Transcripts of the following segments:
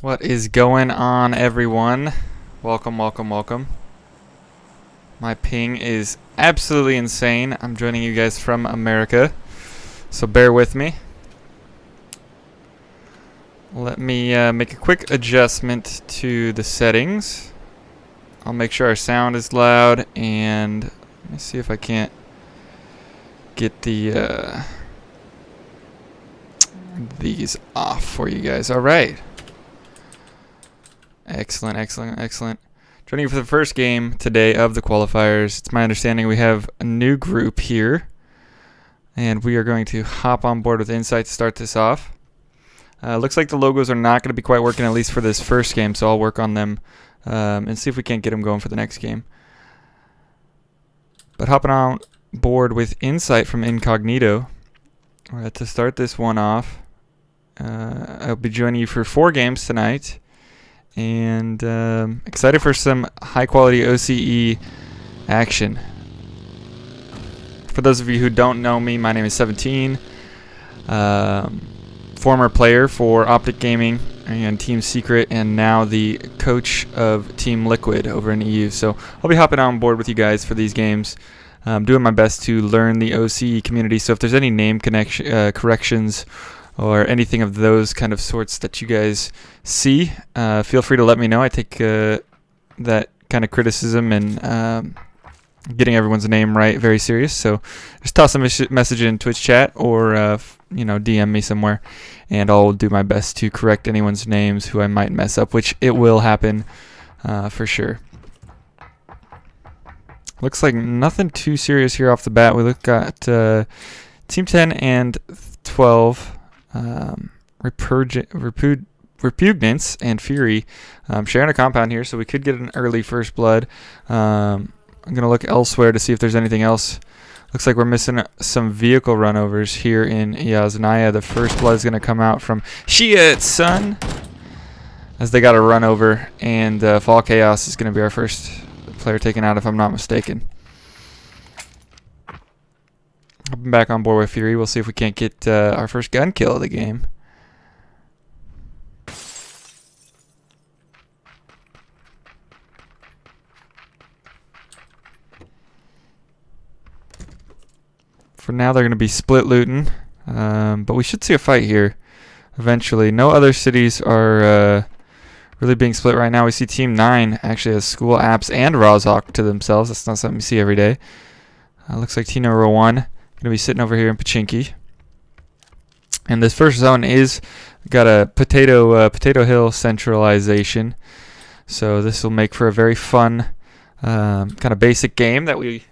What is going on, everyone? Welcome, welcome, welcome. My ping is absolutely insane. I'm joining you guys from America, so bear with me. Let me make a quick adjustment to the settings. I'll make sure our sound is loud, and let me see if I can't get the these off for you guys. All right. Excellent, excellent, excellent. Joining you for the first game today of the qualifiers. It's my understanding we have a new group here, and we are going to hop on board with Insight to start this off. Looks like the logos are not going to be quite working, at least for this first game, so I'll work on them and see if we can't get them going for the next game. But hopping on board with Insight from Incognito to start this one off. I'll be joining you for 4 games tonight. And excited for some high-quality OCE action. For those of you who don't know me, my name is 17. Former player for Optic Gaming and Team Secret, and now the coach of Team Liquid over in EU. So I'll be hopping on board with you guys for these games. Doing my best to learn the OCE community. So if there's any name corrections or anything of those kind of sorts that you guys see, feel free to let me know. I take that kind of criticism and getting everyone's name right very serious. So just toss a message in Twitch chat or DM me somewhere, and I'll do my best to correct anyone's names who I might mess up, which it will happen for sure. Looks like nothing too serious here off the bat. We look at Team 10 and 12. Repugnance and Fury sharing a compound here, so we could get an early first blood. I'm going to look elsewhere to see if there's anything else. Looks like we're missing some vehicle runovers here in Yaznaya. The first blood is going to come out from Shia Sun, as they got a run over, and Fall Chaos is going to be our first player taken out, if I'm not mistaken. Hopping back on board with Fury. We'll see if we can't get our first gun kill of the game. For now, they're going to be split looting, but we should see a fight here eventually. No other cities are really being split right now. We see Team 9 actually has School Apps and Rozhok to themselves. That's not something you see every day. Looks like Team number 1 going to be sitting over here in Pachinki. And this first zone is got a Potato Hill centralization. So this will make for a very fun kind of basic game that we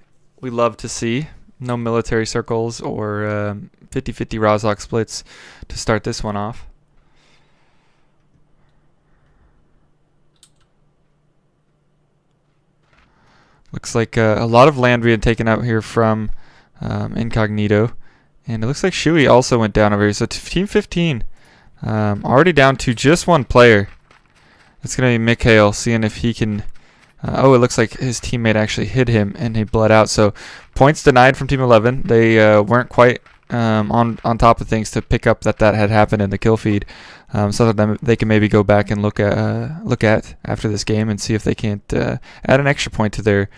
love to see. No military circles or 50-50 Rozhok splits to start this one off. Looks like a lot of land we had taken out here from Incognito. And it looks like Shui also went down over here. So Team 15 already down to just one player. It's going to be Mikhail, seeing if he can... it looks like his teammate actually hit him and he bled out. So points denied from Team 11. They weren't quite on top of things to pick up that had happened in the kill feed. So that they can maybe go back and look at after this game and see if they can't add an extra point to their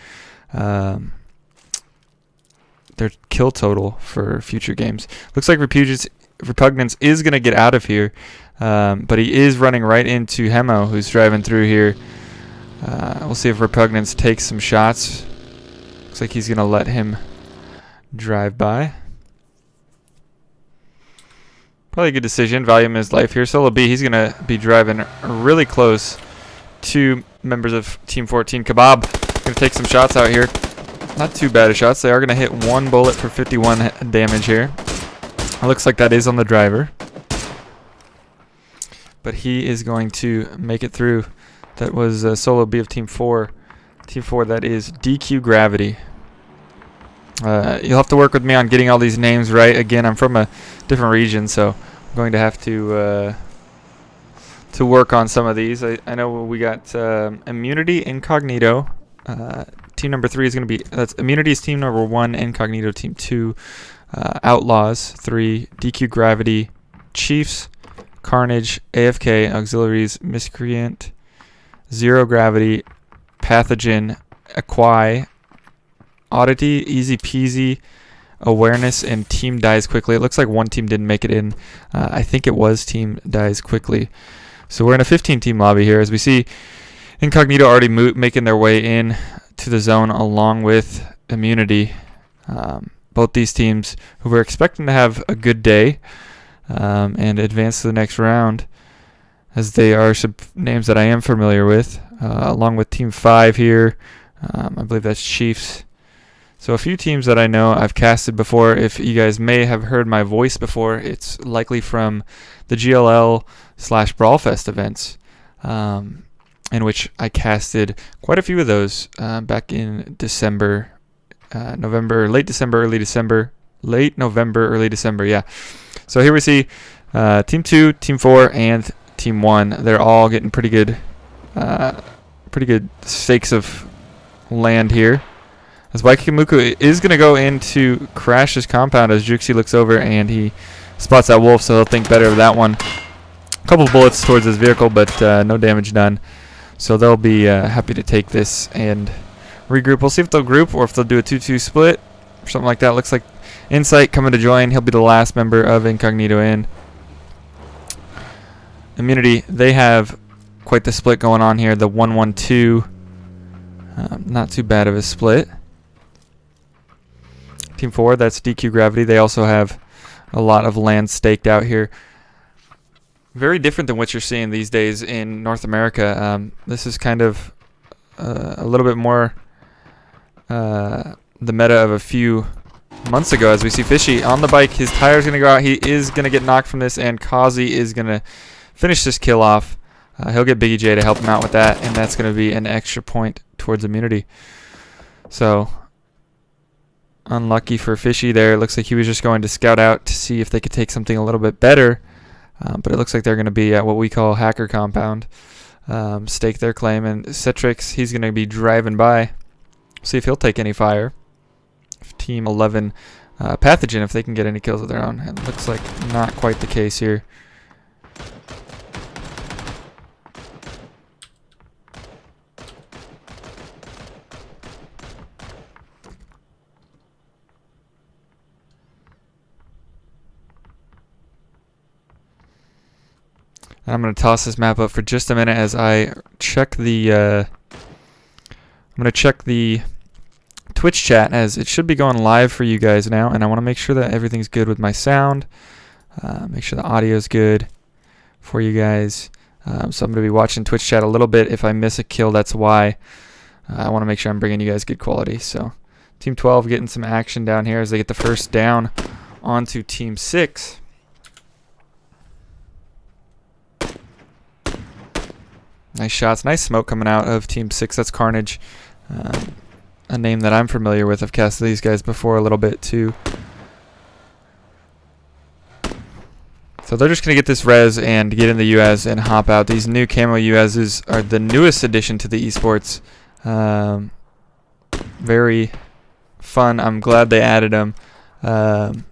kill total for future games. Looks like Repugnance is going to get out of here, but he is running right into Hemo, who's driving through here. We'll see if Repugnance takes some shots. Looks like he's going to let him drive by. Probably a good decision. Value him his life here. Solo B, he's going to be driving really close to members of Team 14. Kebab going to take some shots out here. Not too bad of shots. They are going to hit 1 bullet for 51 damage here. It looks like that is on the driver. But he is going to make it through. That was Solo B of Team 4. Team 4, that is DQ Gravity. You'll have to work with me on getting all these names right. Again, I'm from a different region, so I'm going to have to work on some of these. I know we got Immunity, Incognito. Team number 3 is going to be... That's Immunity is Team number 1, Incognito Team 2. Outlaws 3, DQ Gravity, Chiefs, Carnage, AFK, Auxiliaries, Miscreant, Zero Gravity, Pathogen, Acquai, Oddity, Easy Peasy, Awareness, and Team Dies Quickly. It looks like one team didn't make it in. I think it was Team Dies Quickly. So we're in a 15-team lobby here, as we see Incognito already making their way in to the zone along with Immunity. Both these teams who were expecting to have a good day and advance to the next round, as they are some names that I am familiar with, along with Team 5 here. I believe that's Chiefs. So a few teams that I know I've casted before. If you guys may have heard my voice before, it's likely from the GLL/Brawlfest events, in which I casted quite a few of those back in December, November, late November, early December, yeah. So here we see Team 2, Team 4, and Team 1. They're all getting pretty good stakes of land here. As Waikikamuku is going to go into Crash's compound as Juxi looks over and he spots that wolf, so he'll think better of that one. A couple bullets towards his vehicle, but no damage done. So they'll be happy to take this and regroup. We'll see if they'll group or if they'll do a 2-2 split or something like that. Looks like Insight coming to join. He'll be the last member of Incognito in. Immunity, they have quite the split going on here. The 1-1-2. Not too bad of a split. Team 4, that's DQ Gravity. They also have a lot of land staked out here. Very different than what you're seeing these days in North America. This is kind of a little bit more the meta of a few months ago, as we see Fishy on the bike. His tire's going to go out. He is going to get knocked from this, and Kazi is going to finish this kill off. He'll get Biggie J to help him out with that, and that's going to be an extra point towards Immunity. So unlucky for Fishy there. It looks like he was just going to scout out to see if they could take something a little bit better. But it looks like they're going to be at what we call Hacker Compound. Stake their claim. And Citrix, he's going to be driving by. See if he'll take any fire. Team 11 Pathogen, if they can get any kills of their own. It looks like not quite the case here. I'm going to toss this map up for just a minute as I check the I'm going to check the Twitch chat, as it should be going live for you guys now, and I want to make sure that everything's good with my sound. Make sure the audio is good for you guys. So I'm going to be watching Twitch chat a little bit. If I miss a kill, that's why. I want to make sure I'm bringing you guys good quality. So Team 12 getting some action down here as they get the first down onto Team 6. Nice shots, nice smoke coming out of Team 6. That's Carnage, a name that I'm familiar with. I've casted these guys before a little bit too. So they're just going to get this res and get in the UAZ and hop out. These new camo UAZs are the newest addition to the esports. Very fun. I'm glad they added them and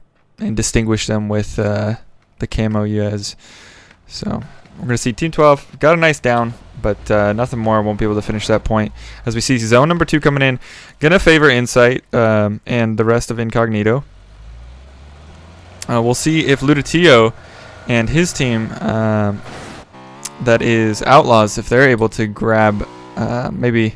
distinguished them with the camo UAZ. So we're going to see Team 12 got a nice down, but nothing more. Won't be able to finish that point. As we see zone number 2 coming in, going to favor Insight and the rest of Incognito. We'll see if Ludatio and his team, that is Outlaws, if they're able to grab maybe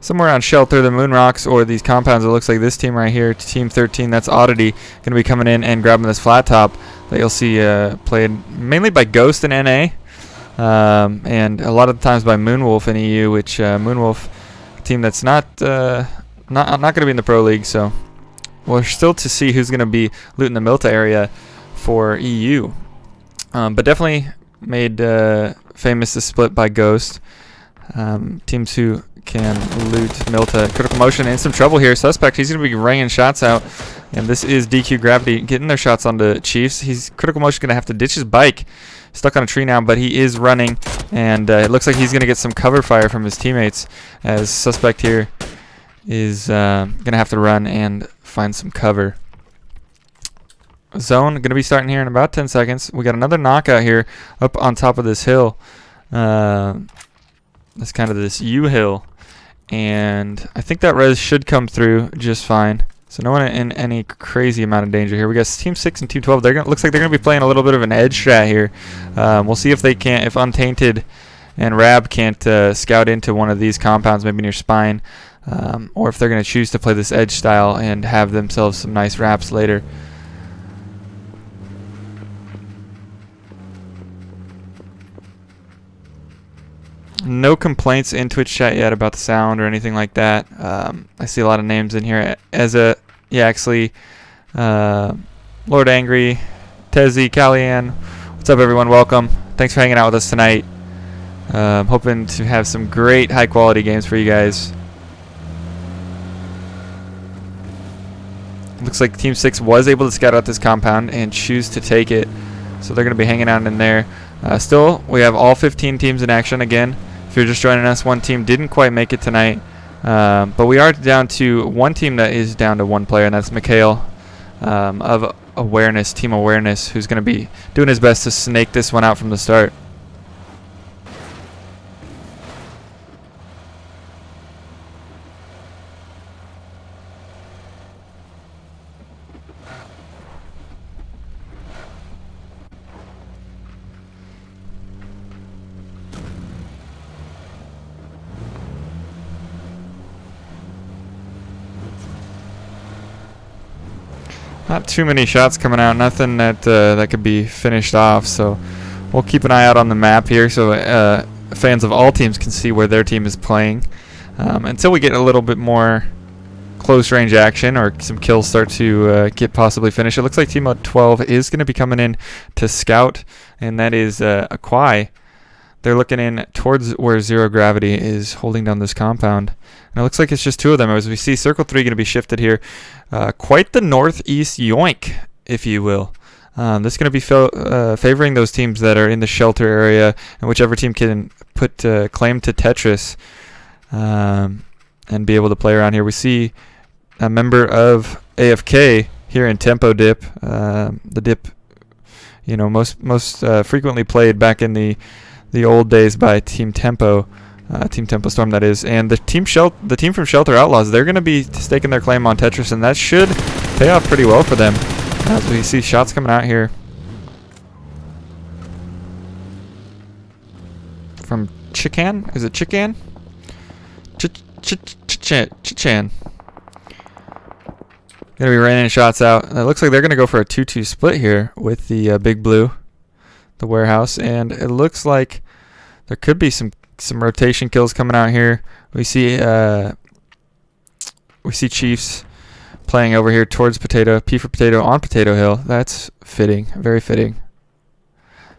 somewhere around Shelter, the Moon Rocks, or these compounds. It looks like this team right here, Team 13, that's Oddity, going to be coming in and grabbing this flat top that you'll see played mainly by Ghost and NA. And a lot of the times by Moonwolf in EU, which Moonwolf, a team that's not going to be in the Pro League, so we're still to see who's going to be looting the Milta area for EU. But definitely made famous the split by Ghost. Teams who can loot Milta. Critical Motion in some trouble here. Suspect, he's going to be ringing shots out. And this is DQ Gravity getting their shots onto Chiefs. Critical Motion going to have to ditch his bike. Stuck on a tree now, but he is running. And it looks like he's going to get some cover fire from his teammates, as Suspect here is going to have to run and find some cover. zone going to be starting here in about 10 seconds. We got another knockout here up on top of this hill. That's kind of this U-hill. And I think that res should come through just fine. So no one in any crazy amount of danger here. We got Team 6 and Team 12. Looks like they're going to be playing a little bit of an edge strat here. We'll see if they can't, if Untainted and Rab can't scout into one of these compounds, maybe near Spine, or if they're going to choose to play this edge style and have themselves some nice wraps later. No complaints in Twitch chat yet about the sound or anything like that. I see a lot of names in here. Eza, Yaxley, Lord Angry, Tezzy, Callian. What's up, everyone? Welcome. Thanks for hanging out with us tonight. Hoping to have some great high-quality games for you guys. Looks like Team 6 was able to scout out this compound and choose to take it. So they're going to be hanging out in there. Still, we have all 15 teams in action again. If you're just joining us, one team didn't quite make it tonight. But we are down to one team that is down to one player, and that's Mikhail of Awareness, Team Awareness, who's going to be doing his best to snake this one out from the start. Not too many shots coming out, nothing that that could be finished off, so we'll keep an eye out on the map here so fans of all teams can see where their team is playing. Until we get a little bit more close range action or some kills start to get possibly finished. It looks like Team 12 is going to be coming in to scout, and that is Aquai. They're looking in towards where Zero Gravity is holding down this compound. And it looks like it's just two of them. As we see Circle 3 going to be shifted here. Quite the northeast yoink, if you will. This is going to be favoring those teams that are in the shelter area, and whichever team can put claim to Tetris and be able to play around here. We see a member of AFK here in Tempo Dip. The dip, you know, most frequently played back in the old days by Team Tempo Storm, that is. And the team from Shelter Outlaws, they're going to be staking their claim on Tetris, and that should pay off pretty well for them. As we see shots coming out here from Chican. Is it Chican? Chichan. Gonna be raining shots out. It looks like they're gonna go for a 2-2 split here with the Big Blue, the warehouse, and it looks like there could be some rotation kills coming out here. We see Chiefs playing over here towards Potato, P for Potato on Potato Hill. That's fitting, very fitting.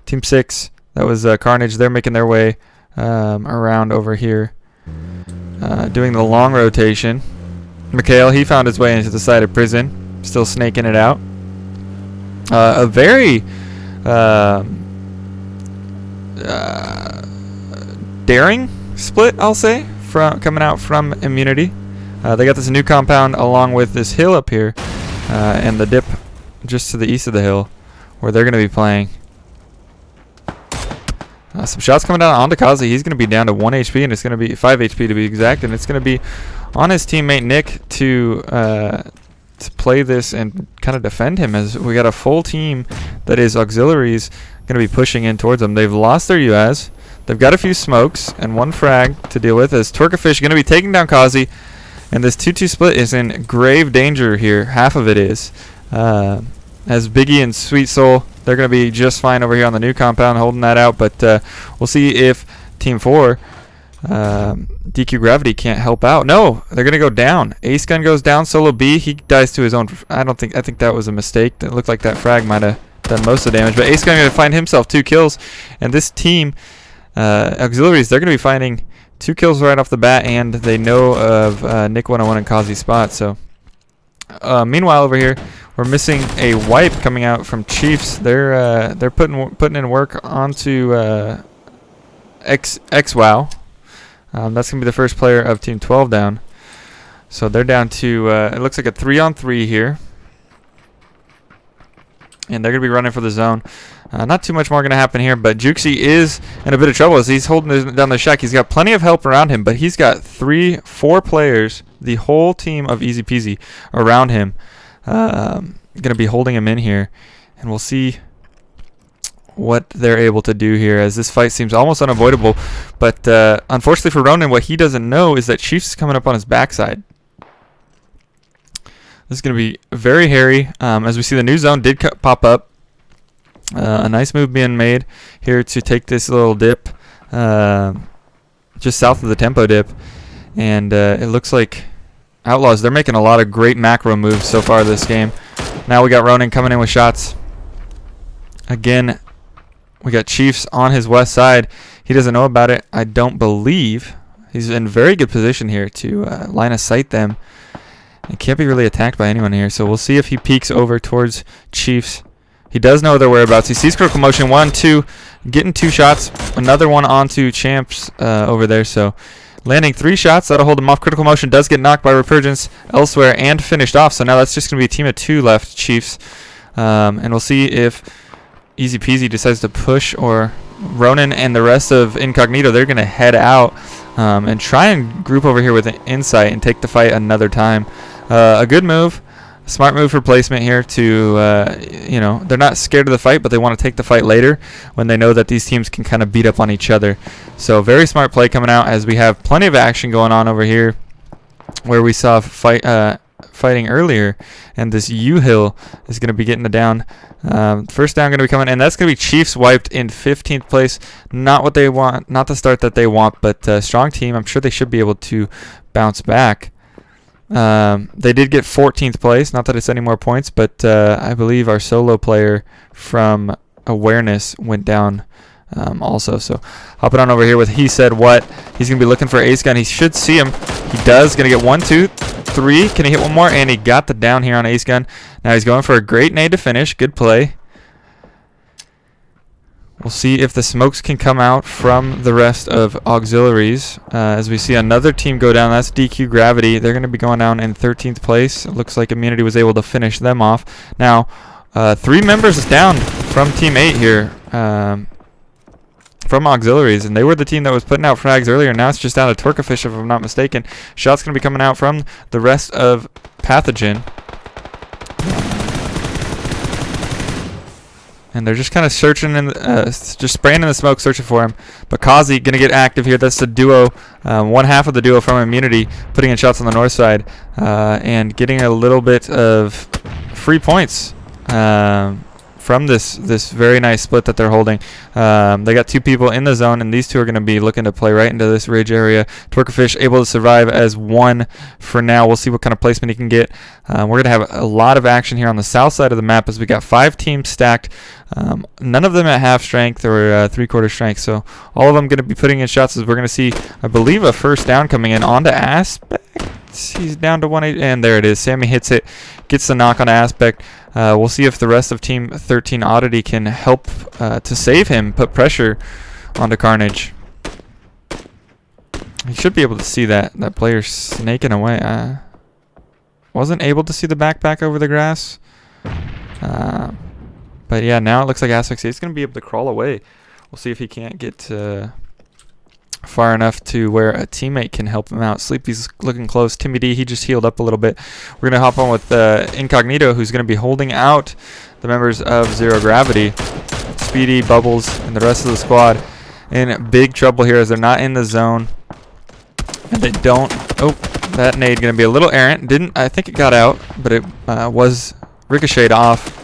Team 6, that was Carnage. They're making their way around over here, doing the long rotation. Mikhail, he found his way into the side of prison, still snaking it out. A very daring split, I'll say, coming out from Immunity. They got this new compound along with this hill up here, and the dip just to the east of the hill, where they're going to be playing. Some shots coming down onto Kazi. He's going to be down to 1 HP, and it's going to be 5 HP to be exact, and it's going to be on his teammate Nick to play this and kind of defend him, as we got a full team that is auxiliaries going to be pushing in towards them. They've lost their UAZ. They've got a few smokes and one frag to deal with, as Twerkafish going to be taking down Kazi, and this 2-2 split is in grave danger here. Half of it is. As Biggie and Sweet Soul, they're going to be just fine over here on the new compound, holding that out, but we'll see if Team 4, DQ Gravity, can't help out. No, they're going to go down. Ace Gun goes down. Solo B, he dies to his own. I think that was a mistake. It looked like that frag might have done most of the damage, but Ace Gun going to find himself 2 kills, and this team, auxiliaries, they're going to be finding 2 kills right off the bat, and they know of Nick 101 and Kazi's spot. So meanwhile over here, we're missing a wipe coming out from Chiefs. They're putting in work onto XWow. That's gonna be the first player of Team 12 down. So they're down to it looks like a 3-on-3 here. and they're going to be running for the zone. Not too much more going to happen here, but Juxi is in a bit of trouble as he's holding down the shack. He's got plenty of help around him, but he's got 4 players, the whole team of Easy Peasy around him, going to be holding him in here, and we'll see what they're able to do here as this fight seems almost unavoidable. But unfortunately for Ronan, what he doesn't know is that Chiefs is coming up on his backside. This is going to be very hairy. As we see, the new zone did pop up. A nice move being made here to take this little dip just south of the tempo dip. And it looks like Outlaws, they're making a lot of great macro moves so far this game. Now we got Ronan coming in with shots. Again, we got Chiefs on his west side. He doesn't know about it, I don't believe. He's in very good position here to line of sight them. He can't be really attacked by anyone here, so we'll see if he peeks over towards Chiefs. He does know their whereabouts. He sees critical motion. 1, 2, getting 2 shots. Another one onto Champs over there, so landing 3 shots. That'll hold him off. Critical motion does get knocked by Repurgence elsewhere and finished off, so now that's just going to be a team of 2 left, Chiefs. And we'll see if Easy Peasy decides to push, or Ronan and the rest of Incognito, they're going to head out and try and group over here with an Insight and take the fight another time. A good move, smart move for placement here to, you know, they're not scared of the fight, but they want to take the fight later when they know that these teams can kind of beat up on each other. So very smart play coming out as we have plenty of action going on over here where we saw fighting earlier, and this U-Hill is going to be getting the down. First down going to be coming, and that's going to be Chiefs wiped in 15th place. Not what they want, not the start that they want, but strong team. I'm sure they should be able to bounce back. They did get 14th place, not that it's any more points, but I believe our solo player from Awareness went down also. So hopping on over here with He Said What. He's going to be looking for Ace Gun. He should see him. He does. Going to get 1, 2, 3. Can he hit one more? And he got the down here on Ace Gun. Now he's going for a great nade to finish. Good play. We'll see if the smokes can come out from the rest of auxiliaries. As we see another team go down, that's DQ Gravity. They're going to be going down in 13th place. It looks like Immunity was able to finish them off. Now, 3 members down from Team 8 here from auxiliaries, and they were the team that was putting out frags earlier. Now it's just down to Twerkafish, if I'm not mistaken. Shots going to be coming out from the rest of Pathogen. And they're just kind of searching, just spraying in the smoke, searching for him. But Kazi going to get active here. That's the duo, one half of the duo from Immunity, putting in shots on the north side and getting a little bit of free points from this very nice split that they're holding. They got 2 people in the zone, and these 2 are going to be looking to play right into this ridge area. Twerkafish able to survive as 1 for now. We'll see what kind of placement he can get. We're going to have a lot of action here on the south side of the map as we got 5 teams stacked. None of them at half strength or 3/4 strength, so all of them going to be putting in shots as we're going to see, I believe, a first down coming in onto Aspect. He's down to 1, and there it is. Sammy hits it, gets the knock on Aspect. We'll see if the rest of Team 13 Oddity can help to save him, put pressure onto Carnage. He should be able to see that player snaking away. Wasn't able to see the backpack over the grass. But yeah, now it looks like Aspect is going to be able to crawl away. We'll see if he can't get far enough to where a teammate can help him out. Sleepy's looking close. Timmy D, he just healed up a little bit. We're going to hop on with Incognito, who's going to be holding out the members of Zero Gravity. Speedy, Bubbles, and the rest of the squad in big trouble here as they're not in the zone. And they don't... Oh, that nade going to be a little errant. I think it got out, but it was ricocheted off.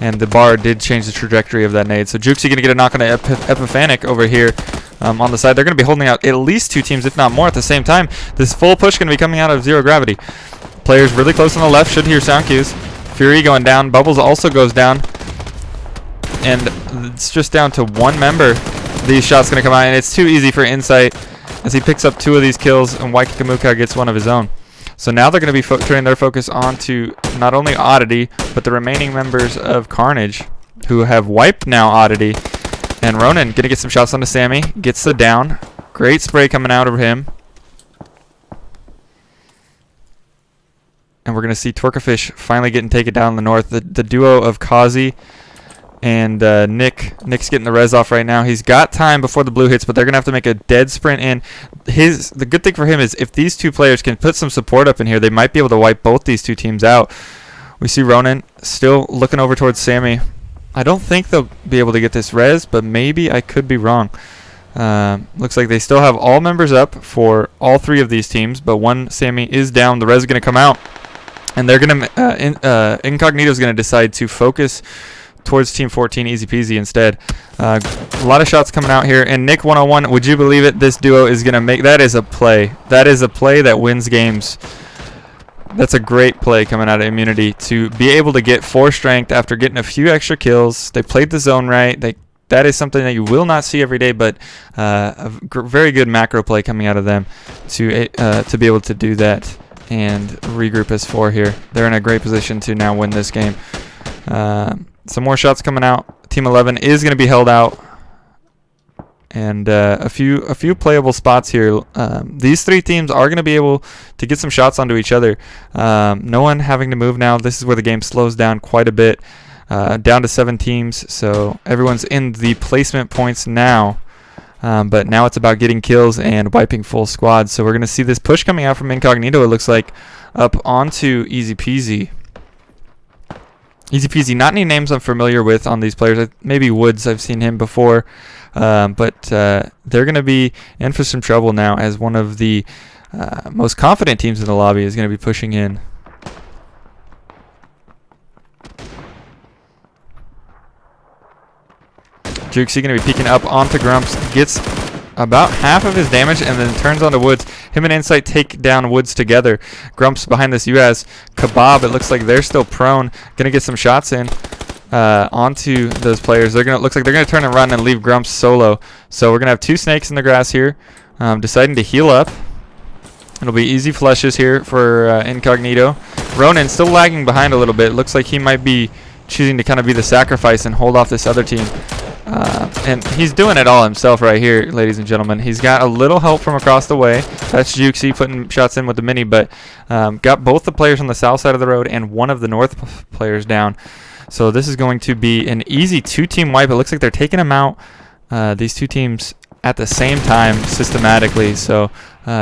And the bar did change the trajectory of that nade. So Juxi going to get a knock on Epiphanic over here. On the side, they're going to be holding out at least 2 teams, if not more, at the same time. This full push going to be coming out of Zero Gravity. Players really close on the left should hear sound cues. Fury going down. Bubbles also goes down. And it's just down to 1 member. These shots going to come out, and it's too easy for Insight as he picks up 2 of these kills, and Waikikamuka gets 1 of his own. So now they're going to be turning their focus onto not only Oddity, but the remaining members of Carnage, who have wiped now Oddity. And Ronan going to get some shots onto Sammy. Gets the down. Great spray coming out of him. and we're going to see Twerkafish finally getting taken down in the north. The duo of Kazi and Nick's getting the res off right now. He's got time before the blue hits, but they're going to have to make a dead sprint in. The good thing for him is if these two players can put some support up in here, they might be able to wipe both these two teams out. We see Ronan still looking over towards Sammy. I don't think they'll be able to get this res, but maybe I could be wrong. Looks like they still have all members up for all three of these teams, but one Sammy is down. The res is going to come out, and they're going to Incognito is going to decide to focus towards Team 14 easy peasy instead. A lot of shots coming out here, and Nick 101, would you believe it? This duo is going to make that is a play. That is a play that wins games. That's a great play coming out of Immunity to be able to get 4 strength after getting a few extra kills. They played the zone right. That is something that you will not see every day, but a very good macro play coming out of them to be able to do that and regroup as 4 here. They're in a great position to now win this game. Some more shots coming out. Team 11 is going to be held out, and a few playable spots here. These 3 teams are going to be able to get some shots onto each other. No one having to move now. This is where the game slows down quite a bit. Down to 7 teams, so everyone's in the placement points now. But now it's about getting kills and wiping full squads. So we're going to see this push coming out from Incognito, it looks like, up onto Easy Peasy. Easy Peasy, not any names I'm familiar with on these players. Maybe Woods, I've seen him before. But they're going to be in for some trouble now, as one of the most confident teams in the lobby is going to be pushing in. Jukesy going to be peeking up onto Grumps, gets about half of his damage, and then turns onto Woods. Him and Insight take down Woods together. Grumps behind this UAS. Kebab, it looks like they're still prone. Going to get some shots in onto those players. Looks like they're going to turn and run and leave Grumps solo. So we're going to have 2 snakes in the grass here, deciding to heal up. It'll be easy flushes here for Incognito. Ronan still lagging behind a little bit. Looks like he might be choosing to kind of be the sacrifice and hold off this other team. And he's doing it all himself right here, ladies and gentlemen. He's got a little help from across the way. That's Jukesy putting shots in with the mini, but got both the players on the south side of the road and one of the north players down. So this is going to be an easy 2-team wipe. It looks like they're taking them out, these 2 teams, at the same time systematically. So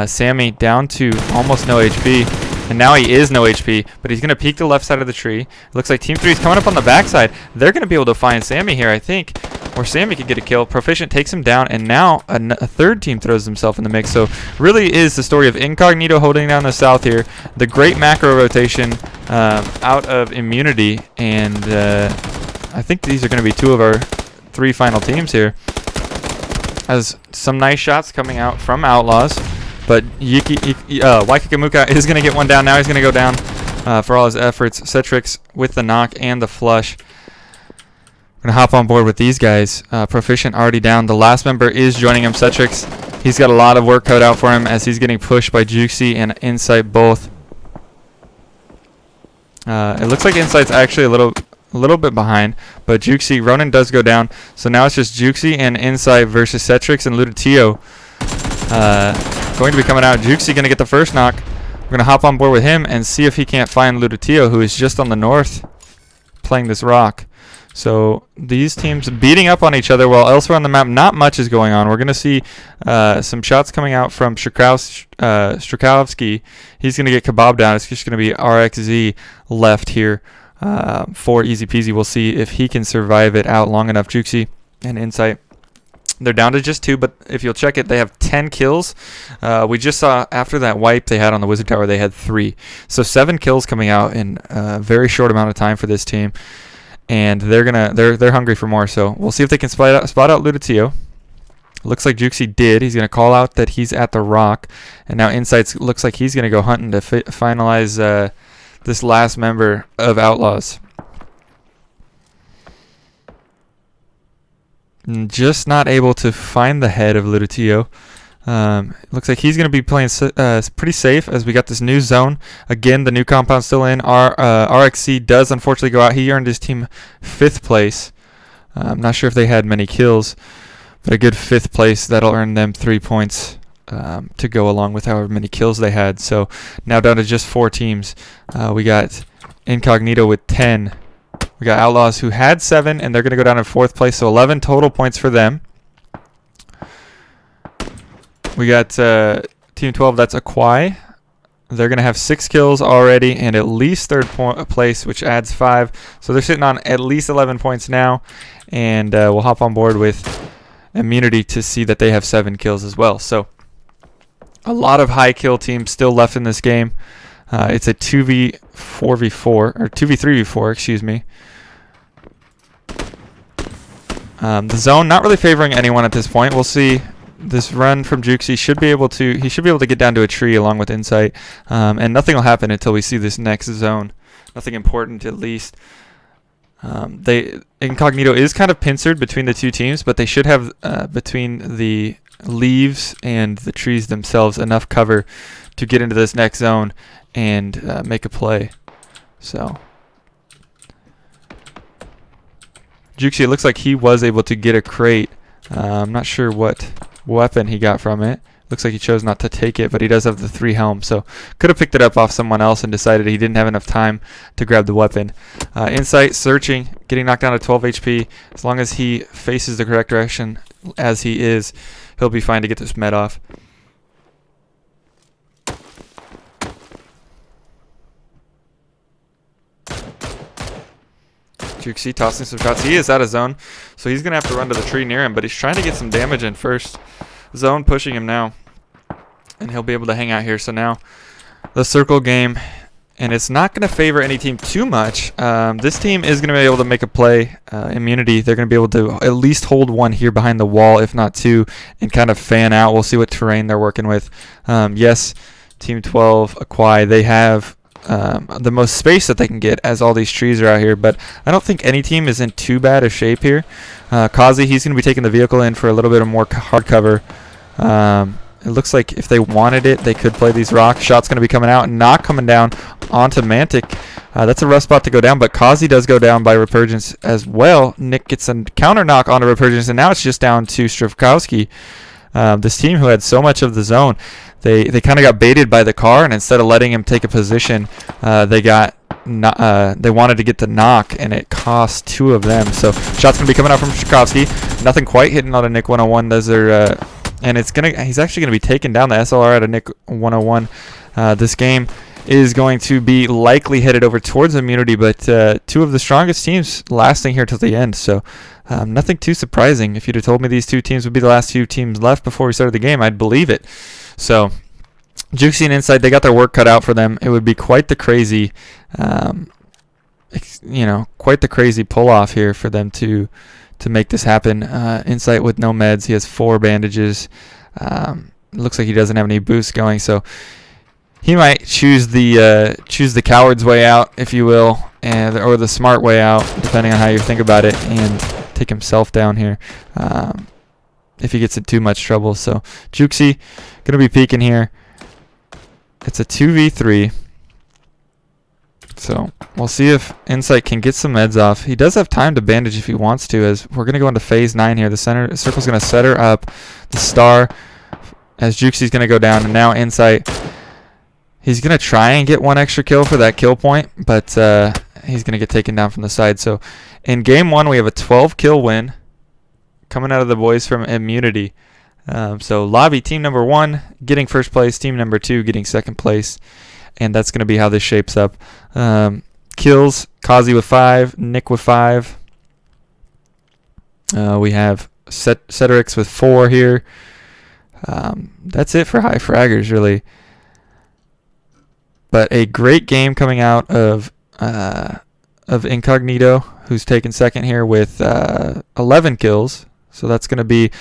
Sammy down to almost no HP. And now he is no HP, but he's going to peek the left side of the tree. It looks like Team 3 is coming up on the backside. They're going to be able to find Sammy here, I think, or Sammy could get a kill. Proficient takes him down, and now a third team throws himself in the mix. So really is the story of Incognito holding down the south here, the great macro rotation out of Immunity, and I think these are going to be 2 of our 3 final teams here. As some nice shots coming out from Outlaws. But Waikikamuka is going to get one down. Now he's going to go down for all his efforts. Cetrix with the knock and the flush. We're going to hop on board with these guys. Proficient already down. The last member is joining him, Cetrix. He's got a lot of work cut out for him as he's getting pushed by Jukesy and Insight both. It looks like Insight's actually a little bit behind, but Ronan does go down. So now it's just Jukesy and Insight versus Cetrix and Lutatio. Going to be coming out. Jukesy going to get the first knock. We're going to hop on board with him and see if he can't find Lutatio, who is just on the north playing this rock. So these teams beating up on each other, while elsewhere on the map not much is going on. We're going to see some shots coming out from Strakowski. He's going to get Kebab down. It's just going to be RXZ left here for Easy Peasy. We'll see if he can survive it out long enough. Jukesy and Insight, they're down to just 2, but if you'll check it, they have 10 kills. We just saw after that wipe they had on the Wizard Tower, they had 3. So 7 kills coming out in a very short amount of time for this team, and they're hungry for more. So we'll see if they can spot out Lutatio. Looks like Jukesy did. He's going to call out that he's at the rock, and now Insights looks like he's going to go hunting to finalize this last member of Outlaws. Just not able to find the head of Lutatio. Looks like he's going to be playing pretty safe as we got this new zone. Again, the new compound still in. RXC does unfortunately go out. He earned his team 5th place. I'm not sure if they had many kills, but a good 5th place. That'll earn them 3 points to go along with however many kills they had. So now down to just 4 teams. We got Incognito with 10. We got Outlaws who had 7, and they're going to go down in 4th place, so 11 total points for them. We got Team 12, that's Aquai. They're going to have 6 kills already and at least 3rd place, which adds 5. So they're sitting on at least 11 points now, and we'll hop on board with Immunity to see that they have 7 kills as well. So a lot of high kill teams still left in this game. It's a 2v4v4, or 2v3v4, excuse me. The zone not really favoring anyone at this point. We'll see. This run from Jukes, he should be able to get down to a tree along with Insight, and nothing will happen until we see this next zone. Nothing important, at least. Incognito is kind of pincered between the 2 teams, but they should have between the leaves and the trees themselves enough cover to get into this next zone and make a play. So Jukes, it looks like he was able to get a crate. I'm not sure what weapon he got from it. Looks like he chose not to take it, but he does have the 3 helm, so could have picked it up off someone else and decided he didn't have enough time to grab the weapon. Insight searching, getting knocked down to 12 HP. As long as he faces the correct direction as he is, he'll be fine to get this med off. Jukesy tossing some shots. He is out of zone, so he's going to have to run to the tree near him, but he's trying to get some damage in first. Zone pushing him now, and he'll be able to hang out here. So now the circle game, and it's not going to favor any team too much. This team is going to be able to make a play. Immunity, they're going to be able to at least hold one here behind the wall, if not 2, and kind of fan out. We'll see what terrain they're working with. Yes, Team 12, Aquai, they have the most space that they can get as all these trees are out here, but I don't think any team is in too bad a shape here. Kazi, he's going to be taking the vehicle in for a little bit of more hard cover. It looks like if they wanted it, they could play these rocks. Shot's going to be coming out and not coming down onto Mantic. That's a rough spot to go down, but Kazi does go down by Repurgence as well. Nick gets a counter knock onto Repurgence, and now it's just down to Stravkowski. This team who had so much of the zone, they kind of got baited by the car, and instead of letting him take a position, they wanted to get the knock, and it cost 2 of them. So shots gonna be coming out from Stravkowski. Nothing quite hitting on a Nick 101. And he's actually gonna be taking down the SLR at a Nick 101. This game is going to be likely headed over towards Immunity, but 2 of the strongest teams lasting here till the end. So nothing too surprising. If you'd have told me these 2 teams would be the last 2 teams left before we started the game, I'd believe it. So Jukesy and Insight, they got their work cut out for them. It would be quite the crazy, quite the crazy pull off here for them to make this happen. Insight with no meds, he has 4 bandages. Looks like he doesn't have any boosts going, so he might choose the coward's way out, if you will, or the smart way out, depending on how you think about it, and take himself down here if he gets in too much trouble. So Jukesy gonna be peeking here. It's a 2v3, so we'll see if Insight can get some meds off. He does have time to bandage if he wants to, as we're gonna go into phase 9 here. The circle's gonna set her up. The star, as Jukesy's gonna go down, and now Insight, he's going to try and get 1 extra kill for that kill point, but he's going to get taken down from the side. So in game 1, we have a 12 kill win coming out of the boys from Immunity. So Lobby, team number 1, getting 1st place, team number 2 getting 2nd place, and that's going to be how this shapes up. Kills, Kazi with 5, Nick with 5. We have Cedrix with 4 here. That's it for high fraggers, really. But a great game coming out of Incognito, who's taken 2nd here with 11 kills. So that's going to be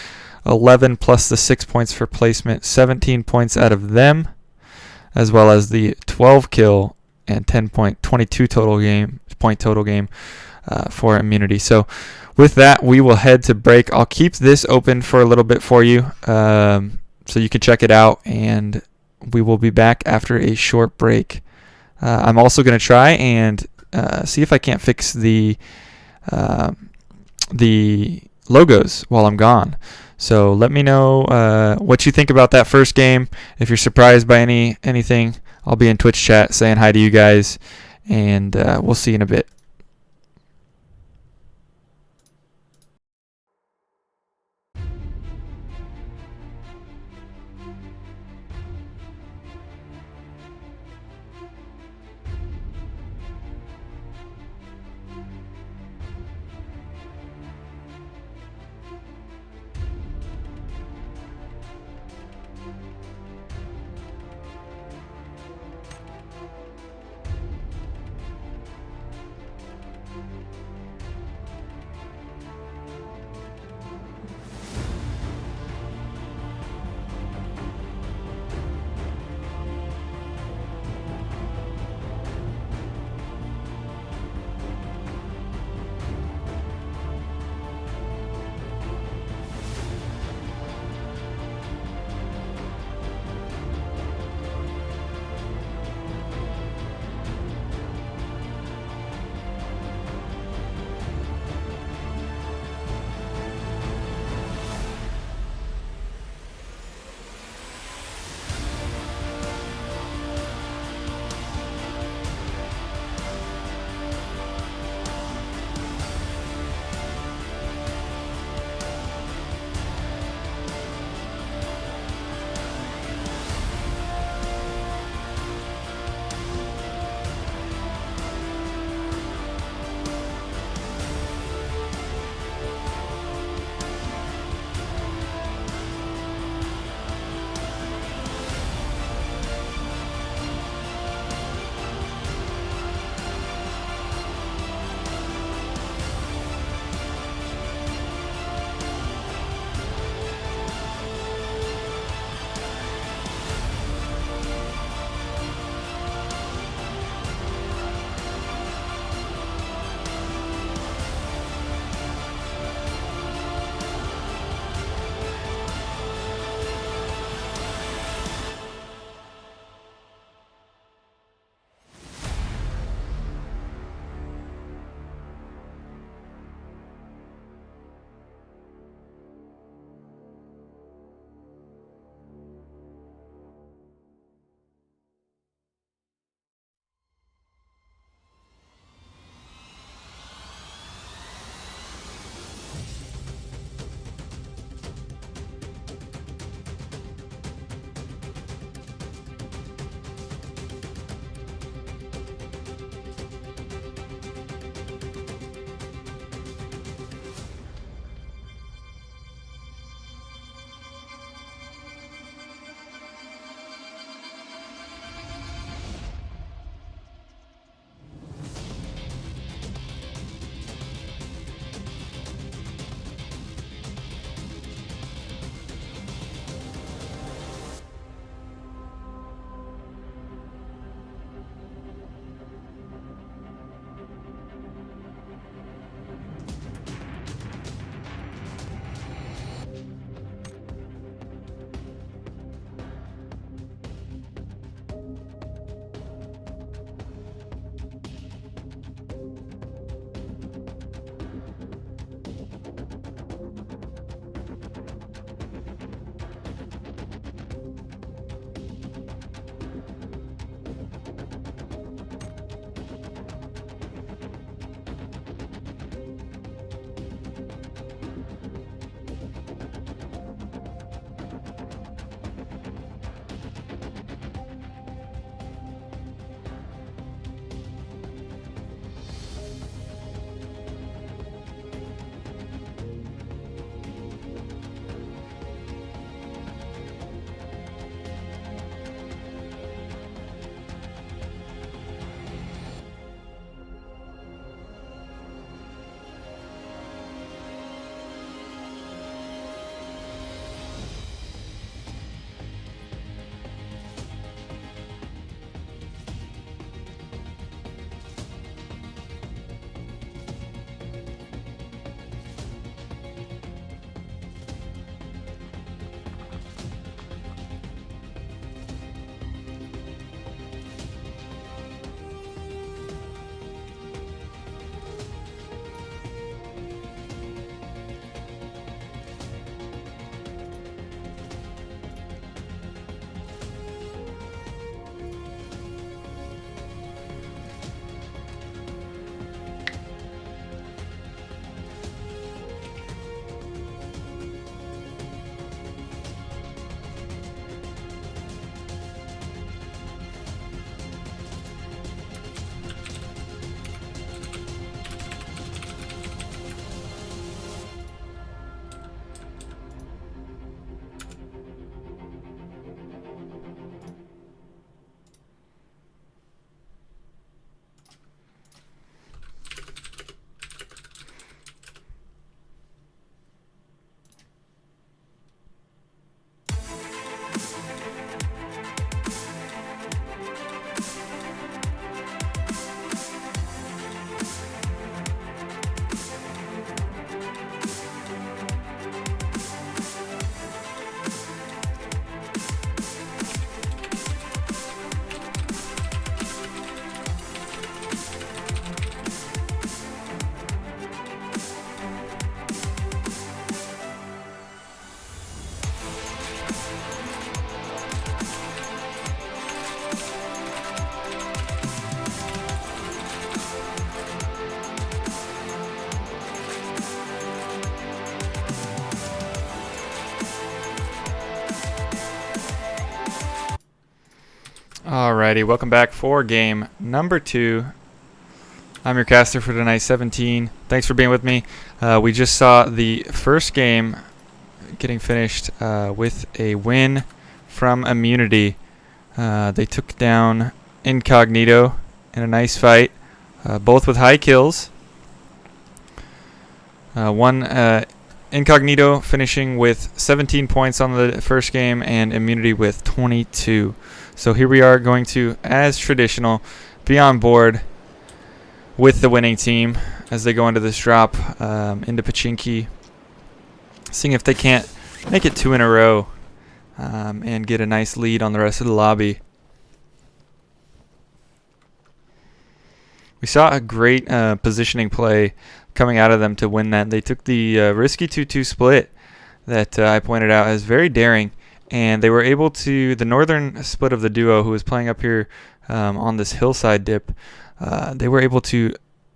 11 plus the 6 points for placement, 17 points out of them, as well as the 12 kill and 22 total game for Immunity. So with that, we will head to break. I'll keep this open for a little bit for you, so you can check it out, and we will be back after a short break. I'm also going to try and see if I can't fix the logos while I'm gone. So let me know what you think about that first game. If you're surprised by anything, I'll be in Twitch chat saying hi to you guys, and we'll see you in a bit. Alrighty, welcome back for game number 2. I'm your caster for tonight, 17. Thanks for being with me. We just saw the first game getting finished with a win from Immunity. They took down Incognito in a nice fight, both with high kills. Incognito finishing with 17 points on the first game and Immunity with 22. So here we are going to, as traditional, be on board with the winning team as they go into this drop into Pachinki, seeing if they can't make it 2 in a row and get a nice lead on the rest of the lobby. We saw a great positioning play coming out of them to win that. They took the risky 2-2 split that I pointed out as very daring, and they were able to, the northern split of the duo who was playing up here on this hillside dip, they were able to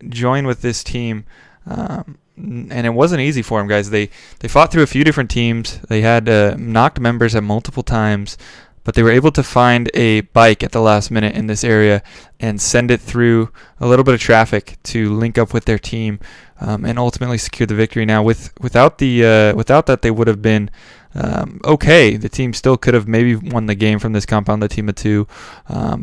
join with this team, and it wasn't easy for them, guys. They fought through a few different teams. They had knocked members at multiple times, but they were able to find a bike at the last minute in this area and send it through a little bit of traffic to link up with their team and ultimately secure the victory. Now, without that, they would have been okay. The team still could have maybe won the game from this compound, the team of 2,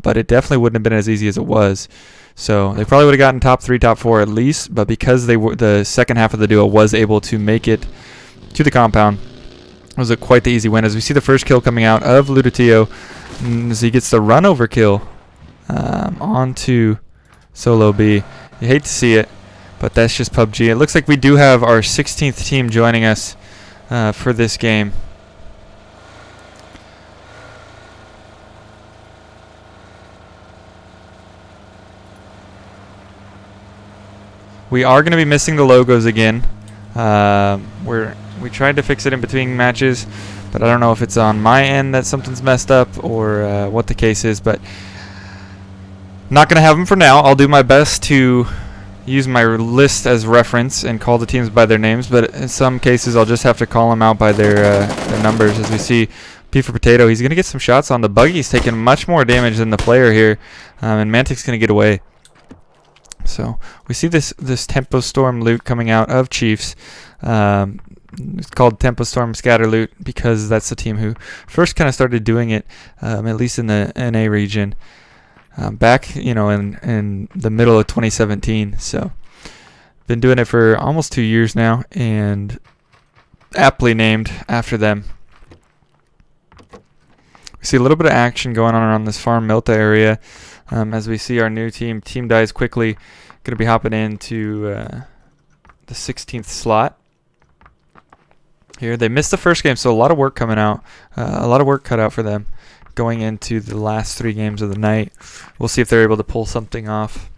but it definitely wouldn't have been as easy as it was. So they probably would have gotten top 3, top 4 at least, but because the second half of the duo was able to make it to the compound, it was quite the easy win. As we see the first kill coming out of Ludatio, as he gets the run over kill onto Solo B. You hate to see it, but that's just PUBG. It looks like we do have our 16th team joining us for this game. We are going to be missing the logos again. We tried to fix it in between matches, but I don't know if it's on my end that something's messed up or what the case is, but not going to have them for now. I'll do my best to use my list as reference and call the teams by their names, but in some cases I'll just have to call them out by their numbers. As we see P for Potato, he's going to get some shots on. The Buggy's taking much more damage than the player here, and Mantic's going to get away. So we see this Tempo Storm loot coming out of Chiefs. It's called Tempo Storm Scatter Loot because that's the team who first kind of started doing it, at least in the NA region, back in the middle of 2017. So been doing it for almost 2 years now, and aptly named after them. We see a little bit of action going on around this Farm Milta area. As we see our new team dies quickly, going to be hopping into the 16th slot. Here, they missed the first game, so a lot of work coming out, a lot of work cut out for them going into the last 3 games of the night. We'll see if they're able to pull something off.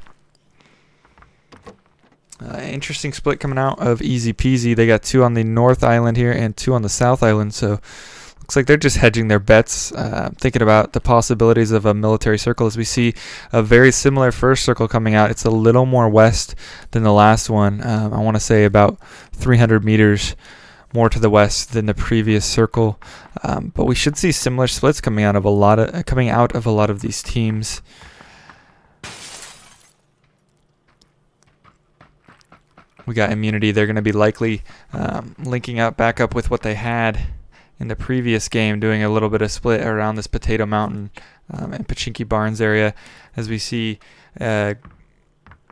Interesting split coming out of Easy Peasy. They got 2 on the North Island here and 2 on the South Island, so looks like they're just hedging their bets, thinking about the possibilities of a military circle. As we see a very similar first circle coming out, it's a little more west than the last one. I want to say about 300 meters more to the west than the previous circle, but we should see similar splits coming out of a lot of these teams. We got Immunity. They're going to be likely linking up back up with what they had in the previous game, doing a little bit of split around this Potato Mountain and Pachinki Barns area. As we see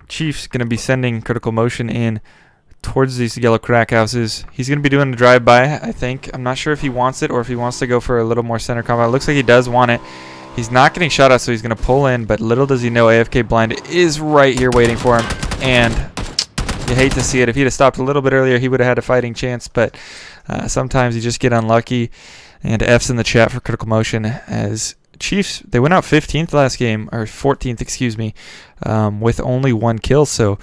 Chief's going to be sending Critical Motion in towards these yellow crack houses. He's going to be doing a drive-by, I think. I'm not sure if he wants it or if he wants to go for a little more center combat. It looks like he does want it. He's not getting shot at, so he's going to pull in, but little does he know AFK Blind is right here waiting for him, and you hate to see it. If he'd have stopped a little bit earlier, he would have had a fighting chance, but sometimes you just get unlucky. And F's in the chat for Critical Motion, as Chiefs, they went out 15th last game, or 14th, excuse me, with only 1 kill, so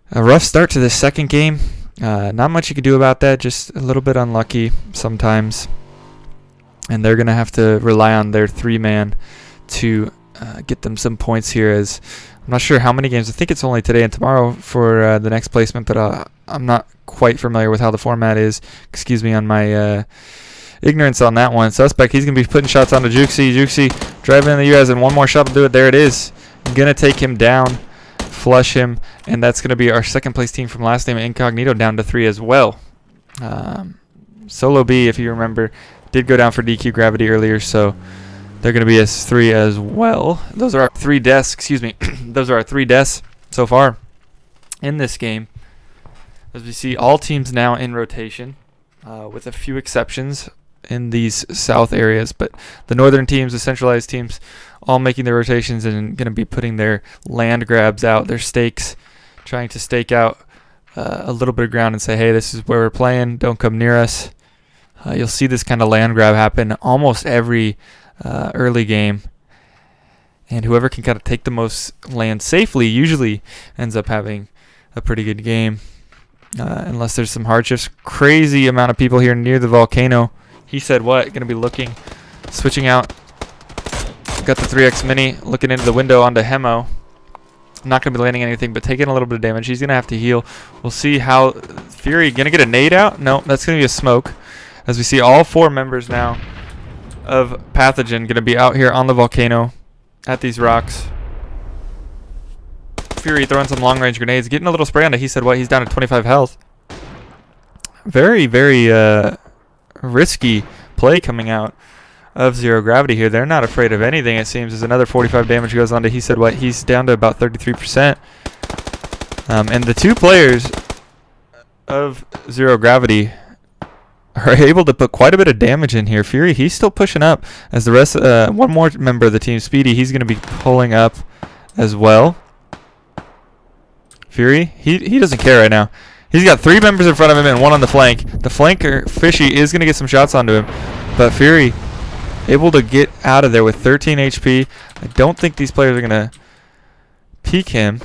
a rough start to this second game. Not much you can do about that, just a little bit unlucky sometimes. And they're going to have to rely on their 3-man to get them some points here, as I'm not sure how many games. I think it's only today and tomorrow for the next placement, but I'm not quite familiar with how the format is. Excuse me on my ignorance on that one. Suspect, he's going to be putting shots onto Juxi. Juxi Driving in the U.S. and one more shot will do it. There it is. Going to take him down, flush him, and that's going to be our second place team from last name Incognito down to 3 as well. Solo B, if you remember, did go down for DQ Gravity earlier, so they're going to be as 3 as well. Those are our 3 deaths, excuse me. Those are our 3 deaths so far in this game. As we see, all teams now in rotation, with a few exceptions in these south areas, but the northern teams, the centralized teams, all making their rotations and going to be putting their land grabs out, their stakes, trying to stake out a little bit of ground and say, hey, this is where we're playing, don't come near us. You'll see this kind of land grab happen almost every early game, and whoever can kind of take the most land safely usually ends up having a pretty good game, unless there's some hardships. Crazy amount of people here near the volcano. He said what? Going to be looking, switching out. Got the 3X Mini, looking into the window onto Hemo. Not going to be landing anything, but taking a little bit of damage. He's going to have to heal. We'll see how Fury going to get a nade out. No, that's going to be a smoke. As we see all 4 members now of Pathogen going to be out here on the volcano at these rocks. Fury throwing some long range grenades, getting a little spray on it. He said what? He's down to 25 health. Very, very risky play coming out of Zero Gravity here. They're not afraid of anything, it seems, as another 45 damage goes on to He said what? He's down to about 33%. And the 2 players of Zero Gravity are able to put quite a bit of damage in here. Fury, he's still pushing up, as the rest, one more member of the team, Speedy, he's going to be pulling up as well. Fury, he doesn't care right now. He's got 3 members in front of him and 1 on the flank. The flanker, Fishy, is going to get some shots onto him, but Fury able to get out of there with 13 HP. I don't think these players are going to peek him.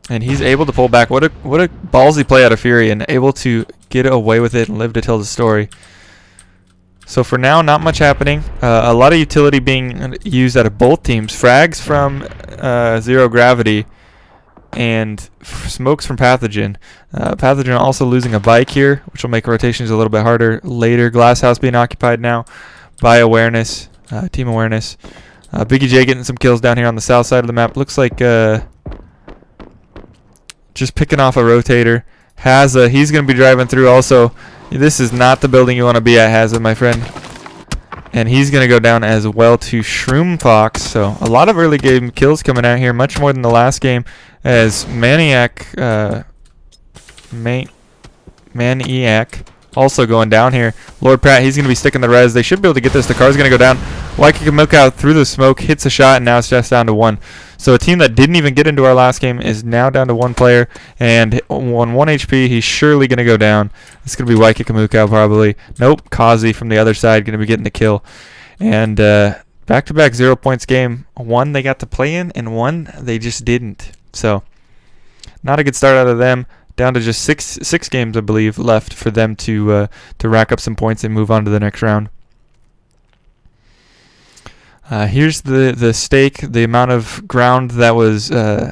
And he's able to pull back. What a ballsy play out of Fury, and able to get away with it and live to tell the story. So for now, not much happening. A lot of utility being used out of both teams. Frags from Zero Gravity and smokes from Pathogen. Pathogen also losing a bike here, which will make rotations a little bit harder later. Glasshouse being occupied now by Awareness, Team Awareness. Biggie J getting some kills down here on the south side of the map. Looks like just picking off a rotator. Hazza, he's going to be driving through also. This is not the building you want to be at, Hazza, my friend. And he's going to go down as well to Shroom Fox. So a lot of early game kills coming out here, much more than the last game, as Maniac also going down here. Lord Pratt, he's going to be sticking the res. They should be able to get this. The car's going to go down. Waikiki through the smoke, hits a shot, and now it's just down to 1. So a team that didn't even get into our last game is now down to 1 player, and on 1 HP, he's surely going to go down. It's going to be Waikiki probably. Nope, Kazi from the other side going to be getting the kill. And back-to-back 0 points game. 1 they got to play in, and 1 they just didn't. So not a good start out of them. Down to just six games, I believe, left for them to rack up some points and move on to the next round. Here's the stake, the amount of ground that was that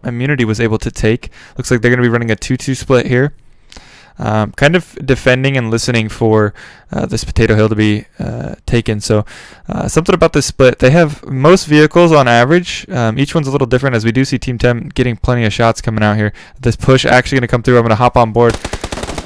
Immunity was able to take. Looks like they're going to be running a 2-2 split here. Kind of defending and listening for this Potato Hill to be taken. So something about this split, they have most vehicles on average. Each one's a little different, as we do see Team 10 getting plenty of shots coming out here. This push actually going to come through. I'm going to hop on board.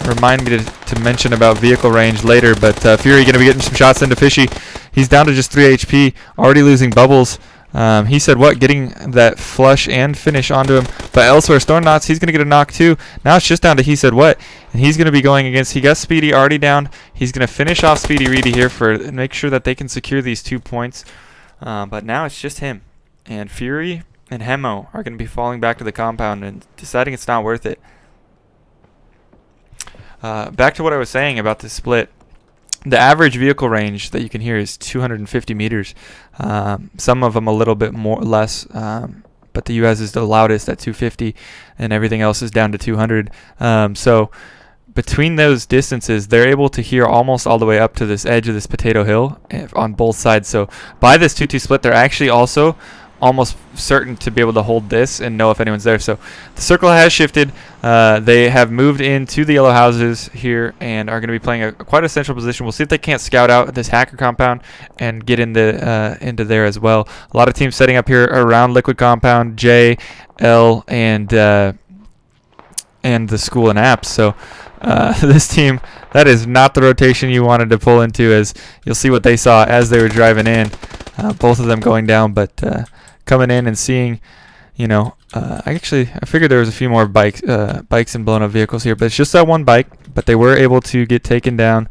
Remind me to mention about vehicle range later, but Fury going to be getting some shots into Fishy. He's down to just 3 HP, already losing bubbles. He said what? Getting that flush and finish onto him. But elsewhere, Stormknots, he's going to get a knock too. Now it's just down to He said what? And he's going to be going against, he got Speedy already down. He's going to finish off Speedy Reedy here and make sure that they can secure these 2 points. But now it's just him. And Fury and Hemo are going to be falling back to the compound and deciding it's not worth it. Back to what I was saying about this split. The average vehicle range that you can hear is 250 meters. Some of them a little bit less, but the US is the loudest at 250, and everything else is down to 200. So between those distances, they're able to hear almost all the way up to this edge of this Potato Hill on both sides. So by this 2-2 split, they're actually also almost certain to be able to hold this and know if anyone's there. So the circle has shifted. They have moved into the yellow houses here and are going to be playing quite a central position. We'll see if they can't scout out this hacker compound and get into there as well. A lot of teams setting up here around Liquid Compound, J, L, and the school and apps. So this team, that is not the rotation you wanted to pull into, as you'll see what they saw as they were driving in. Both of them going down, but coming in and seeing, you know, I figured there was a few more bikes and blown up vehicles here, but it's just that one bike. But they were able to get taken down.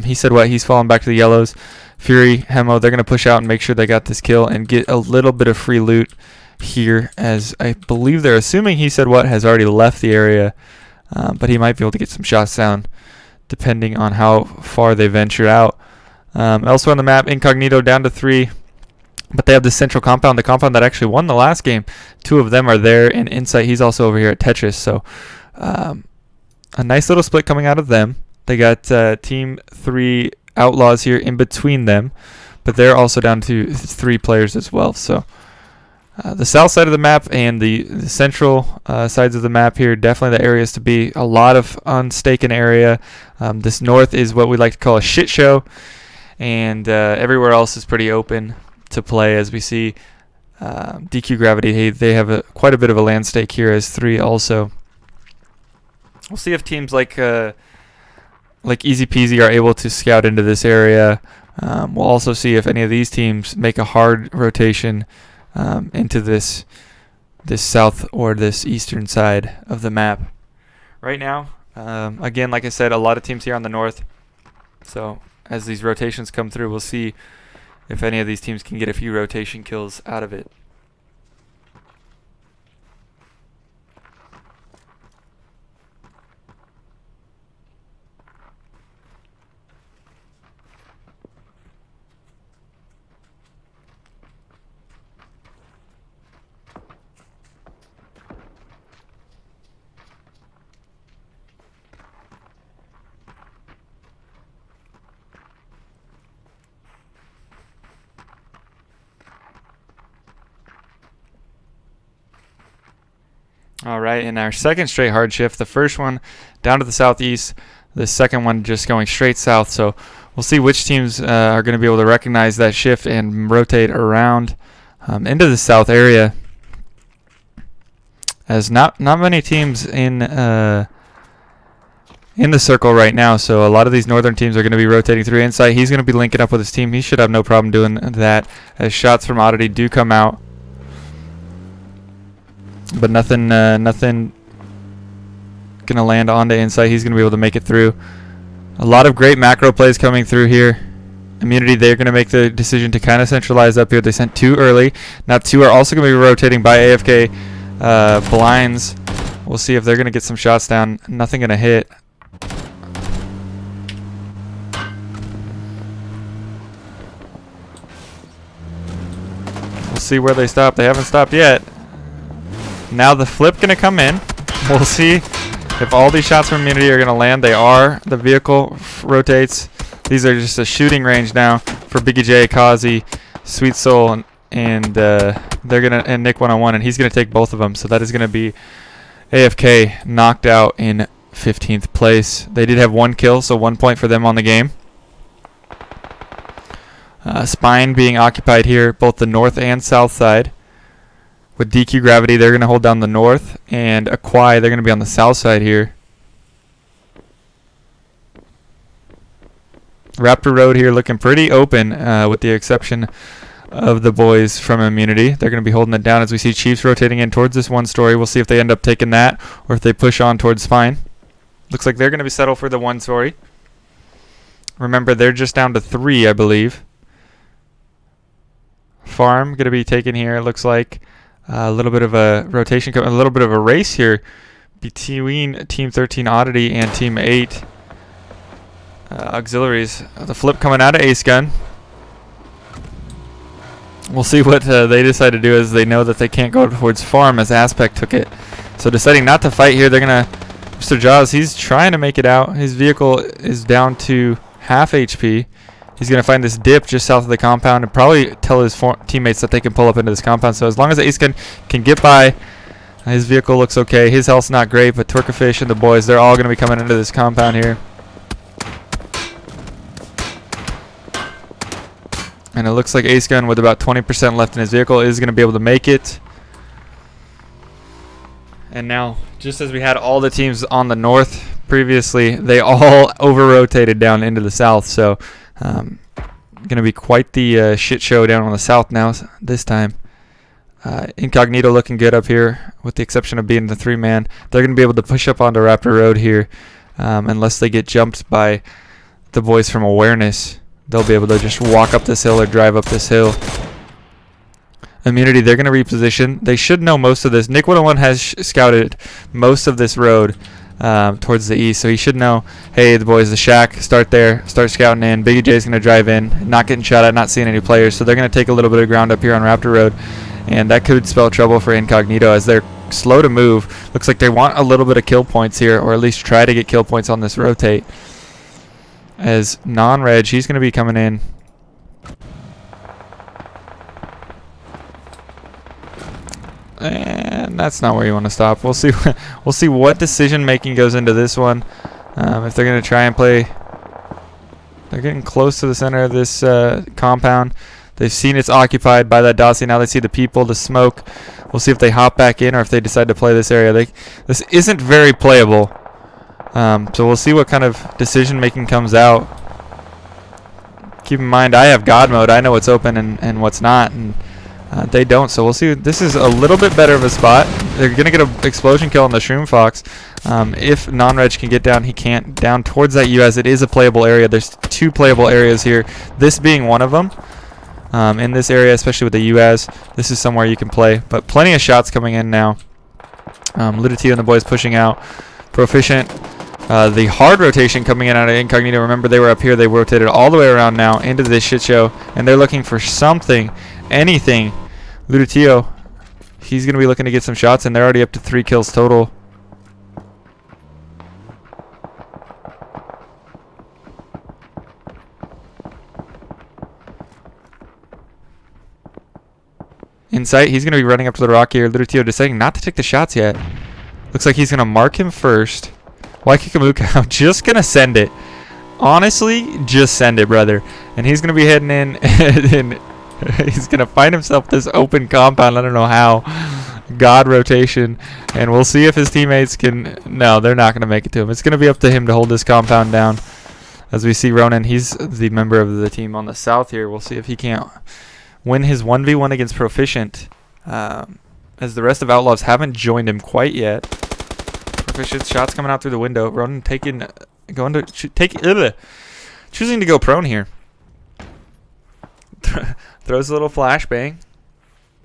He said what? He's falling back to the yellows. Fury, Hemo, they're going to push out and make sure they got this kill and get a little bit of free loot here, as I believe they're assuming he said what has already left the area, but he might be able to get some shots down depending on how far they venture out. Elsewhere on the map, Incognito down to 3, but they have the central compound, the compound that actually won the last game. 2 of them are there, and Insight, he's also over here at Tetris. So a nice little split coming out of them. They got Team 3 Outlaws here in between them, but they're also down to 3 players as well. So the south side of the map and the central sides of the map here, definitely the areas to be. A lot of unstaken area. This north is what we like to call a shit show, and everywhere else is pretty open to play, as we see. DQ Gravity, they have quite a bit of a land stake here as 3 also. We'll see if teams like Easy Peasy are able to scout into this area. We'll also see if any of these teams make a hard rotation into this south or this eastern side of the map. Right now, again, like I said, a lot of teams here on the north. So as these rotations come through, we'll see if any of these teams can get a few rotation kills out of it. All right, in our second straight hard shift, the first one down to the southeast, the second one just going straight south. So we'll see which teams are going to be able to recognize that shift and rotate around into the south area, as not many teams in the circle right now. So a lot of these northern teams are going to be rotating through Insight. He's going to be linking up with his team. He should have no problem doing that, as shots from Oddity do come out. But nothing gonna land onto Insight. He's gonna be able to make it through. A lot of great macro plays coming through here. Immunity, they're gonna make the decision to kind of centralize up here. They sent 2 early. Now 2 are also gonna be rotating by AFK blinds. We'll see if they're gonna get some shots down. Nothing gonna hit. We'll see where they stop. They haven't stopped yet. Now the flip going to come in. We'll see if all these shots from Immunity are going to land. They are. The vehicle rotates. These are just a shooting range now for Biggie J, Kazi, Sweet Soul, and they're gonna, and Nick 101, and he's going to take both of them. So that is going to be AFK knocked out in 15th place. They did have 1 kill, so 1 point for them on the game. Spine being occupied here, both the north and south side. With DQ Gravity, they're going to hold down the north, and Aquai, they're going to be on the south side here. Raptor Road here looking pretty open, with the exception of the boys from Immunity. They're going to be holding it down as we see Chiefs rotating in towards this 1 story. We'll see if they end up taking that or if they push on towards Spine. Looks like they're going to be settled for the 1 story. Remember, they're just down to 3, I believe. Farm going to be taken here, it looks like. A little bit of a rotation, a little bit of a race here between Team 13 Oddity and Team 8 Auxiliaries. The flip coming out of Ace Gun. We'll see what they decide to do, as they know that they can't go towards Farm as Aspect took it. So deciding not to fight here, they're going to... Mr. Jaws, he's trying to make it out. His vehicle is down to half HP. He's going to find this dip just south of the compound and probably tell his teammates that they can pull up into this compound. So as long as Ace can get by, his vehicle looks okay. His health's not great, but Twerkafish and the boys, they're all going to be coming into this compound here. And it looks like Ace Gun with about 20% left in his vehicle is going to be able to make it. And now, just as we had all the teams on the north previously, they all over-rotated down into the south. So, going to be quite the shit show down on the south now this time. Incognito looking good up here, with the exception of being the 3-man. They're going to be able to push up onto Raptor Road here, unless they get jumped by the boys from Awareness. They'll be able to just walk up this hill or drive up this hill. Immunity, they're going to reposition. They should know most of this. Nick 101 has scouted most of this road towards the east, so he should know, hey, the boys, the shack, start there, start scouting in. Biggie J's going to drive in, not getting shot at, not seeing any players, so they're going to take a little bit of ground up here on Raptor Road, and that could spell trouble for Incognito as they're slow to move. Looks like they want a little bit of kill points here, or at least try to get kill points on this rotate. As non-reg, he's going to be coming in. And that's not where you want to stop. We'll see. We'll see what decision making goes into this one. If they're going to try and play, they're getting close to the center of this compound. They've seen it's occupied by that Dacia. Now they see the people, the smoke. We'll see if they hop back in or if they decide to play this area. This isn't very playable. So we'll see what kind of decision making comes out. Keep in mind, I have God mode. I know what's open and what's not, and they don't. So we'll see. This is a little bit better of a spot. They're going to get an explosion kill on the Shroom Fox. If non-reg can get down, he can't. Down towards that UAZ, it is a playable area. There's 2 playable areas here, this being one of them. In this area, especially with the UAZ, this is somewhere you can play. But plenty of shots coming in now. Ludatio and the boys pushing out. Proficient. The hard rotation coming in out of Incognito. Remember, they were up here. They rotated all the way around now into this shit show, and they're looking for something, anything. Ludatio, he's going to be looking to get some shots, and they're already up to 3 kills total. In sight, he's going to be running up to the rock here. Ludatio deciding not to take the shots yet. Looks like he's going to mark him first. Why kick a mook out? Just going to send it. Honestly, just send it, brother. And he's going to be heading in, and he's going to find himself this open compound. I don't know how. God rotation. And we'll see if his teammates can... No, they're not going to make it to him. It's going to be up to him to hold this compound down. As we see Ronan, he's the member of the team on the south here. We'll see if he can't win his 1v1 against Proficient. As the rest of Outlaws haven't joined him quite yet. Proficient shots coming out through the window. Ronan choosing to go prone here. Throws a little flashbang.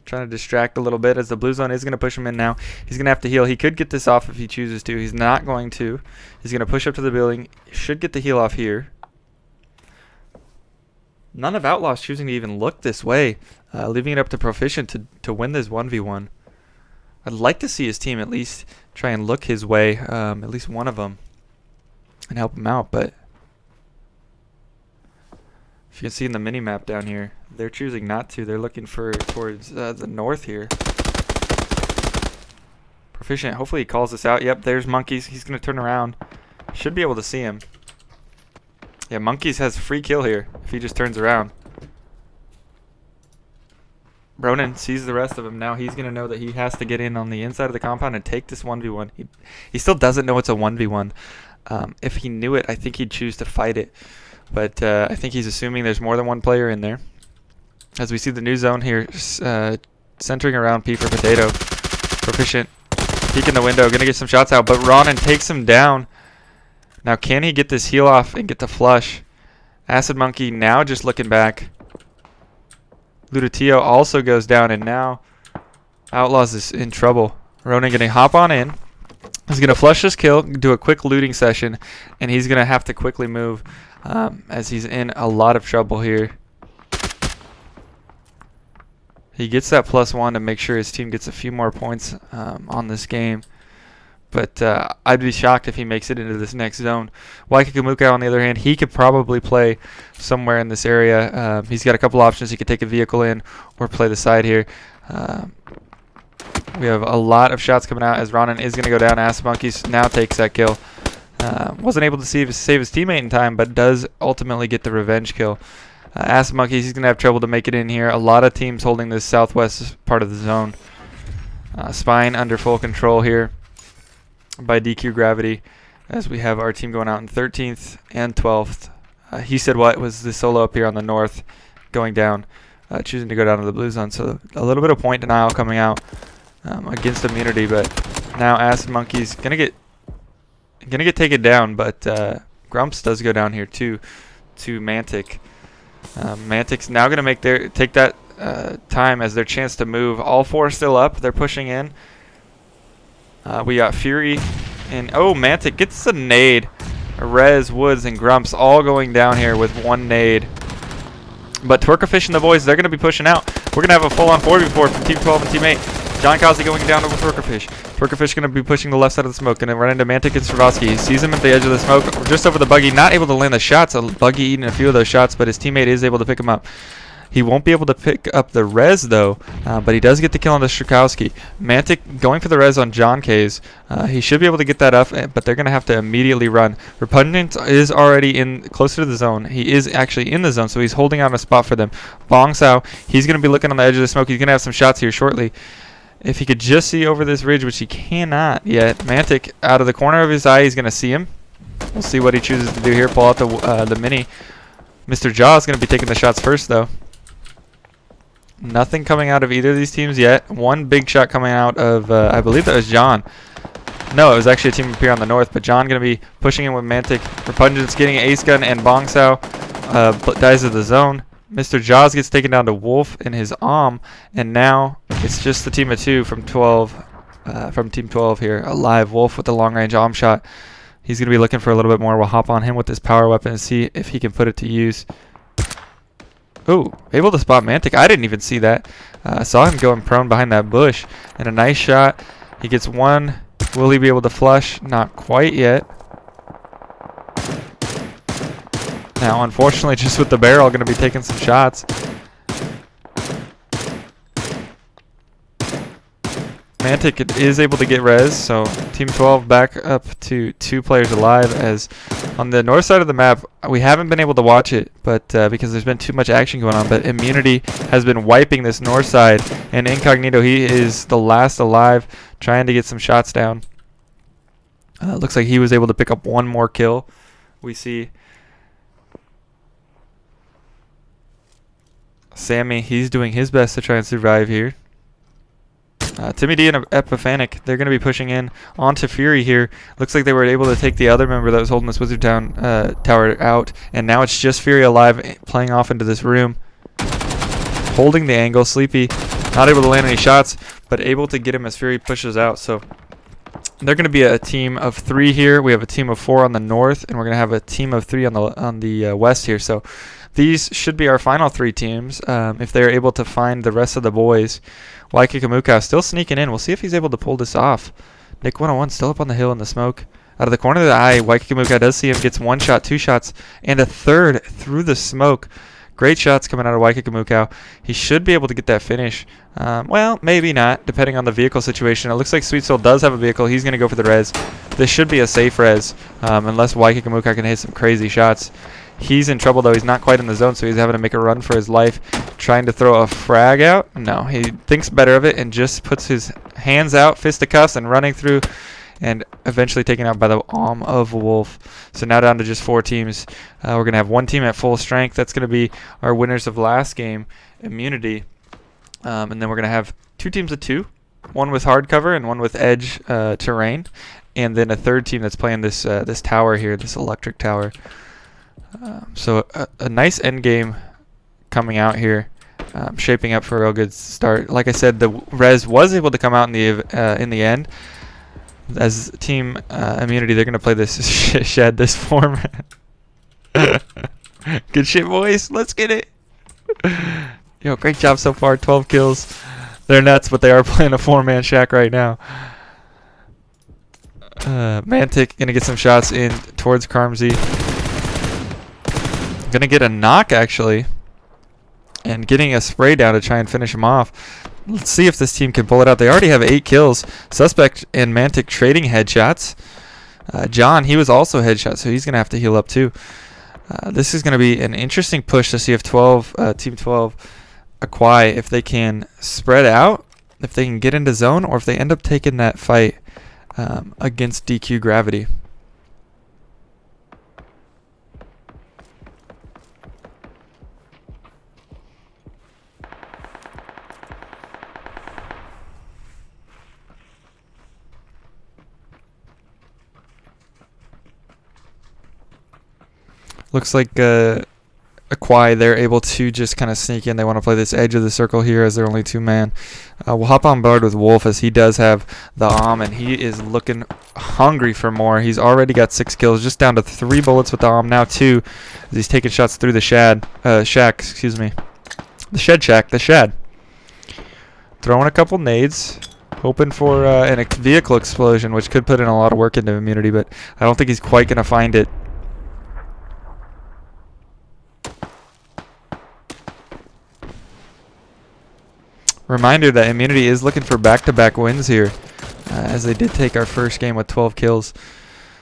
Trying to distract a little bit as the blue zone is going to push him in now. He's going to have to heal. He could get this off if he chooses to. He's not going to. He's going to push up to the building. Should get the heal off here. None of Outlaws choosing to even look this way. Leaving it up to Proficient to win this 1v1. I'd like to see his team at least try and look his way, at least one of them, and help him out. But if you can see in the mini-map down here, they're choosing not to. They're looking towards the north here. Proficient, hopefully he calls this out. Yep, there's Monkeys. He's going to turn around. Should be able to see him. Yeah, Monkeys has free kill here if he just turns around. Ronan sees the rest of him now. He's going to know that he has to get in on the inside of the compound and take this 1v1. He still doesn't know it's a 1v1. If he knew it, I think he'd choose to fight it. But I think he's assuming there's more than one player in there. As we see the new zone here, centering around P for Potato. Proficient, peek in the window, going to get some shots out. But Ronan takes him down. Now, can he get this heal off and get the flush? Acid Monkey now just looking back. Ludatio also goes down, and now Outlaws is in trouble. Ronan going to hop on in. He's going to flush this kill, do a quick looting session, and he's going to have to quickly move as he's in a lot of trouble here. He gets that +1 to make sure his team gets a few more points on this game. but I'd be shocked if he makes it into this next zone. Waikikamuka, on the other hand, he could probably play somewhere in this area. He's got a couple options. He could take a vehicle in or play the side here. We have a lot of shots coming out as Ronan is going to go down. Ass Monkeys now takes that kill. Wasn't able to save his teammate in time, but does ultimately get the revenge kill. Ass Monkeys, he's going to have trouble to make it in here. A lot of teams holding this southwest part of the zone. Spine under full control here by DQ Gravity, as we have our team going out in 13th and 12th. He said what was the solo up here on the north going down, choosing to go down to the blue zone. So a little bit of point denial coming out against Immunity, but now Acid Monkey's gonna get taken down, but Grumps does go down here too to Mantic. Mantic's now gonna take that time as their chance to move. All four still up. They're pushing in. We got Fury and Mantic gets the nade. Rez, Woods, and Grumps all going down here with one nade. But Twerkafish and the boys, they're going to be pushing out. We're going to have a full-on 4v4 from Team 12 and Team 8. John Kazi going down over Twerkafish. Twerkafish going to be pushing the left side of the smoke. Going to run into Mantic and Stravosky. He sees him at the edge of the smoke, just over the buggy. Not able to land the shots. A buggy eating a few of those shots, but his teammate is able to pick him up. He won't be able to pick up the res, though, but he does get the kill on the Strakowski. Mantic going for the res on John K's. He should be able to get that up, but they're going to have to immediately run. Repugnant is already closer to the zone. He is actually in the zone, so he's holding out a spot for them. Bong Sao, he's going to be looking on the edge of the smoke. He's going to have some shots here shortly. If he could just see over this ridge, which he cannot yet. Mantic, out of the corner of his eye, he's going to see him. We'll see what he chooses to do here. Pull out the mini. Mr. Jaw is going to be taking the shots first, though. Nothing coming out of either of these teams yet. One big shot coming out of, I believe that was John. No, it was actually a team up here on the north, but John going to be pushing in with Mantic. Repugnant's getting Ace Gun, and Bong Sao dies of the zone. Mr. Jaws gets taken down to Wolf in his arm, and now it's just the team of two from Team 12 here. Alive, Wolf with the long-range arm shot. He's going to be looking for a little bit more. We'll hop on him with this power weapon and see if he can put it to use. Ooh, able to spot Mantic. I didn't even see that. Saw him going prone behind that bush. And a nice shot. He gets one. Will he be able to flush? Not quite yet. Now, unfortunately, just with the barrel, going to be taking some shots. Mantic is able to get res, so Team 12 back up to 2 players alive. As on the north side of the map, we haven't been able to watch it, but because there's been too much action going on. But Immunity has been wiping this north side, and Incognito, he is the last alive, trying to get some shots down. Looks like he was able to pick up one more kill. We see Sammy, he's doing his best to try and survive here. Timmy D and Epiphanic, they're going to be pushing in onto Fury here. Looks like they were able to take the other member that was holding this Wizard Town tower out, and now it's just Fury alive, playing off into this room. Holding the angle, Sleepy, not able to land any shots, but able to get him as Fury pushes out. So they're going to be a team of 3 here. We have a team of 4 on the north, and we're going to have a team of 3 on the west here. So these should be our final 3 teams if they're able to find the rest of the boys. Waikikamuka still sneaking in. We'll see if he's able to pull this off. Nick 101 still up on the hill in the smoke. Out of the corner of the eye, Waikikamuka does see him, gets 1 shot, 2 shots, and a third through the smoke. Great shots coming out of Waikikamuka. He should be able to get that finish. Well, maybe not, depending on the vehicle situation. It looks like Sweet Soul does have a vehicle. He's going to go for the res. This should be a safe res, unless Waikikamuka can hit some crazy shots. He's in trouble, though. He's not quite in the zone, so he's having to make a run for his life. Trying to throw a frag out. No, he thinks better of it and just puts his hands out, fisticuffs, and running through, and eventually taken out by the arm of Wolf. So now down to just 4 teams. We're going to have 1 team at full strength. That's going to be our winners of last game, Immunity. And then we're going to have 2 teams of 2, one with hardcover and one with edge terrain, and then a 3rd team that's playing this tower here, this electric tower. So a nice end game coming out here, shaping up for a real good start. Like I said, the res was able to come out in the end. As Team Immunity, they're gonna play this shed this format. Good shit, boys. Let's get it. Yo, great job so far. 12 kills. They're nuts, but they are playing a 4-man shack right now. Mantic gonna get some shots in towards Carmsy. Gonna get a knock actually, and getting a spray down to try and finish him off. Let's see if this team can pull it out. They already have 8 kills. Suspect and Mantic trading headshots. John, he was also headshot, so he's gonna have to heal up too. This is gonna be an interesting push to see if Team 12 Aquai, if they can spread out, if they can get into zone, or if they end up taking that fight against DQ Gravity. Looks like Aquai, they're able to just kind of sneak in. They want to play this edge of the circle here as they're only 2-man. We'll hop on board with Wolf as he does have the and he is looking hungry for more. He's already got 6 kills, just down to 3 bullets with the now 2 as he's taking shots through the shack, excuse me. The Shad. Throwing a couple nades, hoping for a vehicle explosion, which could put in a lot of work into Immunity, but I don't think he's quite going to find it. Reminder that Immunity is looking for back-to-back wins here, as they did take our first game with 12 kills.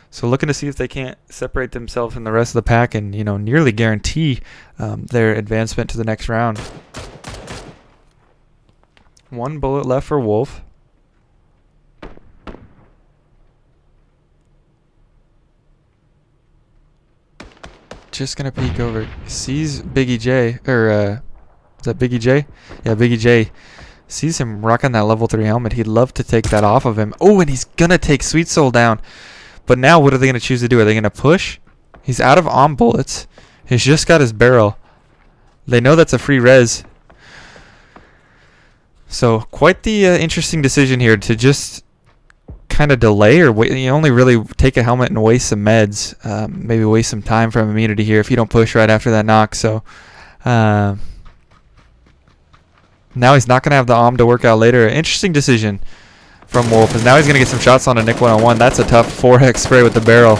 So looking to see if they can't separate themselves from the rest of the pack and, you know, nearly guarantee their advancement to the next round. 1 bullet left for Wolf. Just gonna peek over. Sees Biggie J, or is that Biggie J? Yeah, Biggie J. Sees him rocking that level 3 helmet. He'd love to take that off of him. Oh, and he's gonna take Sweet Soul down. But now what are they gonna choose to do? Are they gonna push? He's out of bullets. He's just got his barrel. They know that's a free res. So quite the interesting decision here to just kind of delay or wait. You only really take a helmet and waste some meds. Maybe waste some time from Immunity here if you don't push right after that knock. So now he's not going to have the to work out later. Interesting decision from Wolf. And now he's going to get some shots on a Nick 101. That's a tough 4x spray with the barrel.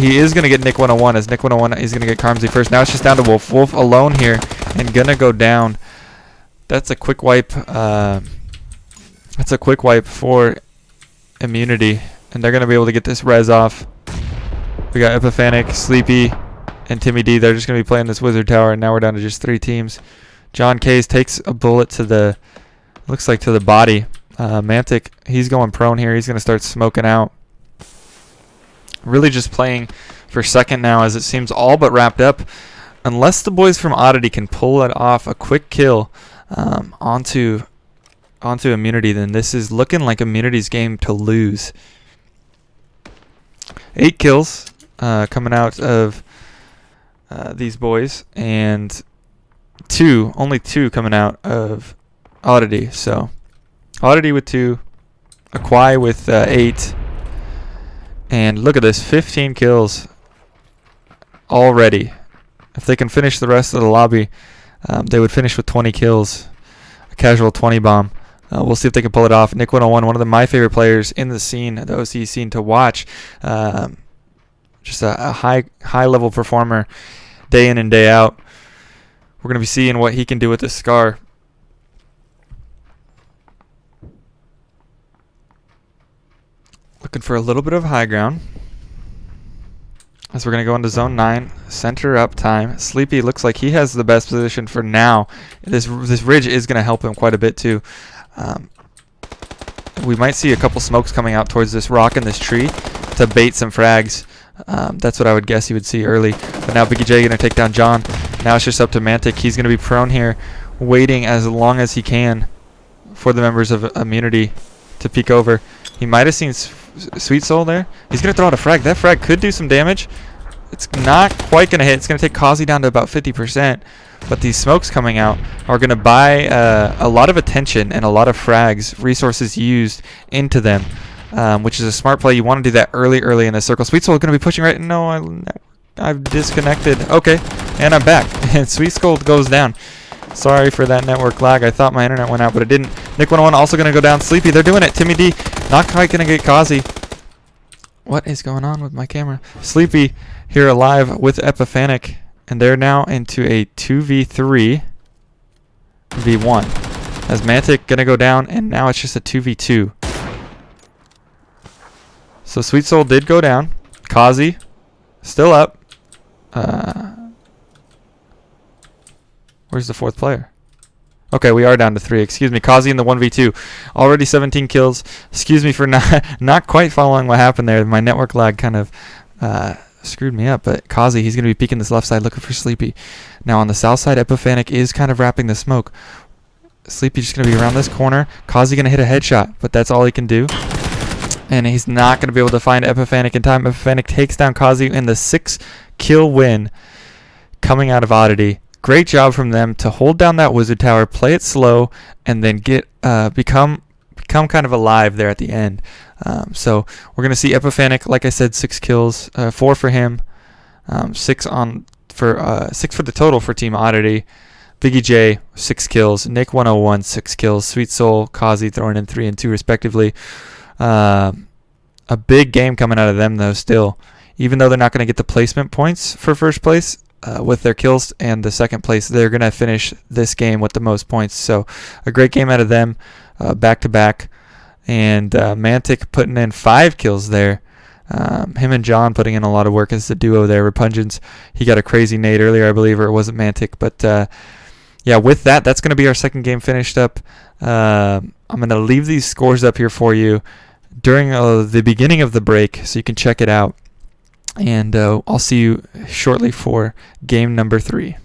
He is going to get Nick 101 as Nick 101 is going to get Carmsy first. Now it's just down to Wolf. Wolf alone here and going to go down. That's a quick wipe. That's a quick wipe for Immunity. And they're going to be able to get this res off. We got Epiphanic, Sleepy, and Timmy D. They're just going to be playing this Wizard Tower, and now we're down to just 3 teams. John Case takes a bullet to the, looks like to the body. Mantic, he's going prone here. He's going to start smoking out. Really just playing for second now as it seems all but wrapped up. Unless the boys from Oddity can pull it off, a quick kill onto Immunity, then this is looking like Immunity's game to lose. 8 kills coming out of these boys, and only two coming out of Oddity. So Oddity with 2, Aquai with 8, and look at this, 15 kills already. If they can finish the rest of the lobby, they would finish with 20 kills. A casual 20 bomb. We'll see if they can pull it off. Nick 101, one of my favorite players in the scene, the OC scene to watch. Just a high level performer day in and day out. We're going to be seeing what he can do with this Scar. Looking for a little bit of high ground. As we're going to go into zone 9, center up time. Sleepy looks like he has the best position for now. This ridge is going to help him quite a bit too. We might see a couple smokes coming out towards this rock and this tree to bait some frags. That's what I would guess you would see early. But now Biggie J going to take down John. Now it's just up to Mantic. He's going to be prone here, waiting as long as he can for the members of Immunity to peek over. He might have seen Sweet Soul there. He's going to throw out a frag. That frag could do some damage. It's not quite going to hit. It's going to take Kazi down to about 50%. But these smokes coming out are going to buy a lot of attention and a lot of frags, resources used into them, which is a smart play. You want to do that early in the circle. Sweet Soul is going to be pushing right. No, I've disconnected. Okay, and I'm back. And Sweet Soul goes down. Sorry for that network lag. I thought my internet went out, but it didn't. Nick 101 also going to go down. Sleepy, they're doing it. Timmy D Not quite going to get Kazi. What is going on with my camera? Sleepy here alive with Epiphanic. And they're now into a 2v3 v1. As Mantic going to go down, and now it's just a 2v2. So Sweet Soul did go down. Kazi still up. Where's the fourth player? Okay, we are down to 3. Excuse me, Kazi in the 1v2. Already 17 kills. Excuse me for not quite following what happened there. My network lag kind of screwed me up. But Kazi, he's going to be peeking this left side looking for Sleepy. Now on the south side, Epiphanic is kind of wrapping the smoke. Sleepy just going to be around this corner. Kazi going to hit a headshot, but that's all he can do. And he's not going to be able to find Epiphanic in time. Epiphanic takes down Kazi in the 6-kill win coming out of Oddity. Great job from them to hold down that wizard tower, play it slow, and then become kind of alive there at the end. So we're going to see Epiphanic, like I said, 6 kills, 4 for him, 6 for the total for Team Oddity. Biggie J, 6 kills. Nick 101, 6 kills. Sweet Soul, Kazi throwing in 3 and 2 respectively. A big game coming out of them though still. Even though they're not going to get the placement points for first place with their kills and the second place, they're going to finish this game with the most points. So a great game out of them, back to back. And Mantic putting in 5 kills there. Him and John putting in a lot of work as the duo there. Repungens, he got a crazy nade earlier, I believe, or it wasn't Mantic. But yeah, with that, that's going to be our second game finished up. I'm going to leave these scores up here for you during the beginning of the break so you can check it out. And I'll see you shortly for game number 3.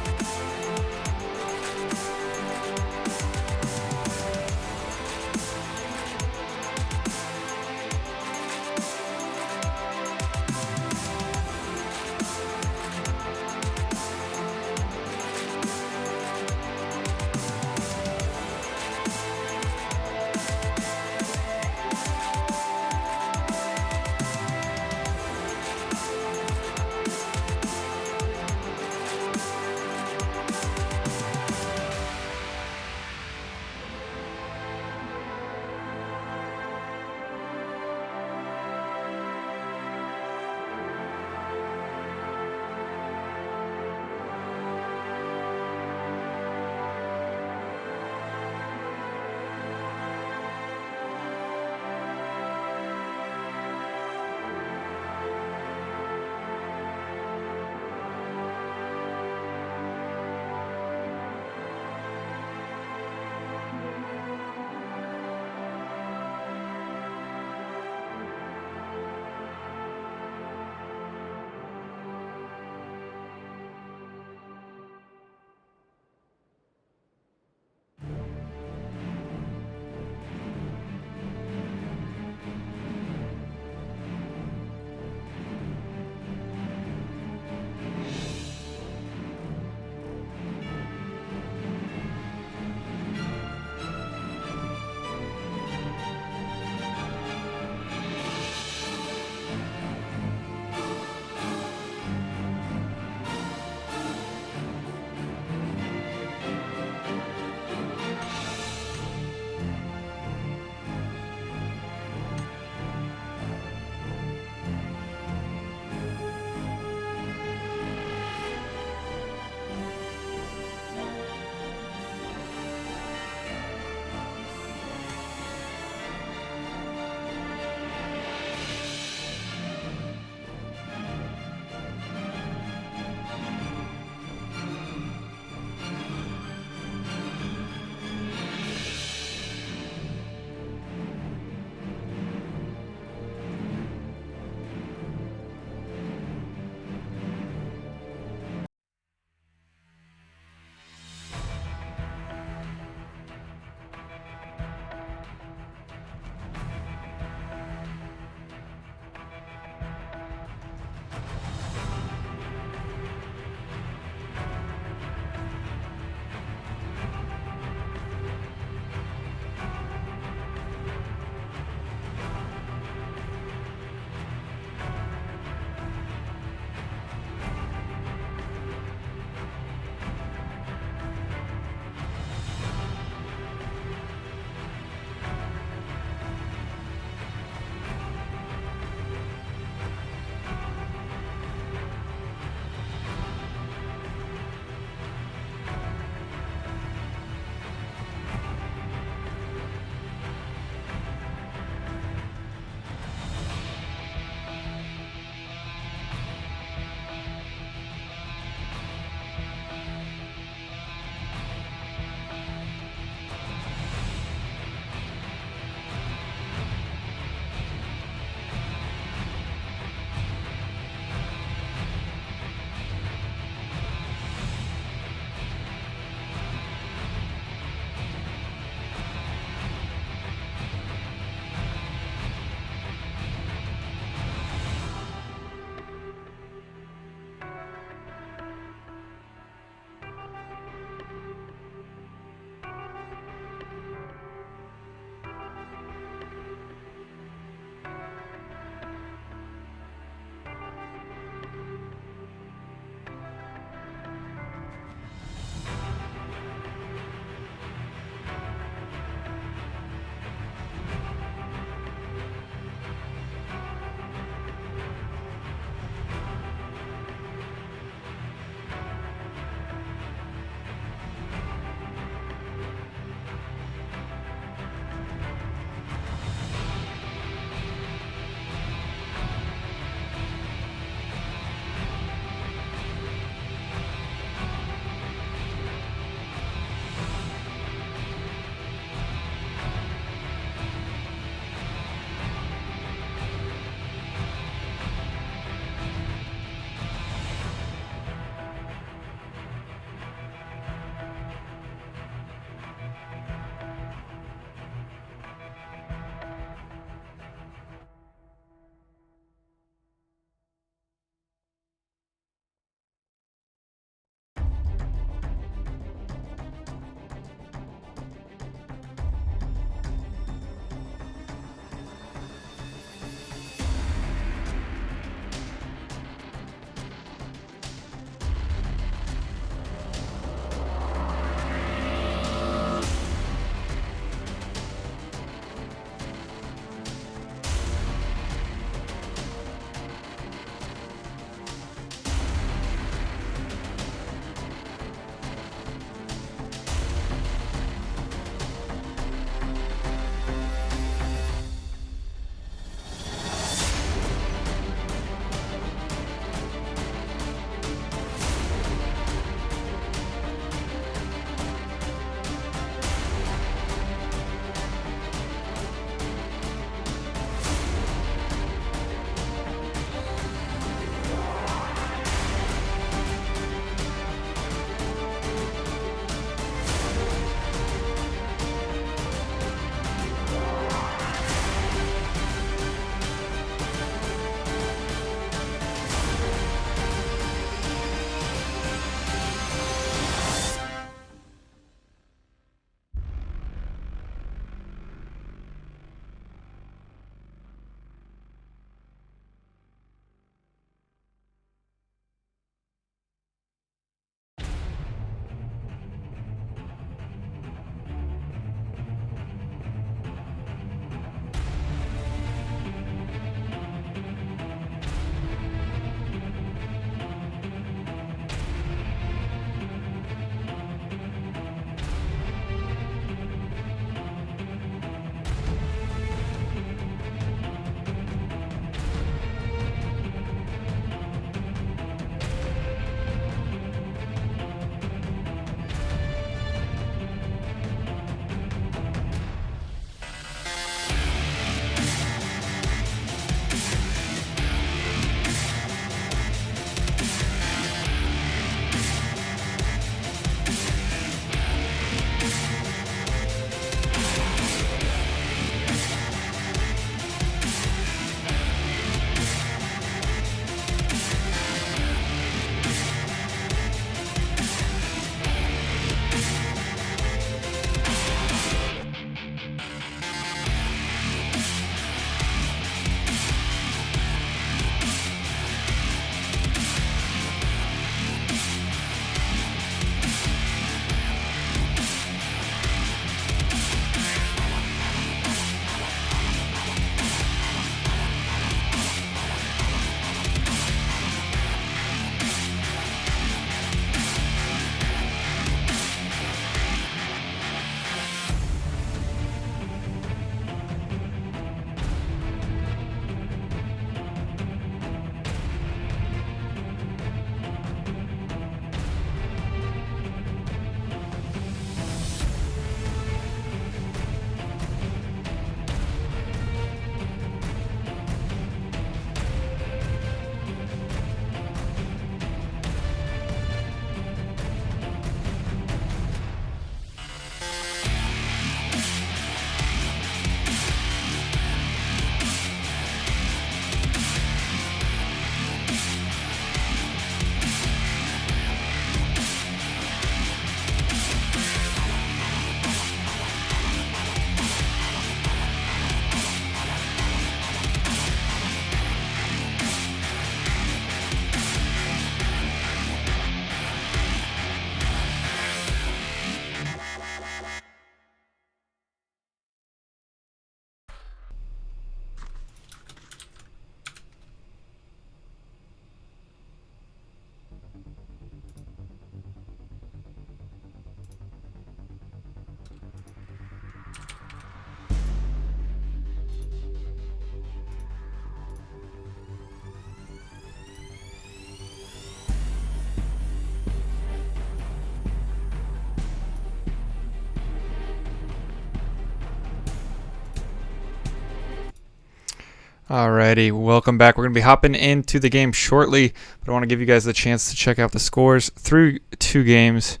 Alrighty, welcome back. We're going to be hopping into the game shortly, but I want to give you guys the chance to check out the scores through 2 games.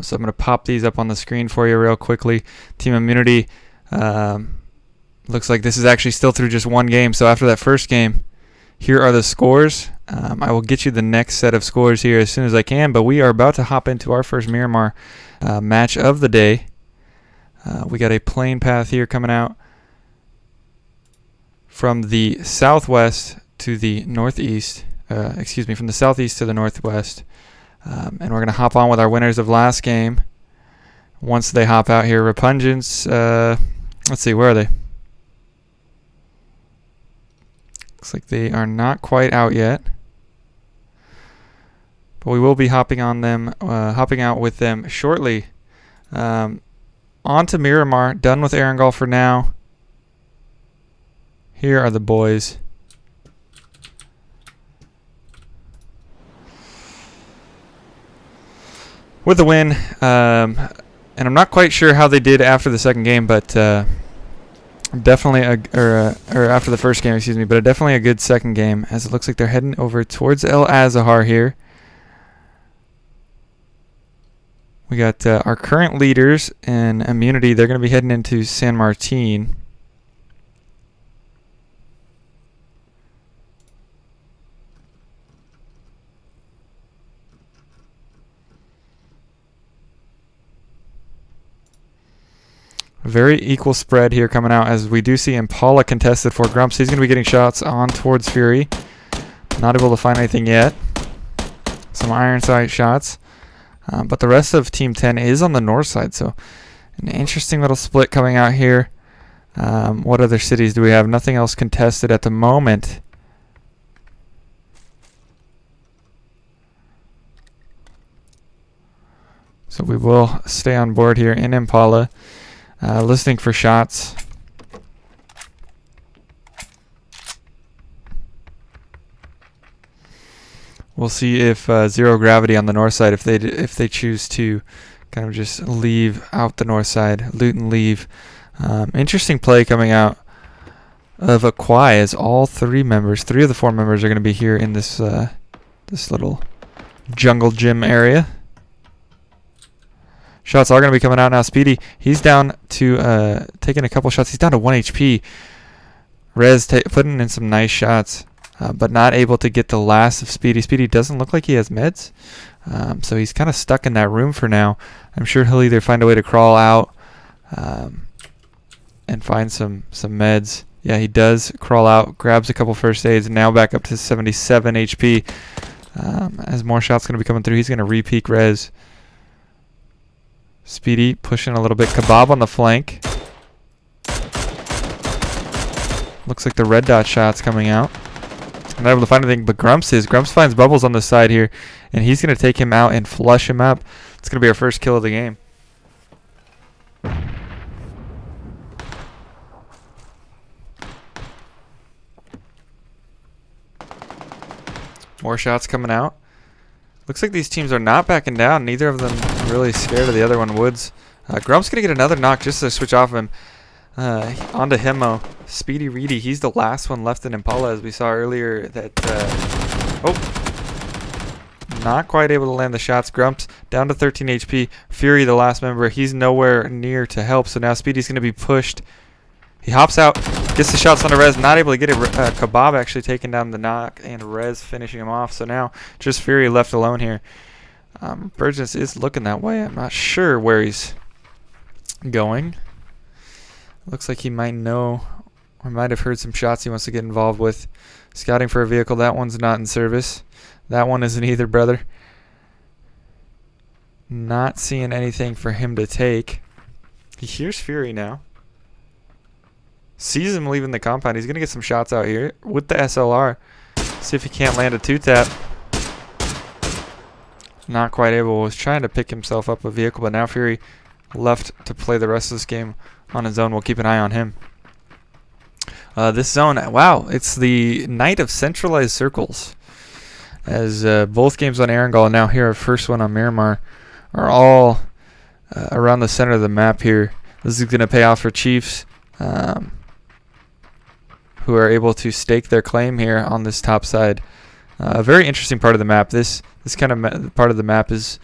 So I'm going to pop these up on the screen for you real quickly. Team Immunity, looks like this is actually still through just 1 game. So after that first game, here are the scores. I will get you the next set of scores here as soon as I can, but we are about to hop into our first Miramar match of the day. We got a plane path here coming out from the southwest to the northeast, from the southeast to the northwest. And we're going to hop on with our winners of last game. Once they hop out here, Repugnance, let's see, where are they? Looks like they are not quite out yet. But we will be hopping out with them shortly. On to Miramar, done with Erangel for now. Here are the boys. With the win, and I'm not quite sure how they did after the second game, but definitely after the first game, excuse me, but definitely a good second game, as it looks like they're heading over towards El Azahar here. We got our current leaders in Immunity. They're going to be heading into San Martin. Very equal spread here coming out, as we do see Impala contested for Grumps. He's going to be getting shots on towards Fury. Not able to find anything yet. Some iron sight shots. But the rest of Team 10 is on the north side, so an interesting little split coming out here. What other cities do we have? Nothing else contested at the moment. So we will stay on board here in Impala. Listening for shots. We'll see if Zero Gravity on the north side, if they choose to kind of just leave out the north side, loot and leave. Interesting play coming out of Aquai, as all 3 of the 4 members are going to be here in this this little jungle gym area. Shots are going to be coming out now. Speedy, he's down to taking a couple shots. He's down to 1 HP. Rez putting in some nice shots, but not able to get the last of Speedy. Speedy doesn't look like he has meds, so he's kind of stuck in that room for now. I'm sure he'll either find a way to crawl out and find some meds. Yeah, he does crawl out, grabs a couple first aids, and now back up to 77 HP. As more shots going to be coming through, he's going to re-peak Rez. Speedy pushing a little bit. Kebab on the flank. Looks like the red dot shot's coming out. Not able to find anything, but Grumps is. Grumps finds Bubbles on the side here, and he's going to take him out and flush him up. It's going to be our first kill of the game. More shots coming out. Looks like these teams are not backing down. Neither of them really scared of the other one. Woods. Grump's going to get another knock just to switch off him. Onto Hemo. Speedy Reedy. He's the last one left in Impala, as we saw earlier. Not quite able to land the shots. Grumps down to 13 HP. Fury, the last member, he's nowhere near to help. So now Speedy's going to be pushed. He hops out, gets the shots on the Rez, not able to get it. Kebab actually taking down the knock, and Rez finishing him off. So now just Fury left alone here. Burgess is looking that way. I'm not sure where he's going. Looks like he might know, or might have heard some shots he wants to get involved with. Scouting for a vehicle. That one's not in service. That one isn't either, brother. Not seeing anything for him to take. He hears Fury now. Sees him leaving the compound. He's going to get some shots out here with the SLR. See if he can't land a 2-tap. Not quite able. Was trying to pick himself up a vehicle, but now Fury left to play the rest of this game on his own. We'll keep an eye on him. This zone, wow, it's the night of centralized circles. As both games on Erangel and now here our first one on Miramar are all around the center of the map here. This is going to pay off for Chiefs. who are able to stake their claim here on this top side. A very interesting part of the map. This kind of part of the map is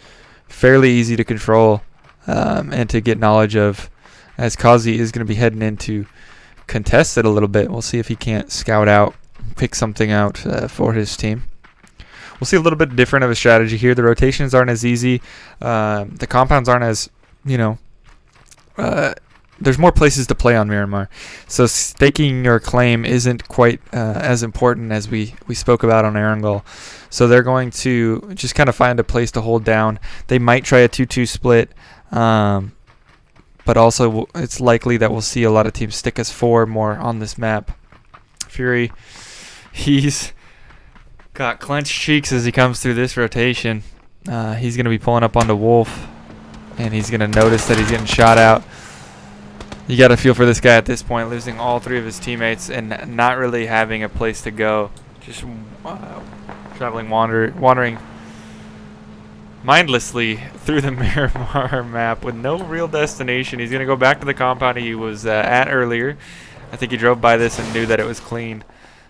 fairly easy to control and to get knowledge of, as Kazi is going to be heading in to contest it a little bit. We'll see if he can't scout out, pick something out for his team. We'll see a little bit different of a strategy here. The rotations aren't as easy. The compounds aren't as, there's more places to play on Miramar. So staking your claim isn't quite as important as we spoke about on Erangel. So they're going to just kind of find a place to hold down. They might try a 2-2 split, but also it's likely that we'll see a lot of teams stick as 4 more on this map. Fury, he's got clenched cheeks as he comes through this rotation. He's going to be pulling up onto Wolf, and he's going to notice that he's getting shot out. You got to feel for this guy at this point, losing all 3 of his teammates and not really having a place to go. Just traveling, wandering mindlessly through the Miramar map with no real destination. He's going to go back to the compound he was at earlier. I think he drove by this and knew that it was clean.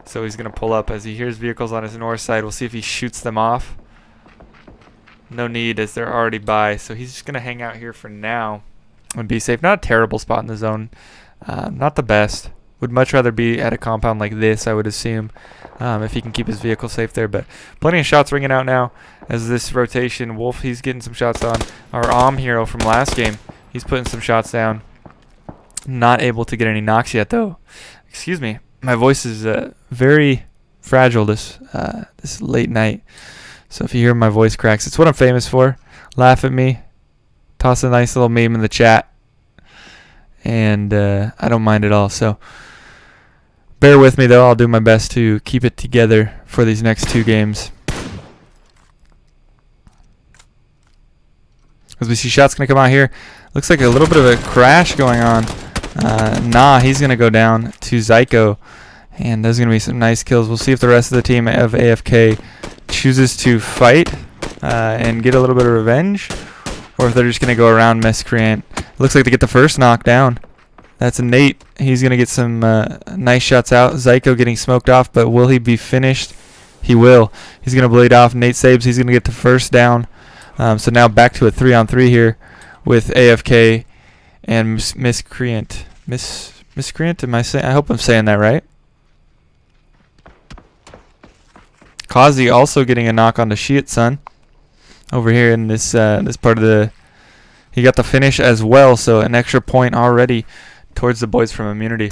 So he's going to pull up as he hears vehicles on his north side. We'll see if he shoots them off. No need, as they're already by. So he's just going to hang out here for now and be safe. Not a terrible spot in the zone. Not the best. Would much rather be at a compound like this, I would assume, if he can keep his vehicle safe there. But plenty of shots ringing out now as this rotation. Wolf, he's getting some shots on. Our hero from last game, he's putting some shots down. Not able to get any knocks yet, though. Excuse me. My voice is very fragile this late night. So if you hear my voice cracks, it's what I'm famous for. Laugh at me. Toss a nice little meme in the chat. And I don't mind at all. So bear with me, though. I'll do my best to keep it together for these next 2 games. As we see shots going to come out here. Looks like a little bit of a crash going on. He's going to go down to Zyko. And there's going to be some nice kills. We'll see if the rest of the team of AFK chooses to fight and get a little bit of revenge, or if they're just going to go around Miscreant. Looks like they get the first knockdown. That's a Nate. He's going to get some nice shots out. Zyko getting smoked off, but will he be finished? He will. He's going to bleed off. Nate saves. He's going to get the first down. So now back to a 3-on-3 here with AFK and Miscreant. Miscreant? I hope I'm saying that right. Kazi also getting a knock on the Shiat Sun over here in this part of the. He got the finish as well, so an extra point already towards the boys from Immunity.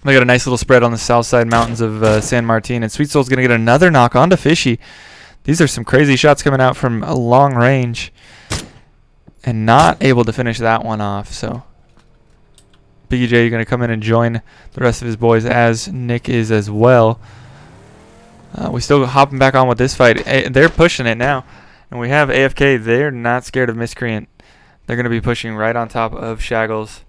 They got a nice little spread on the south side mountains of San Martin, and Sweet Soul's gonna get another knock onto Fishy. These are some crazy shots coming out from a long range, and not able to finish that one off. So Biggie J, you're gonna come in and join the rest of his boys, as Nick is as well. We still hopping back on with this fight. They're pushing it now. And we have AFK. They're not scared of Miscreant. They're going to be pushing right on top of Shaggles.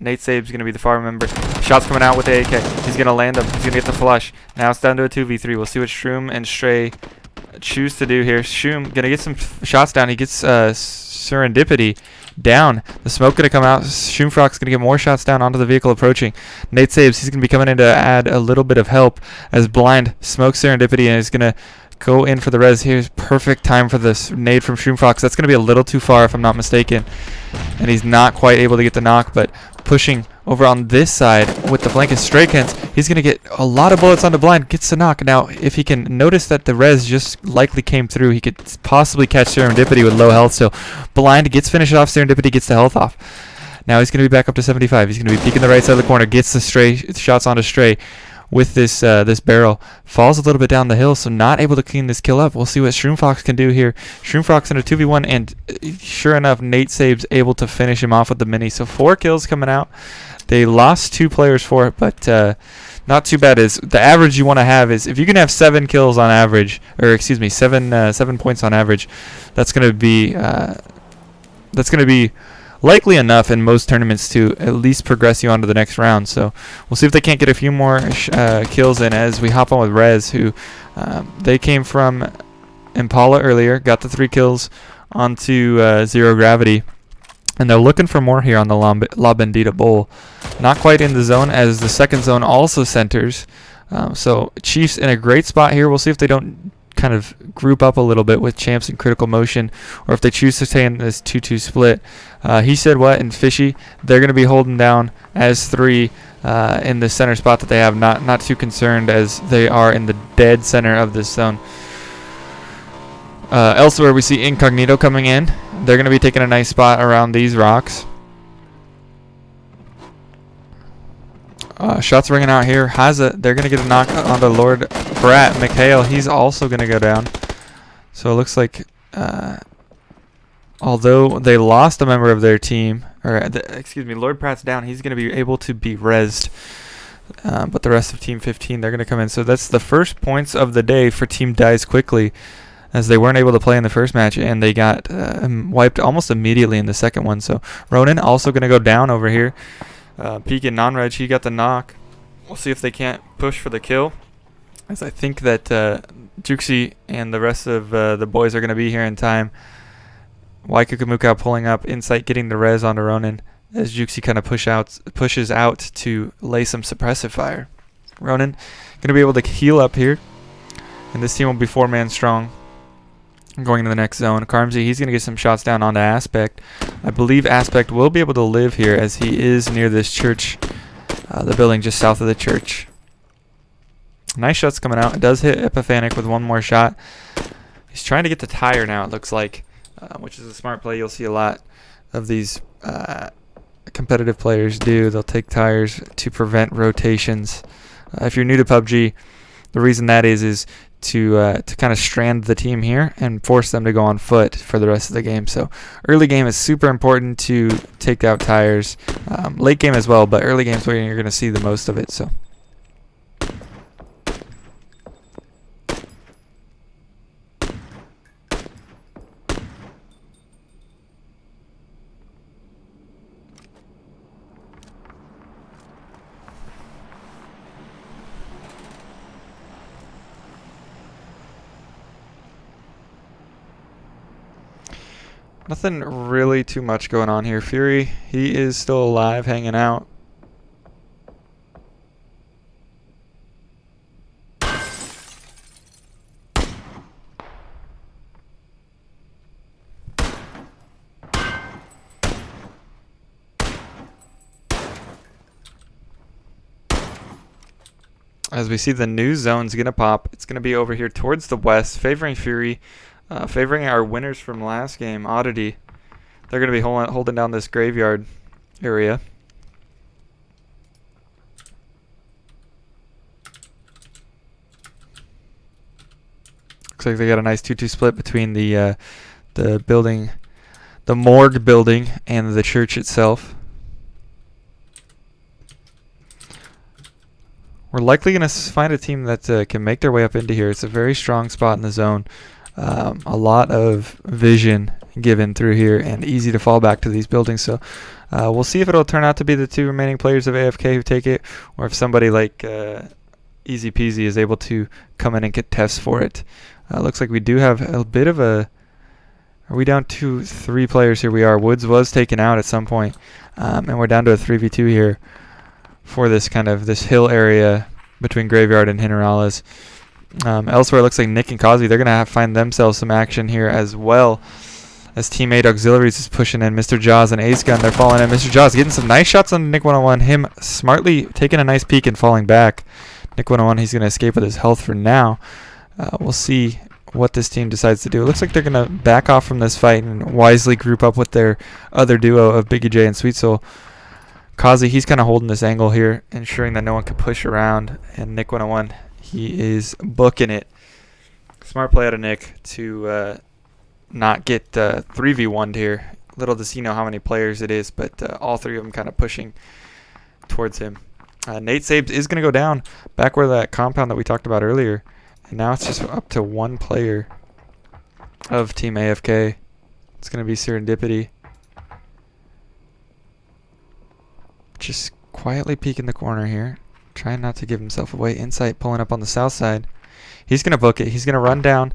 Nate Sabe's going to be the far member. Shots coming out with the AK. He's going to land them. He's going to get the flush. Now it's down to a 2v3. We'll see what Shroom and Stray choose to do here. Shroom going to get some shots down. He gets Serendipity down. The smoke going to come out. Shroomfrock's going to get more shots down onto the vehicle approaching. Nate Saves. He's going to be coming in to add a little bit of help as Blind smokes Serendipity and is going to go in for the res. Here's perfect time for this nade from Shroomfrock. That's going to be a little too far if I'm not mistaken. And he's not quite able to get the knock, but pushing over on this side with the flank is Straykens. He's going to get a lot of bullets onto Blind. Gets the knock. Now, if he can notice that the res just likely came through, he could possibly catch Serendipity with low health. So Blind gets finished off. Serendipity gets the health off. Now he's going to be back up to 75. He's going to be peeking the right side of the corner. Gets the Stray shots onto Stray with this this barrel. Falls a little bit down the hill, so not able to clean this kill up. We'll see what Shroomfox can do here. Shroomfox in a 2v1, and sure enough, Nate Sabe's able to finish him off with the mini. So 4 kills coming out. They lost 2 players for it, but not too bad. Is the average you want to have is if you can have 7 kills on average, or excuse me, 7 points on average. That's going to be likely enough in most tournaments to at least progress you on to the next round. So we'll see if they can't get a few more kills in as we hop on with Rez, who they came from Impala earlier, got the 3 kills onto Zero Gravity. And they're looking for more here on the La Bendita Bowl. Not quite in the zone, as the second zone also centers. So Chiefs in a great spot here. We'll see if they don't kind of group up a little bit with Champs in critical motion, or if they choose to stay in this 2-2 split. He said what and Fishy. They're going to be holding down as 3 in the center spot that they have. Not too concerned, as they are in the dead center of this zone. Elsewhere, we see Incognito coming in. They're going to be taking a nice spot around these rocks. Shots ringing out here. Haza, they're going to get a knock onto Lord Brat. Mikhail, he's also going to go down. So it looks like, although they lost a member of their team, Lord Pratt's down, he's going to be able to be rezzed. But the rest of Team 15, they're going to come in. So that's the first points of the day for Team Dies Quickly, as they weren't able to play in the first match, and they got wiped almost immediately in the second one. So Ronan also going to go down over here. Pekin non-reg, he got the knock. We'll see if they can't push for the kill, as I think that Juxi and the rest of the boys are going to be here in time. Waikukamuka pulling up, Insight getting the res onto Ronan, as Juxi kind of pushes out to lay some suppressive fire. Ronan going to be able to heal up here, and this team will be 4-man strong going into the next zone. Karmsey, he's going to get some shots down onto Aspect. I believe Aspect will be able to live here, as he is near this church, the building just south of the church. Nice shots coming out. It does hit Epiphanic with one more shot. He's trying to get the tire now, it looks like, which is a smart play. You'll see a lot of these competitive players do. They'll take tires to prevent rotations. If you're new to PUBG, the reason that is to kind of strand the team here and force them to go on foot for the rest of the game. So early game is super important to take out tires. Late game as well, but early game is where you're going to see the most of it. So nothing really too much going on here. Fury, he is still alive, hanging out. As we see, the new zone's going to pop. It's going to be over here towards the west, favoring Fury. Favoring our winners from last game, Oddity. They're going to be holding down this graveyard area. Looks like they got a nice 2-2 split between the building, the morgue building, and the church itself. We're likely going to find a team that can make their way up into here. It's a very strong spot in the zone. A lot of vision given through here, and easy to fall back to these buildings. So we'll see if it'll turn out to be the 2 remaining players of AFK who take it, or if somebody like Easy Peasy is able to come in and get tests for it. Looks like we do have a bit of a... Are we down 2-3 players here? We are. Woods was taken out at some point, and we're down to a 3v2 here for this kind of this hill area between Graveyard and Hineralas. Elsewhere, it looks like Nick and Kazi, they're going to have to find themselves some action here as well, as Teammate Auxiliaries is pushing in. Mr. Jaws and Ace Gun, they're falling in. Mr. Jaws getting some nice shots on Nick 101. Him smartly taking a nice peek and falling back. Nick 101, he's going to escape with his health for now. We'll see what this team decides to do. It looks like they're going to back off from this fight and wisely group up with their other duo of Biggie J and Sweet Soul. Kazi, he's kind of holding this angle here, ensuring that no one can push around. And Nick 101, he is booking it. Smart play out of Nick to not get 3v1'd here. Little does he know how many players it is, but all 3 of them kind of pushing towards him. Nate Sabes is going to go down back where that compound that we talked about earlier. And now it's just up to 1 player of Team AFK. It's going to be Serendipity. Just quietly peeking the corner here, trying not to give himself away. Insight pulling up on the south side. He's going to book it. He's going to run down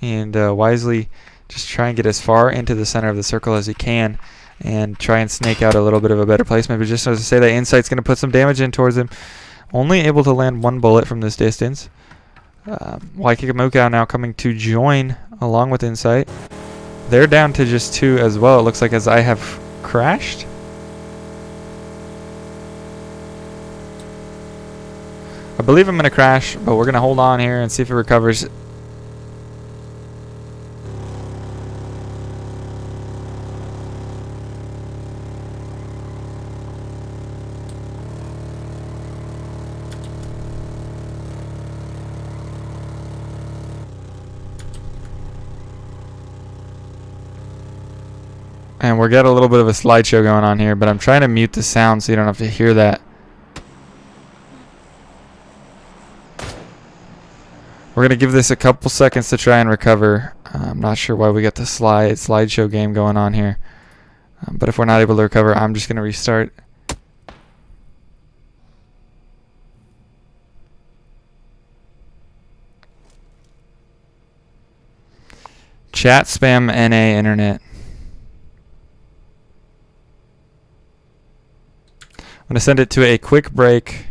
and wisely just try and get as far into the center of the circle as he can. and try and snake out a little bit of a better placement. But just as I say, that Insight's going to put some damage in towards him. Only able to land 1 bullet from this distance. Waikikamuka now coming to join along with Insight. They're down to just 2 as well, it looks like, as I have crashed. I believe I'm going to crash, but we're going to hold on here and see if it recovers. And we're getting a little bit of a slideshow going on here, but I'm trying to mute the sound so you don't have to hear that. We're going to give this a couple seconds to try and recover. I'm not sure why we got the slideshow game going on here. But if we're not able to recover, I'm just going to restart. Chat spam NA internet. I'm going to send it to a quick break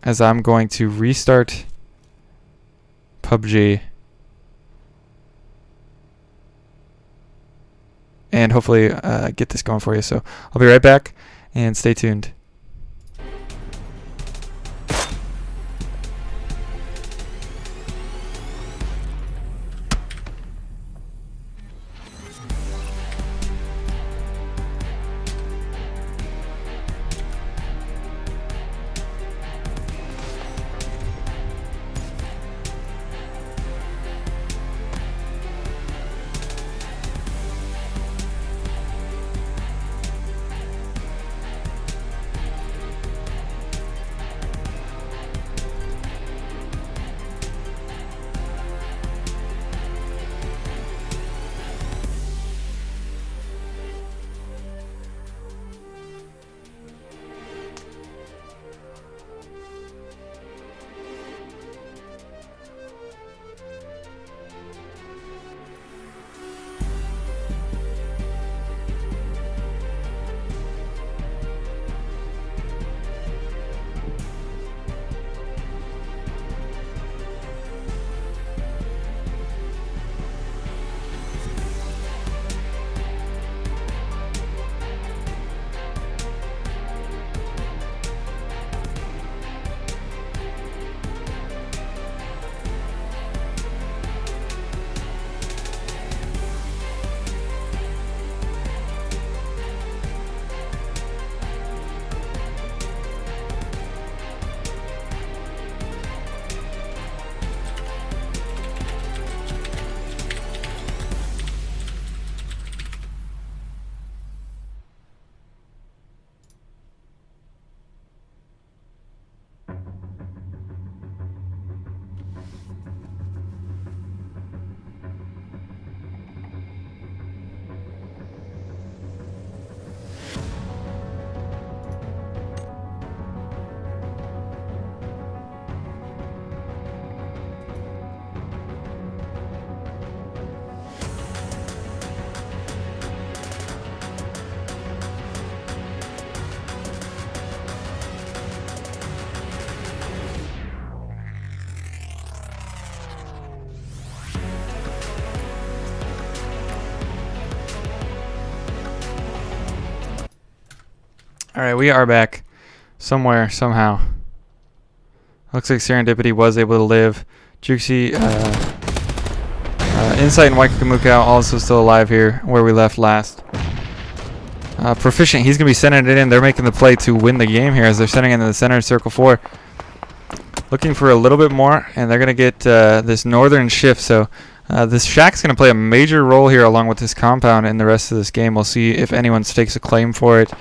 as I'm going to restart PUBG and hopefully get this going for you. So I'll be right back and stay tuned. Alright, we are back. Somewhere, somehow. Looks like Serendipity was able to live. Juxi, Insight and Waikikamuka also still alive here, where we left last. Proficient, he's going to be sending it in. They're making the play to win the game here as they're sending it into the center of Circle 4. Looking for a little bit more, and they're going to get this northern shift. So this shack's going to play a major role here along with this compound in the rest of this game. We'll see if anyone stakes a claim for it.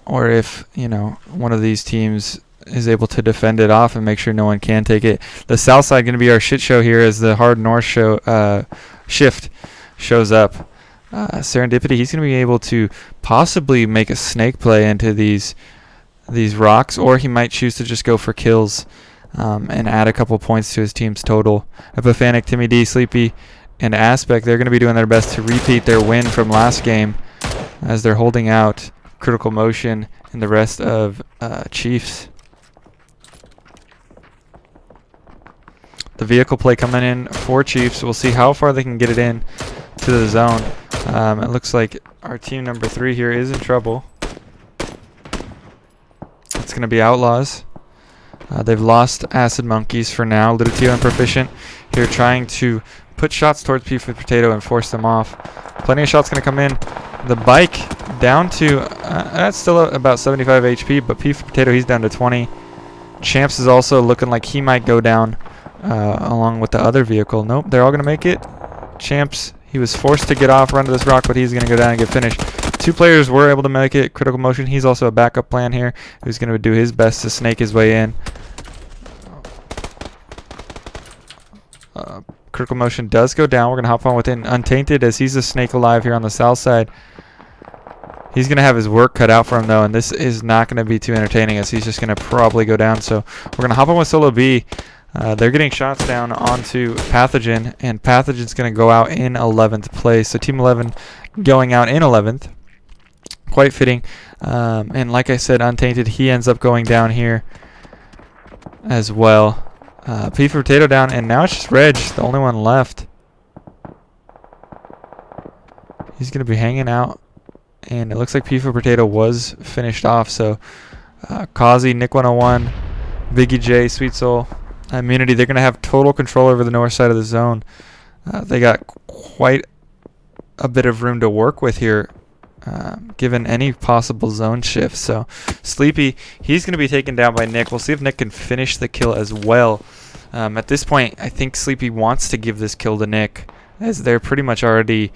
Or if, you know, one of these teams is able to defend it off and make sure no one can take it. The south side going to be our shit show here as the hard north shift shows up. Serendipity, he's going to be able to possibly make a snake play into these rocks, or he might choose to just go for kills and add a couple points to his team's total. Epiphanic, Timmy D, Sleepy, and Aspect, they're going to be doing their best to repeat their win from last game. as they're holding out Critical Motion and the rest of Chiefs. The vehicle play coming in for Chiefs. We'll see how far they can get it in to the zone. It looks like our team number 3 here is in trouble. It's going to be Outlaws. They've lost Acid Monkeys for now. Lutatio and Proficient here trying to put shots towards P for Potato and force them off. Plenty of shots going to come in. The bike down to, that's still about 75 HP, but P for Potato, he's down to 20. Champs is also looking like he might go down along with the other vehicle. Nope, they're all going to make it. Champs, he was forced to get off, run to this rock, but he's going to go down and get finished. 2 players were able to make it. Critical Motion, he's also a backup plan here, who's going to do his best to snake his way in. Critical Motion does go down. We're going to hop on with Untainted as he's a snake alive here on the south side. He's going to have his work cut out for him, though, and this is not going to be too entertaining as he's just going to probably go down. So we're going to hop on with Solo B. They're getting shots down onto Pathogen, and Pathogen's going to go out in 11th place. So Team 11 going out in 11th. Quite fitting. And like I said, Untainted, he ends up going down here as well. P for Potato down, and now it's just Reg, the only one left. He's going to be hanging out, and it looks like P for Potato was finished off. So Kazi, Nick 101, Biggie J, Sweet Soul, Immunity, they're going to have total control over the north side of the zone. They got quite a bit of room to work with here, given any possible zone shift. So Sleepy, he's going to be taken down by Nick. We'll see if Nick can finish the kill as well. At this point, I think Sleepy wants to give this kill to Nick, as they're pretty much already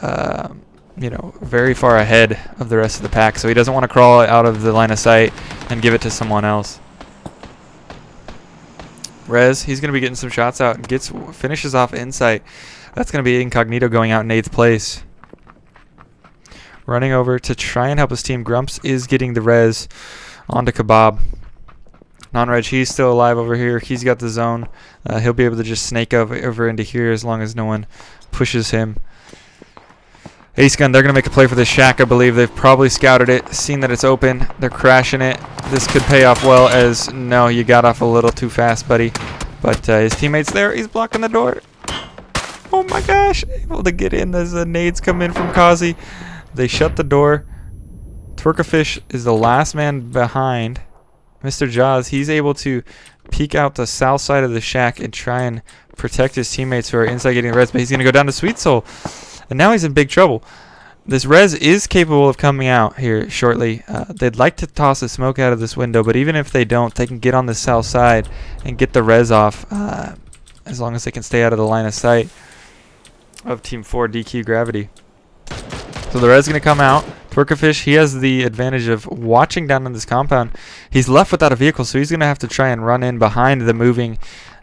very far ahead of the rest of the pack. So he doesn't want to crawl out of the line of sight and give it to someone else. Rez, he's going to be getting some shots out and finishes off Insight. That's going to be Incognito going out in 8th place. Running over to try and help his team. Grumps is getting the res onto Kebab. Non-Reg, he's still alive over here. He's got the zone. He'll be able to just snake over into here as long as no one pushes him. Ace Gun, they're going to make a play for this shack, I believe. They've probably scouted it, seen that it's open. They're crashing it. This could pay off well as, no, you got off a little too fast, buddy. But his teammate's there. He's blocking the door. Oh my gosh. Able to get in as the nades come in from Kazi. They shut the door. Twerkafish is the last man behind. Mr. Jaws, he's able to peek out the south side of the shack and try and protect his teammates who are inside getting the res, but he's going to go down to Sweet Soul. And now he's in big trouble. This res is capable of coming out here shortly. They'd like to toss a smoke out of this window, but even if they don't, they can get on the south side and get the res off as long as they can stay out of the line of sight of Team 4 DQ Gravity. So the res is going to come out. Twerkafish, he has the advantage of watching down in this compound. He's left without a vehicle, so he's going to have to try and run in behind the moving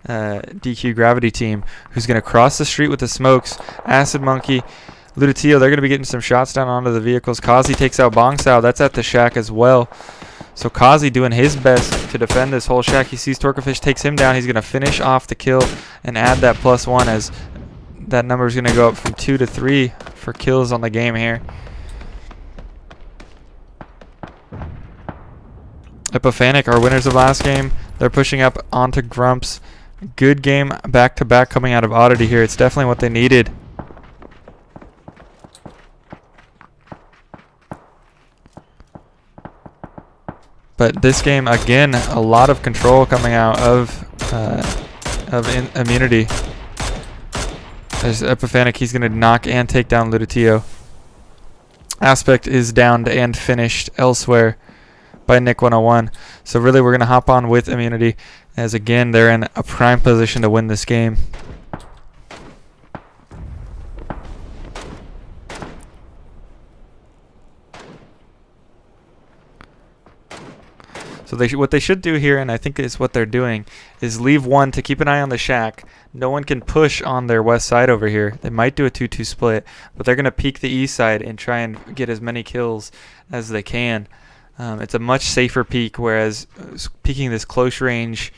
DQ Gravity team, who's going to cross the street with the smokes. Acid Monkey, Lutatio, they're going to be getting some shots down onto the vehicles. Kazi takes out Bong Sao. That's at the shack as well. So Kazi doing his best to defend this whole shack. He sees Twerkafish, takes him down. He's going to finish off the kill and add that +1 as that number is going to go up from 2 to 3 for kills on the game here. Epiphanic, our winners of last game, they're pushing up onto Grumps. Good game back-to-back coming out of Oddity here. It's definitely what they needed. But this game, again, a lot of control coming out of Immunity. There's Epiphanic, he's going to knock and take down Lutatio. Aspect is downed and finished elsewhere by Nick 101. So really we're going to hop on with Immunity as, again, they're in a prime position to win this game. So what they should do here, and I think is what they're doing, is leave one to keep an eye on the shack. No one can push on their west side over here. They might do a 2-2 split, but they're going to peek the east side and try and get as many kills as they can. It's a much safer peek, whereas peeking this close range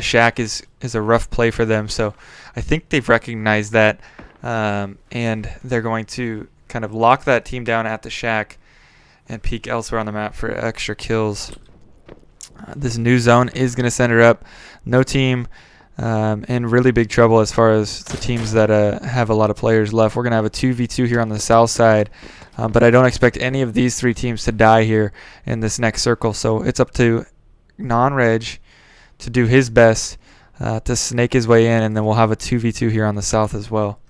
shack is a rough play for them. So I think they've recognized that, and they're going to kind of lock that team down at the shack and peek elsewhere on the map for extra kills. This new zone is going to send her up. No team in really big trouble as far as the teams that have a lot of players left. We're going to have a 2v2 here on the south side, but I don't expect any of these three teams to die here in this next circle. So it's up to non-reg to do his best to snake his way in, and then we'll have a 2v2 here on the south as well.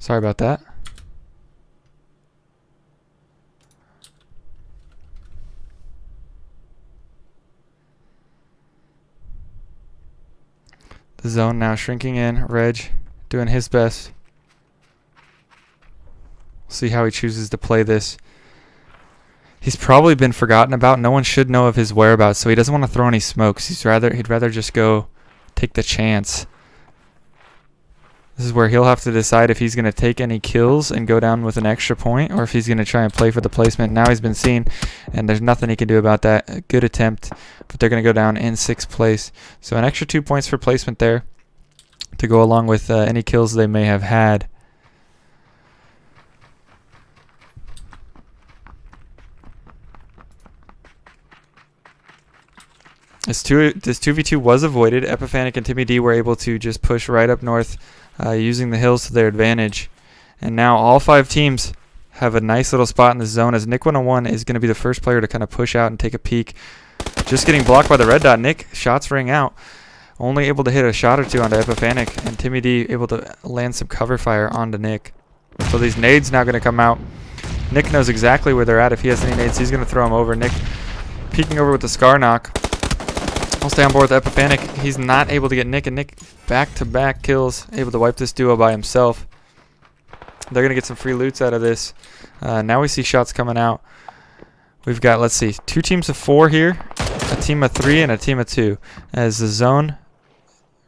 Sorry about that. The zone now shrinking in. Reg doing his best. See how he chooses to play this. He's probably been forgotten about. No one should know of his whereabouts, so he doesn't want to throw any smokes. He'd rather just go take the chance. This is where he'll have to decide if he's going to take any kills and go down with an extra point, or if he's going to try and play for the placement. Now he's been seen, and there's nothing he can do about that. A good attempt, but they're going to go down in 6th place. So an extra 2 points for placement there to go along with any kills they may have had. This 2v2 was avoided. Epiphanic and Timmy D were able to just push right up north using the hills to their advantage. And now all 5 teams have a nice little spot in the zone as Nick 101 is going to be the first player to kind of push out and take a peek. Just getting blocked by the red dot. Nick, shots ring out. Only able to hit a shot or two onto Epiphanic, and Timmy D able to land some cover fire onto Nick. So these nades now going to come out. Nick knows exactly where they're at. If he has any nades, he's going to throw them over. Nick peeking over with the Scar knock. I'll stay on board with Epiphanic. He's not able to get Nick, and Nick back-to-back kills, able to wipe this duo by himself. They're going to get some free loots out of this. Now we see shots coming out. We've got, let's see, 2 teams of 4 here, a team of 3, and a team of 2. As the zone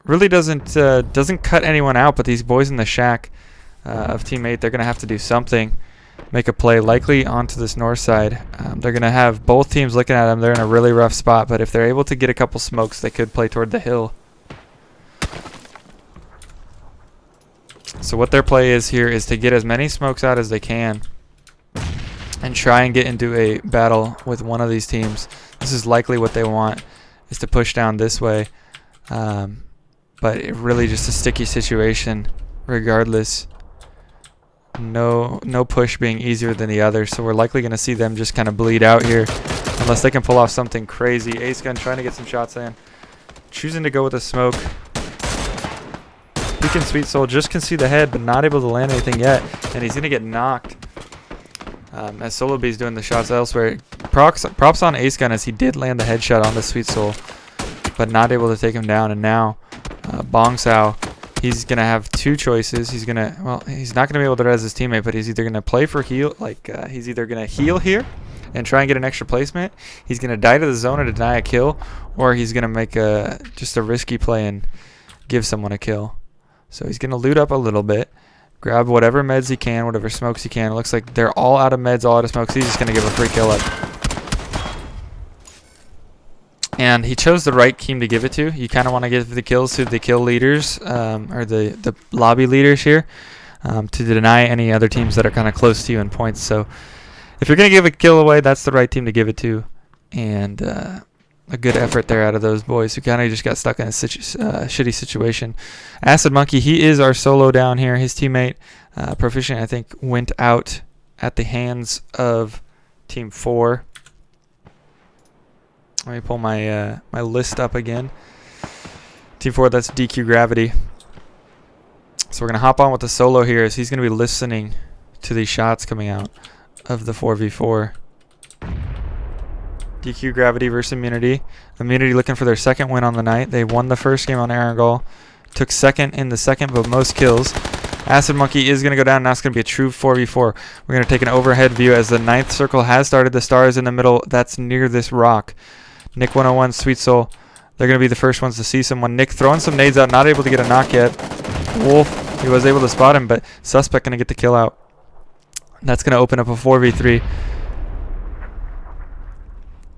really doesn't cut anyone out, but these boys in the shack of Team 8, they're going to have to do something. Make a play, likely onto this north side. They're going to have both teams looking at them. They're in a really rough spot, but if they're able to get a couple smokes, they could play toward the hill. So what their play is here is to get as many smokes out as they can and try and get into a battle with one of these teams. This is likely what they want, is to push down this way. But it really just a sticky situation regardless. No push being easier than the other, so we're likely going to see them just kind of bleed out here unless they can pull off something crazy. Ace Gun trying to get some shots in, choosing to go with a smoke. Peeking Sweet Soul just can see the head but not able to land anything yet, and he's going to get knocked as Solo B's doing the shots elsewhere. Props on Ace Gun as he did land the headshot on the Sweet Soul but not able to take him down. And now Bong Sao, he's going to have 2 choices. He's going to, well, he's not going to be able to res his teammate, but he's either going to play for heal, he's either going to heal here and try and get an extra placement. He's going to die to the zone and deny a kill, or he's going to make just a risky play and give someone a kill. So he's going to loot up a little bit, grab whatever meds he can, whatever smokes he can. It looks like they're all out of meds, all out of smokes. He's just going to give a free kill up. And he chose the right team to give it to. You kind of want to give the kills to the kill leaders, or the lobby leaders here, to deny any other teams that are kind of close to you in points. So if you're going to give a kill away, that's the right team to give it to. And a good effort there out of those boys who kind of just got stuck in a shitty situation. Acid Monkey, he is our solo down here. His teammate, Proficient, I think, went out at the hands of Team 4. Let me pull my my list up again. Team 4, that's DQ Gravity. So we're going to hop on with the solo here as he's going to be listening to these shots coming out of the 4v4. DQ Gravity versus Immunity. Immunity looking for their 2nd win on the night. They won the first game on Arangol. Took 2nd in the 2nd, but most kills. Acid Monkey is going to go down. Now it's going to be a true 4v4. We're going to take an overhead view as the 9th circle has started. The star is in the middle. That's near this rock. Nick 101, Sweet Soul. They're going to be the first ones to see someone. Nick throwing some nades out. Not able to get a knock yet. Wolf He was able to spot him, but Suspect going to get the kill out. That's going to open up a 4v3.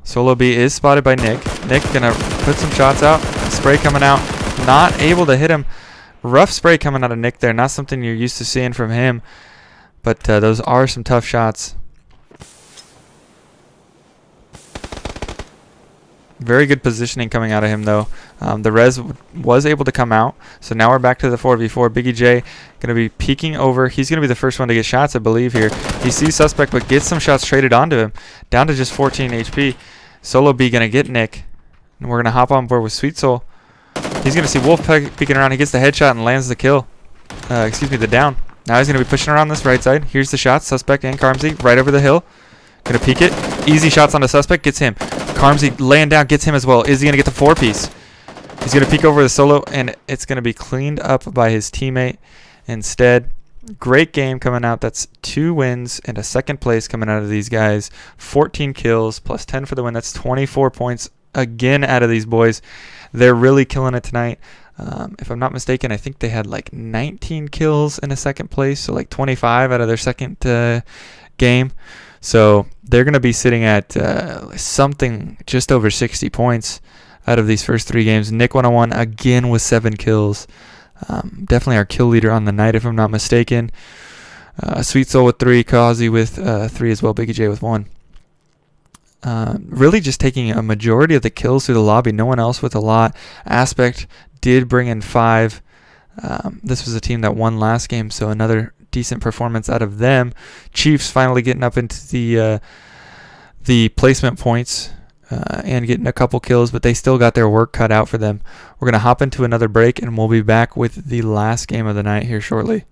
Solo B is spotted by Nick. Nick going to put some shots out. Spray coming out. Not able to hit him. Rough spray coming out of Nick there. Not something you're used to seeing from him. But those are some tough shots. Very good positioning coming out of him, though. The res was able to come out. So now we're back to the 4v4. Biggie J going to be peeking over. He's going to be the first one to get shots, I believe, here. He sees Suspect, but gets some shots traded onto him. Down to just 14 HP. Solo B going to get Nick. And we're going to hop on board with Sweet Soul. He's going to see Wolf peeking around. He gets the headshot and lands the kill. The down. Now he's going to be pushing around this right side. Here's the shot. Suspect and Carmsy right over the hill. Going to peek it. Easy shots on the Suspect. Gets him. Carmsy laying down. Gets him as well. Is he going to get the 4-piece? He's going to peek over the Solo, and it's going to be cleaned up by his teammate instead. Great game coming out. That's 2 wins and a second place coming out of these guys. 14 kills plus 10 for the win. That's 24 points again out of these boys. They're really killing it tonight. If I'm not mistaken, I think they had like 19 kills in a second place, so like 25 out of their second game. So they're going to be sitting at something just over 60 points out of these first 3 games. Nick 101 again with 7 kills. Definitely our kill leader on the night, if I'm not mistaken. Sweet Soul with 3, Kazi with 3 as well, Biggie J with 1. Really just taking a majority of the kills through the lobby. No one else with a lot. Aspect did bring in 5. This was a team that won last game, so another decent performance out of them. Chiefs finally getting up into the placement points and getting a couple kills, but they still got their work cut out for them. We're going to hop into another break, and we'll be back with the last game of the night here shortly.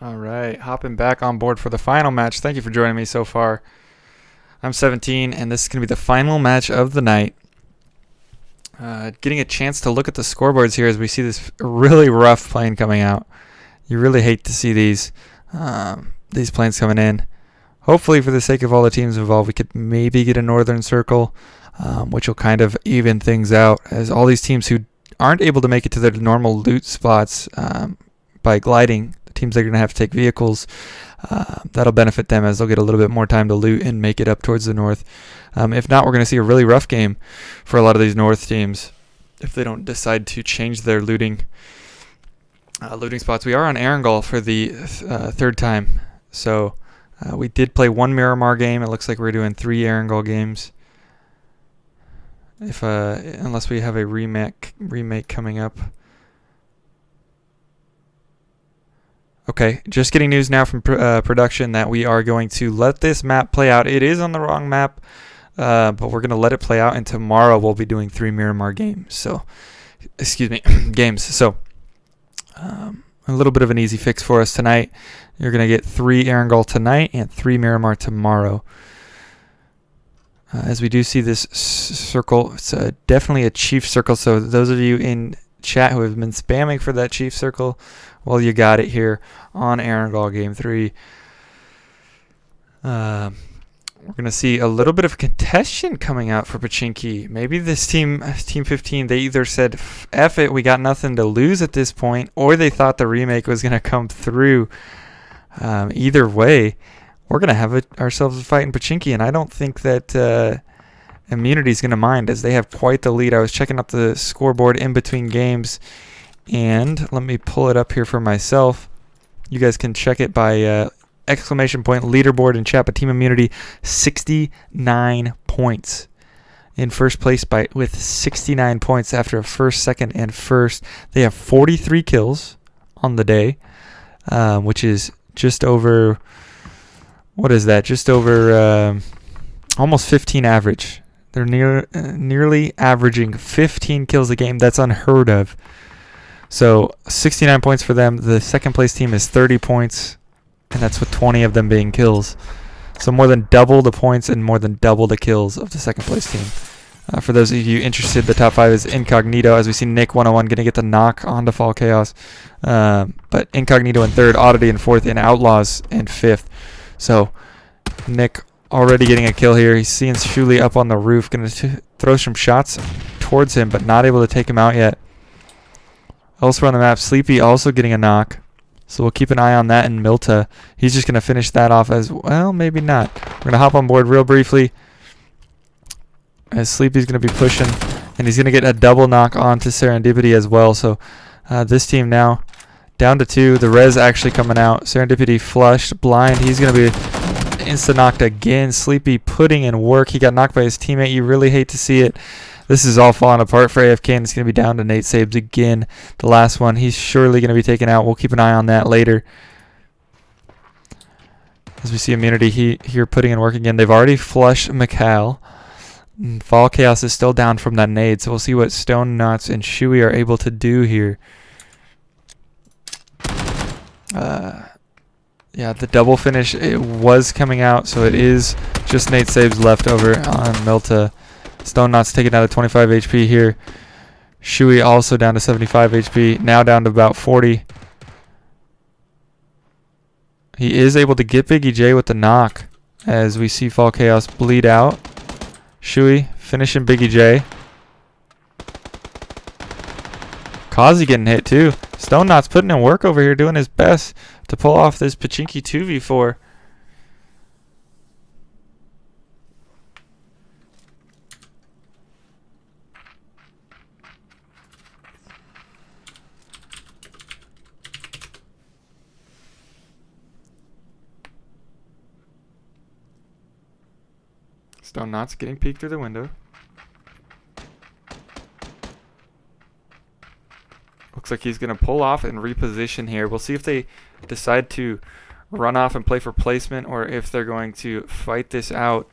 All right, hopping back on board for the final match. Thank you for joining me so far. I'm 17, and this is going to be the final match of the night. Getting a chance to look at the scoreboards here as we see this really rough plane coming out. You really hate to see these planes coming in. Hopefully, for the sake of all the teams involved, we could maybe get a northern circle, which will kind of even things out, as all these teams who aren't able to make it to their normal loot spots by gliding, the teams that are going to have to take vehicles, that'll benefit them as they'll get a little bit more time to loot and make it up towards the north. If not, we're going to see a really rough game for a lot of these north teams if they don't decide to change their looting spots. We are on Erangel for the third time, so we did play one Miramar game. It looks like we're doing 3 Erangel games, unless we have a remake coming up. Okay, just getting news now from production that we are going to let this map play out. It is on the wrong map, but we're going to let it play out, and tomorrow we'll be doing 3 Miramar games. So, games. So, a little bit of an easy fix for us tonight. You're going to get 3 Erangel tonight and 3 Miramar tomorrow. As we do see this circle, it's definitely a chief circle. So those of you in chat who have been spamming for that chief circle, well, you got it here on Erangel Game 3. We're going to see a little bit of contention coming out for Pachinki. Maybe this team 15, they either said, F it, we got nothing to lose at this point, or they thought the remake was going to come through. Either way, we're going to have ourselves a fight in Pachinki, and I don't think that Immunity is going to mind, as they have quite the lead. I was checking out the scoreboard in between games, and let me pull it up here for myself. You guys can check it by exclamation point leaderboard in chat, but Team Immunity 69 points in first place with 69 points after a first, second, and first. They have 43 kills on the day, which is just over, what is that? Just over almost 15 average. They're nearly averaging 15 kills a game. That's unheard of. So 69 points for them. The second place team is 30 points, and that's with 20 of them being kills. So more than double the points and more than double the kills of the second place team. For those of you interested, the top 5 is Incognito, as we see Nick 101 going to get the knock onto Fall Chaos. But Incognito in 3rd, Oddity in 4th, and Outlaws in 5th. So Nick already getting a kill here. He's seeing Shuli up on the roof, going to throw some shots towards him, but not able to take him out yet. Elsewhere on the map, Sleepy also getting a knock. So we'll keep an eye on that in Milta. He's just going to finish that off as well, maybe not. We're going to hop on board real briefly, as Sleepy's going to be pushing, and he's going to get a double knock onto Serendipity as well. So this team now down to 2. The res actually coming out. Serendipity flushed, blind. He's going to be insta-knocked again. Sleepy putting in work. He got knocked by his teammate. You really hate to see it. This is all falling apart for AFK, and it's going to be down to Nate Sabes again. The last one, he's surely going to be taken out. We'll keep an eye on that later. As we see Immunity here putting in work again. They've already flushed Mikal. Fall Chaos is still down from that nade, so we'll see what Stone Knots and Shuey are able to do here. Yeah, the double finish, it was coming out, so it is just Nate Saves left over on Milta. Stone Knots taking out of 25 HP here. Shuey also down to 75 HP, now down to about 40. He is able to get Biggie J with the knock as we see Fall Chaos bleed out. Shuey finishing Biggie J. Kazi getting hit too. Stone Knots putting in work over here, doing his best to pull off this Pachinki 2v4. Stone Knots getting peeked through the window. Looks like he's going to pull off and reposition here. We'll see if they decide to run off and play for placement or if they're going to fight this out.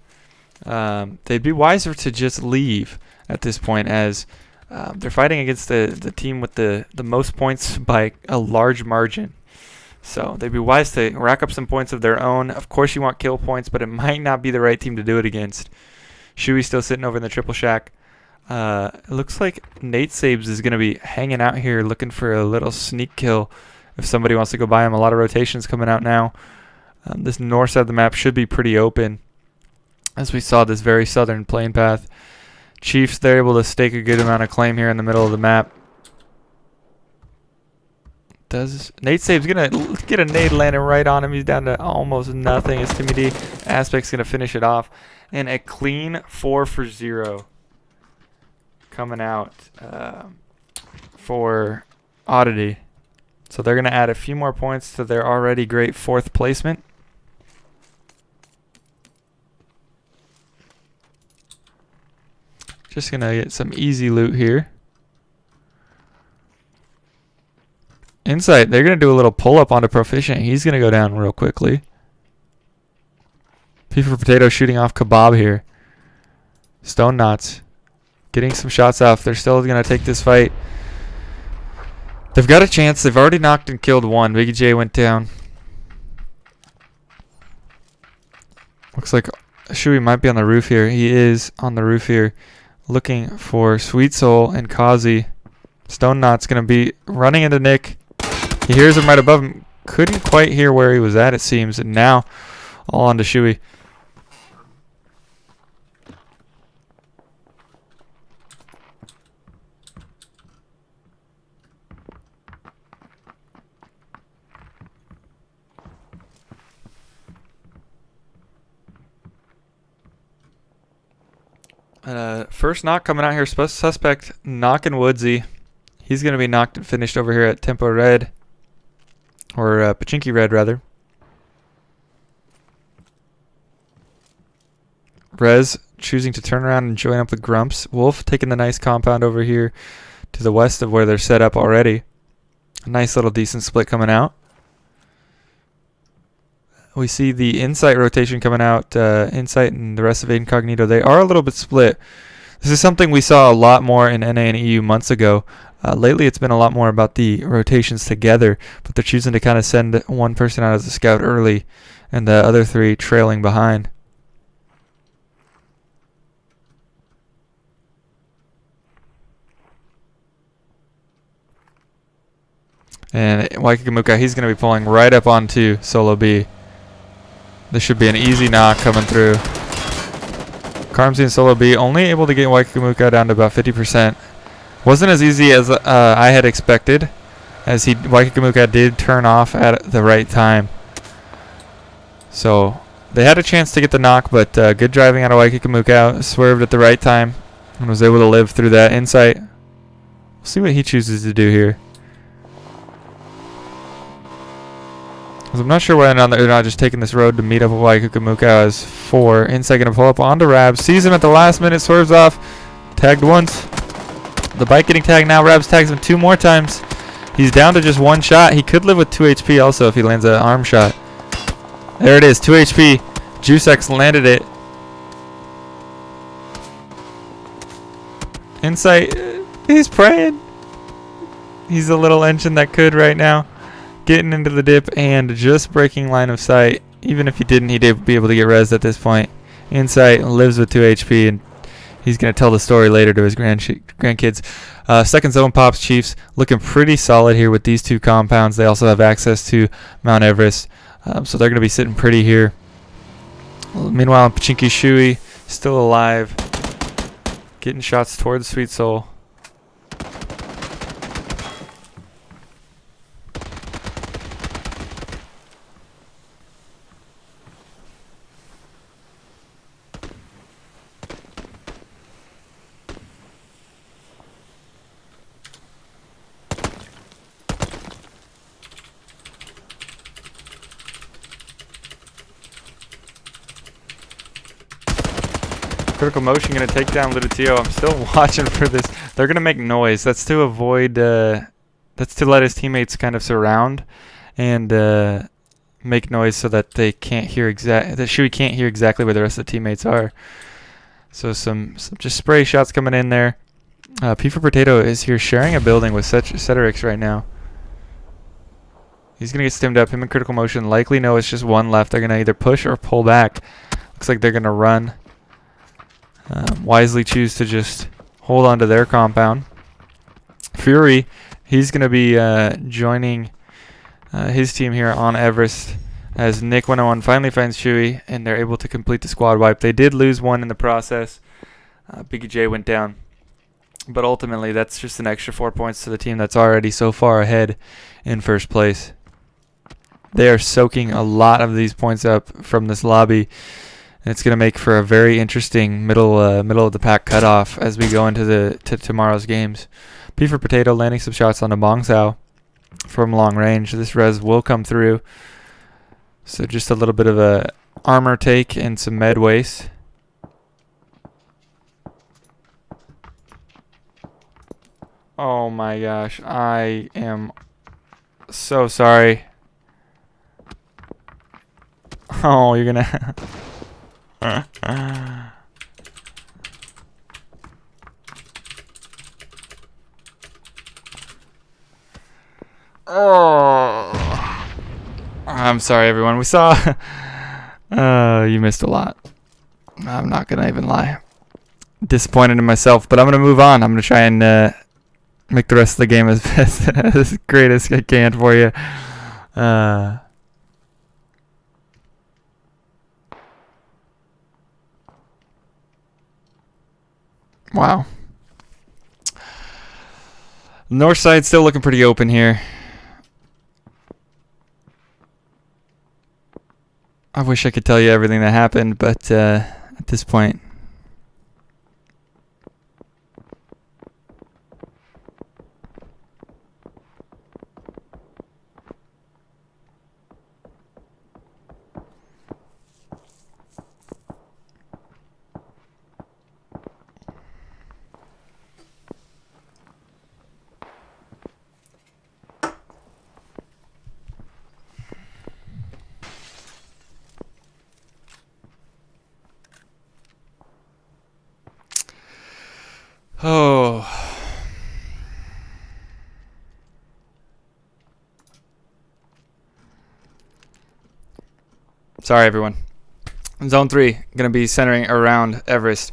They'd be wiser to just leave at this point as they're fighting against the team with the most points by a large margin. So they'd be wise to rack up some points of their own. Of course you want kill points, but it might not be the right team to do it against. Shuey's still sitting over in the triple shack. It looks like Nate Sabes is going to be hanging out here looking for a little sneak kill if somebody wants to go by him. A lot of rotations coming out now. This north side of the map should be pretty open as we saw this very southern plane path. Chiefs, they're able to stake a good amount of claim here in the middle of the map. Does Nate Sabes going to get a nade landing right on him? He's down to almost nothing. As Timmy D Aspect's going to finish it off. And a clean 4 for 0. Coming out for Oddity. So they're going to add a few more points to their already great 4th placement. Just going to get some easy loot here. Insight, they're going to do a little pull-up onto Proficient. He's going to go down real quickly. P for Potato shooting off Kebab here. Stone Knots getting some shots off. They're still going to take this fight. They've got a chance. They've already knocked and killed one. Biggie J went down. Looks like Shuey might be on the roof here. He is on the roof here looking for Sweet Soul and Kazi. Stone Knot's going to be running into Nick. He hears him right above him. Couldn't quite hear where he was at, it seems. And now all on to Shuey. First knock coming out here. Suspect knocking Woodsy. He's going to be knocked and finished over here at Tempo Red. Or Pachinki Red, rather. Rez choosing to turn around and join up with Grumps. Wolf taking the nice compound over here to the west of where they're set up already. A nice little decent split coming out. We see the Insight rotation coming out. Insight and the rest of Incognito, they are a little bit split. This is something we saw a lot more in NA and EU months ago. Lately, it's been a lot more about the rotations together, but they're choosing to kind of send one person out as a scout early and the other 3 trailing behind. And Waikikamuka, he's going to be pulling right up onto Solo B. This should be an easy knock coming through. Carmsy and Solo B only able to get Waikikamuka down to about 50%. Wasn't as easy as I had expected, as Waikikamuka did turn off at the right time. So they had a chance to get the knock, but good driving out of Waikikamuka. Swerved at the right time and was able to live through that. Insight. We'll see what he chooses to do here. I'm not sure whether or not they're not just taking this road to meet up with Waikikamuka as 4. Insight going to pull up onto Rabs. Sees him at the last minute. Swerves off. Tagged once. The bike getting tagged now. Rabs tags him 2 more times. He's down to just 1 shot. He could live with 2 HP also if he lands an arm shot. There it is. 2 HP. Juicex landed it. Insight. He's praying. He's a little engine that could right now. Getting into the dip and just breaking line of sight. Even if he didn't, he'd be able to get rezzed at this point. Insight lives with 2 HP, and he's going to tell the story later to his grandkids. Second zone pops Chiefs. Looking pretty solid here with these 2 compounds. They also have access to Mount Everest. So they're going to be sitting pretty here. Meanwhile, Pachinki Shui still alive. Getting shots towards Sweet Soul. Critical motion going to take down Lutatio. I'm still watching for this. They're going to make noise. That's to avoid, that's to let his teammates kind of surround and make noise so that they can't hear that Shui can't hear exactly where the rest of the teammates are. So some just spray shots coming in there. P for Potato is here sharing a building with Cedrix right now. He's going to get stimmed up. Him in critical motion. Likely no, it's just one left. They're going to either push or pull back. Looks like they're going to run. Wisely choose to just hold on to their compound. Fury, he's going to be joining his team here on Everest as Nick 101 finally finds Chewy, and they're able to complete the squad wipe. They did lose one in the process. Biggie J went down. But ultimately, that's just an extra 4 points to the team that's already so far ahead in first place. They are soaking a lot of these points up from this lobby. And it's going to make for a very interesting middle of the pack cutoff as we go into tomorrow's games. P for Potato landing some shots on the Bong Sao from long range. This res will come through. So just a little bit of a armor take and some med waste. Oh my gosh, I am so sorry. Oh, you're gonna... Oh, I'm sorry, everyone. We saw. You missed a lot. I'm not gonna even lie. Disappointed in myself, but I'm gonna move on. I'm gonna try and make the rest of the game as great as I can for you. Wow. North side still looking pretty open here. I wish I could tell you everything that happened, but at this point... Oh. Sorry, everyone. Zone 3, going to be centering around Everest.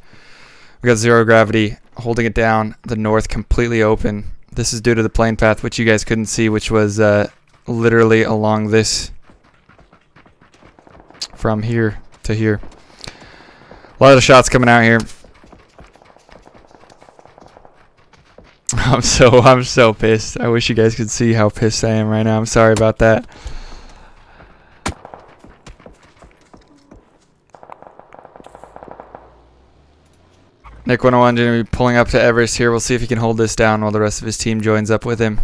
We got zero gravity, holding it down. The north completely open. This is due to the plane path, which you guys couldn't see, which was literally along this from here to here. A lot of shots coming out here. I'm so pissed. I wish you guys could see how pissed I am right now. I'm sorry about that. Nick 101 going to be pulling up to Everest here. We'll see if he can hold this down while the rest of his team joins up with him.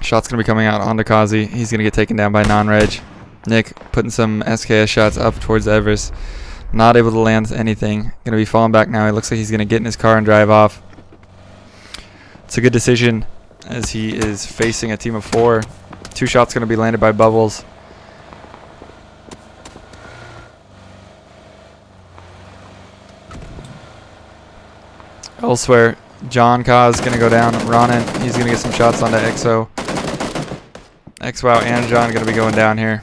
Shot's going to be coming out onto Kazi. He's going to get taken down by non-reg. Nick putting some SKS shots up towards Everest. Not able to land anything. Going to be falling back now. He looks like he's going to get in his car and drive off. It's a good decision as he is facing a team of 4. 2 shots going to be landed by Bubbles. Elsewhere, John Ka's going to go down. Ronan, he's going to get some shots onto XO. XWOW and John going to be going down here.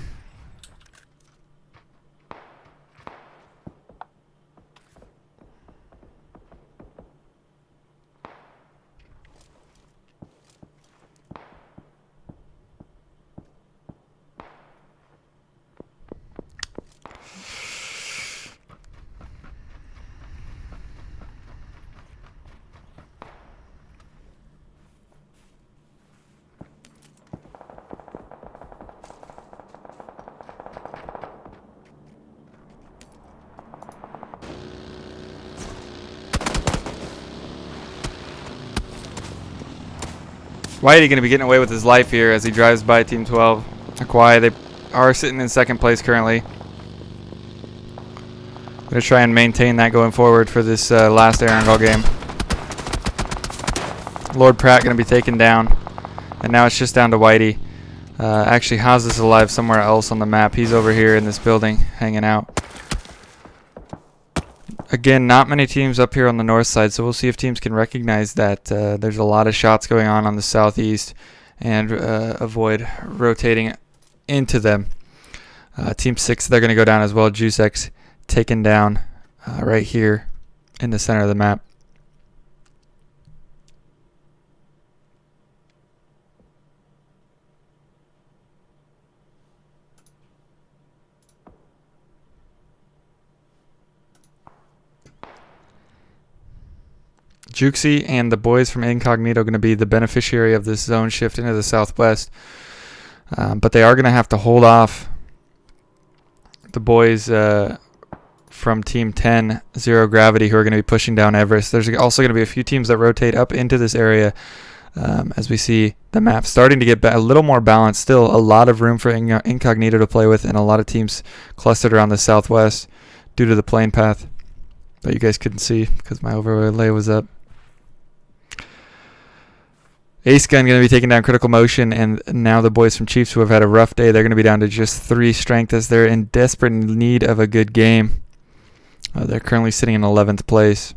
Whitey going to be getting away with his life here as he drives by Team 12. Akwai, they are sitting in second place currently. Going to try and maintain that going forward for this last Erangel game. Lord Pratt going to be taken down. And now it's just down to Whitey. Actually, Haas is alive somewhere else on the map. He's over here in this building hanging out. Again, not many teams up here on the north side, so we'll see if teams can recognize that there's a lot of shots going on the southeast and avoid rotating into them. Team 6, they're going to go down as well. JuiceX taken down right here in the center of the map. Juxi and the boys from Incognito are going to be the beneficiary of this zone shift into the southwest. But they are going to have to hold off the boys from Team 10, Zero Gravity, who are going to be pushing down Everest. There's also going to be a few teams that rotate up into this area as we see the map starting to get a little more balanced. Still a lot of room for Incognito to play with and a lot of teams clustered around the southwest due to the plane path that you guys couldn't see because my overlay was up. Ace Gun going to be taking down Critical Motion, and now the boys from Chiefs, who have had a rough day, they're going to be down to just 3 strength as they're in desperate need of a good game. They're currently sitting in 11th place.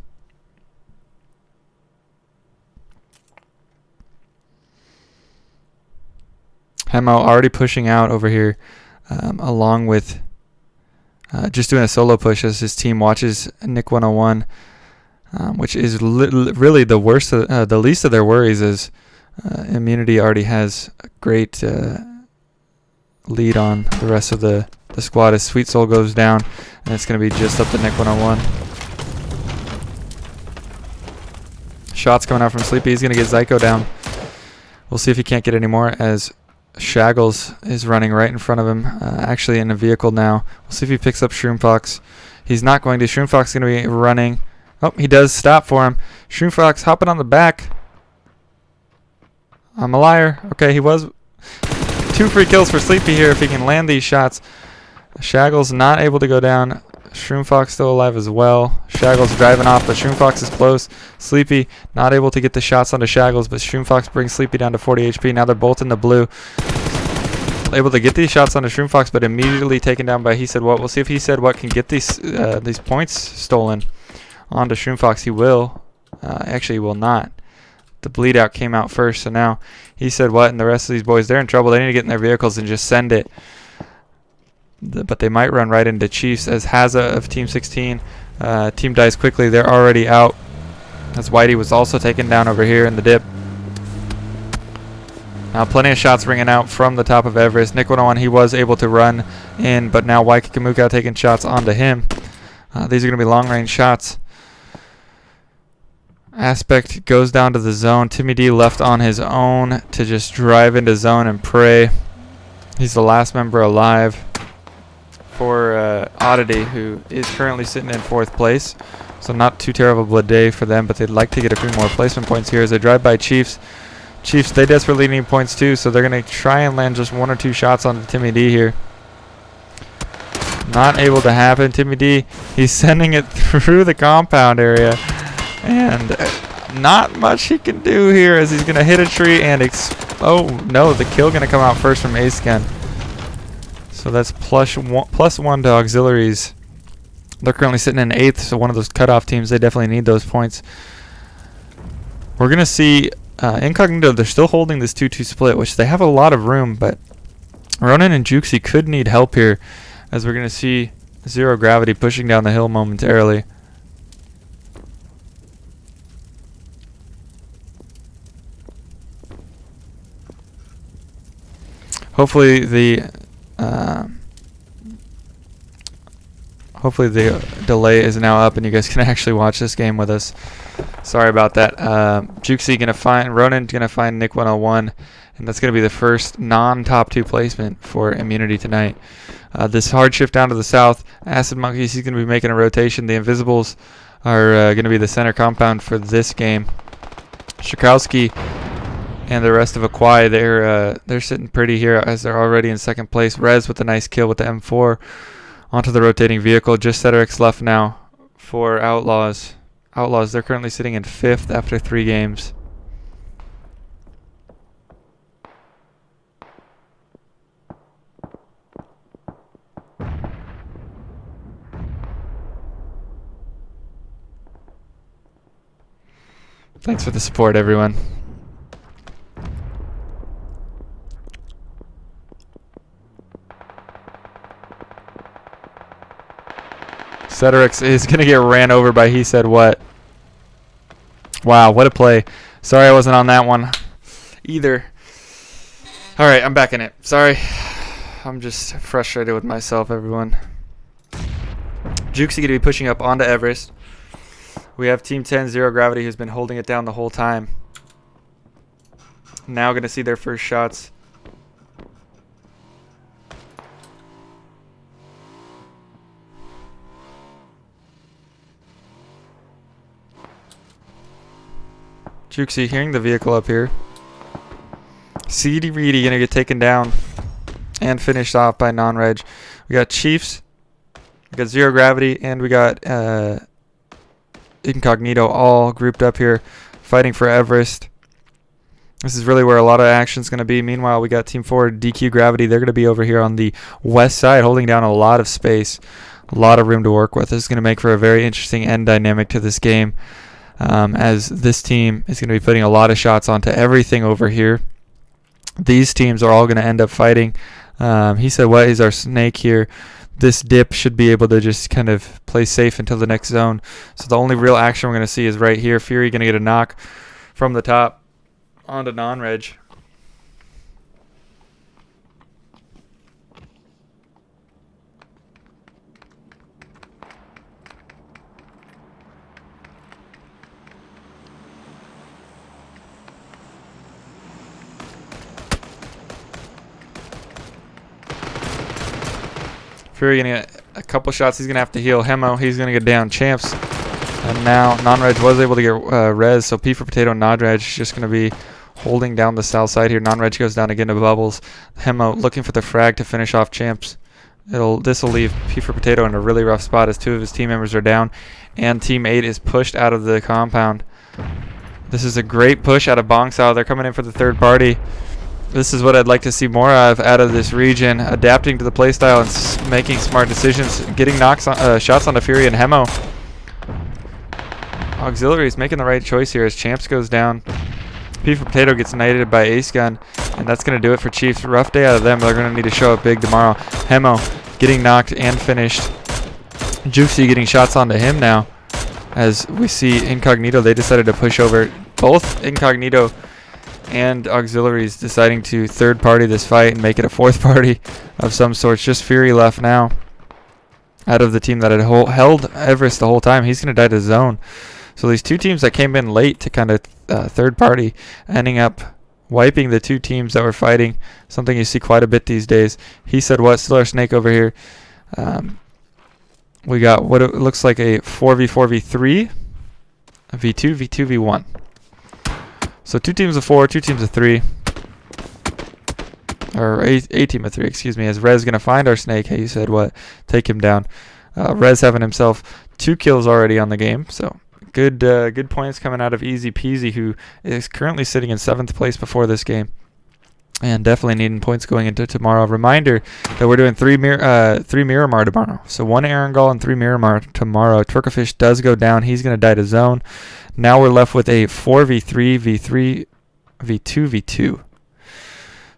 Hemo already pushing out over here, along with just doing a solo push as his team watches Nick 101, which is really the worst, the least of their worries, is Immunity already has a great lead on the rest of the squad as Sweet Soul goes down, and it's going to be just up to Nick 101. Shots coming out from Sleepy. He's going to get Zyko down. We'll see if he can't get any more as Shaggles is running right in front of him, actually in a vehicle now. We'll see if he picks up Shroom Fox. He's not going to. Shroom Fox is going to be running. Oh, he does stop for him. Shroom Fox hopping on the back. I'm a liar. Okay, he was. 2 free kills for Sleepy here if he can land these shots. Shaggles not able to go down. Shroom Fox still alive as well. Shaggles driving off, but Shroom Fox is close. Sleepy not able to get the shots onto Shaggles, but Shroom Fox brings Sleepy down to 40 HP. Now they're both in the blue. Able to get these shots onto Shroom Fox, but immediately taken down by He Said What. We'll see if He Said What can get these points stolen onto Shroom Fox. He will. Actually, he will not. The bleed out came out first, so now He Said What, and the rest of these boys, they're in trouble. They need to get in their vehicles and just send it. But they might run right into Chiefs as Haza of Team 16. Team dies quickly. They're already out. As Whitey was also taken down over here in the dip. Now plenty of shots ringing out from the top of Everest. Nick 101, he was able to run in, but now Waikikamuka taking shots onto him. These are going to be long-range shots. Aspect goes down to the zone. Timmy D left on his own to just drive into zone and pray. He's the last member alive for Oddity, who is currently sitting in 4th place. So not too terrible a day for them, but they'd like to get a few more placement points here as they drive by Chiefs. Chiefs, they desperately need points too, so they're going to try and land just 1 or 2 shots on Timmy D here. Not able to happen. Timmy D, he's sending it through the compound area. And not much he can do here as he's going to hit a tree and oh no, the kill going to come out first from Ace Gun. So that's +1 to auxiliaries. They're currently sitting in 8th, so one of those cutoff teams, they definitely need those points. We're going to see Incognito. They're still holding this 2-2 split, which they have a lot of room, but Ronan and Juxi could need help here, as we're going to see Zero Gravity pushing down the hill momentarily. Hopefully the delay is now up and you guys can actually watch this game with us. Sorry about that. Juxi gonna find Ronan, gonna find Nick 101, and that's gonna be the first non-top 2 placement for Immunity tonight. This hard shift down to the south. Acid Monkeys, he's gonna be making a rotation. The Invisibles are gonna be the center compound for this game. Shikowski and the rest of Akwai, they're sitting pretty here as they're already in second place. Rez with a nice kill with the M4 onto the rotating vehicle. Just Cedric's left now for Outlaws. Outlaws, they're currently sitting in 5th after 3 games. Thanks for the support, everyone. Cedrix is going to get ran over by He Said What. Wow, what a play. Sorry I wasn't on that one either. Alright, I'm back in it. Sorry. I'm just frustrated with myself, everyone. Juxi going to be pushing up onto Everest. We have Team 10, Zero Gravity, who's been holding it down the whole time. Now going to see their first shots. Juxi hearing the vehicle up here. Seedy Reedy gonna get taken down and finished off by non-reg. We got Chiefs, we got Zero Gravity, and we got Incognito all grouped up here fighting for Everest. This is really where a lot of action is going to be. Meanwhile, we got Team 4, DQ Gravity. They're going to be over here on the west side holding down a lot of space, a lot of room to work with. This is going to make for a very interesting end dynamic to this game. As this team is going to be putting a lot of shots onto everything over here. These teams are all going to end up fighting. He Said What is our snake here. This dip should be able to just kind of play safe until the next zone. So the only real action we're going to see is right here. Fury going to get a knock from the top onto non-reg. Fury gonna get a couple shots. He's gonna have to heal. Hemo, he's gonna get down. Champs, and now non-reg was able to get res. So P for Potato and non-reg just gonna be holding down the south side here. Non-reg goes down again to Bubbles. Hemo looking for the frag to finish off Champs. This will leave P for Potato in a really rough spot as 2 of his team members are down, and Team 8 is pushed out of the compound. This is a great push out of Bongsao. They're coming in for the third party. This is what I'd like to see more of out of this region, adapting to the playstyle and making smart decisions, getting knocks on, shots onto Fury and Hemo. Auxiliary is making the right choice here as Champs goes down. P for Potato gets knighted by Ace Gun, and that's going to do it for Chiefs. Rough day out of them. They're going to need to show up big tomorrow. Hemo getting knocked and finished. Juxi getting shots onto him now. As we see Incognito, they decided to push over. Both Incognito and Auxiliaries deciding to third party this fight and make it a fourth party of some sort. Just Fury left now out of the team that had held Everest the whole time. He's going to die to zone. So these 2 teams that came in late to kind of third party ending up wiping the 2 teams that were fighting, something you see quite a bit these days. He Said What? Still our snake over here. We got what it looks like a 4v4v3, a v2, v2, v1. So 2 teams of 4, 2 teams of 3. Or a team of 3, excuse me. As Rez going to find our snake. Hey, you said what? Take him down. Rez having himself 2 kills already on the game. So good points coming out of Easy Peasy, who is currently sitting in 7th place before this game. And definitely needing points going into tomorrow. Reminder that we're doing 3 Miramar tomorrow. So 1 Erangel and 3 Miramar tomorrow. Twerkafish does go down. He's going to die to zone. Now we're left with a 4v3, v3, v2, v2.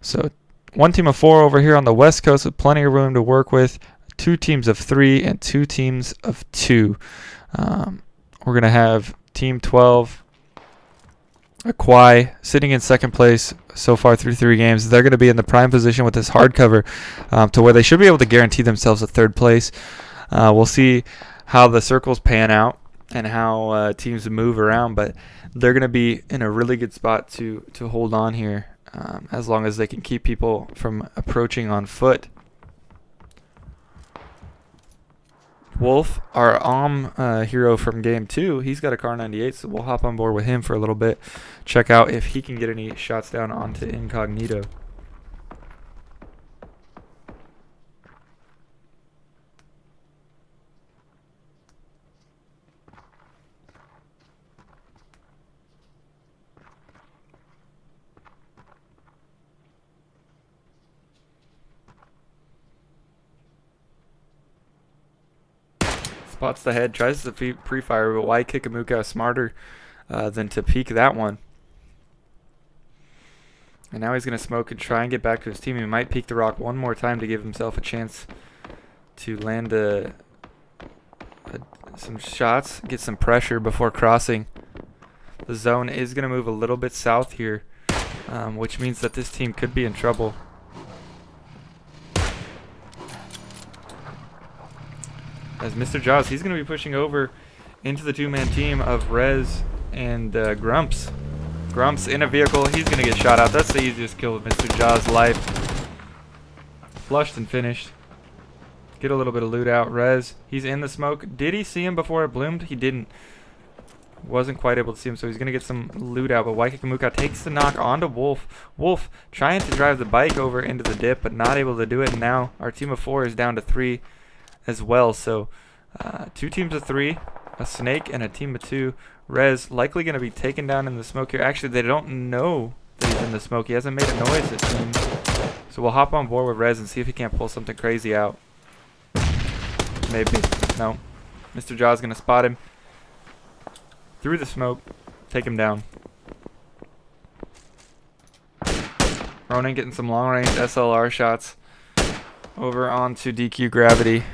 So 1 team of 4 over here on the West Coast with plenty of room to work with. 2 teams of 3 and 2 teams of 2. We're going to have Team 12, Quai, sitting in second place so far through 3 games. They're going to be in the prime position with this hard cover to where they should be able to guarantee themselves a 3rd place. We'll see how the circles pan out and how teams move around, but they're going to be in a really good spot to hold on here as long as they can keep people from approaching on foot. Wolf, our hero from game 2, he's got a car 98, so we'll hop on board with him for a little bit. Check out if he can get any shots down onto Incognito. Spots the head, tries the pre-fire, but why Kikamuka smarter than to peek that one? And now he's going to smoke and try and get back to his team. He might peek the rock one more time to give himself a chance to land some shots, get some pressure before crossing. The zone is going to move a little bit south here, which means that this team could be in trouble. As Mr. Jaws, he's going to be pushing over into the 2-man team of Rez and Grumps. Grumps in a vehicle. He's going to get shot out. That's the easiest kill of Mr. Jaws' life. Flushed and finished. Get a little bit of loot out. Rez, he's in the smoke. Did he see him before it bloomed? He didn't. Wasn't quite able to see him, so he's going to get some loot out. But Waikikamuka takes the knock onto Wolf. Wolf trying to drive the bike over into the dip, but not able to do it. And now our team of 4 is down to 3 as well. So 2 teams of 3, a snake and a team of 2. Rez likely going to be taken down in the smoke here. Actually, they don't know that he's in the smoke. He hasn't made a noise, it seems. So we'll hop on board with Rez and see if he can't pull something crazy out. Maybe. No. Mr. Jaw's going to spot him through the smoke, take him down. Ronan getting some long-range SLR shots over onto DQ Gravity.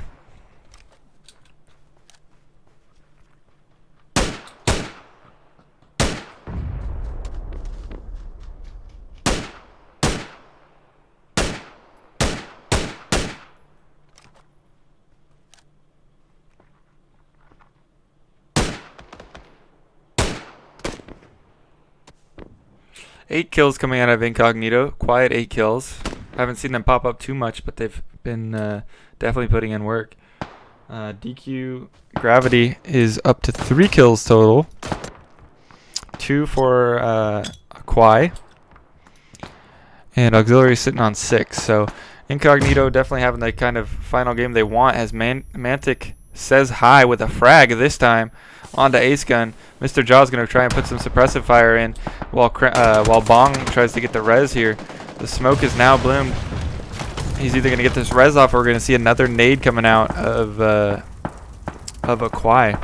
Eight kills coming out of Incognito. Quiet 8 kills. Haven't seen them pop up too much, but they've been definitely putting in work. DQ Gravity is up to 3 kills total. 2 for Quai. And Auxiliary sitting on 6. So Incognito definitely having the kind of final game they want, as Mantic says hi with a frag this time onto Ace Gun. Mr. Jaw's going to try and put some suppressive fire in while Bong tries to get the res here. The smoke is now bloomed. He's either going to get this res off or we're going to see another nade coming out of a Quai.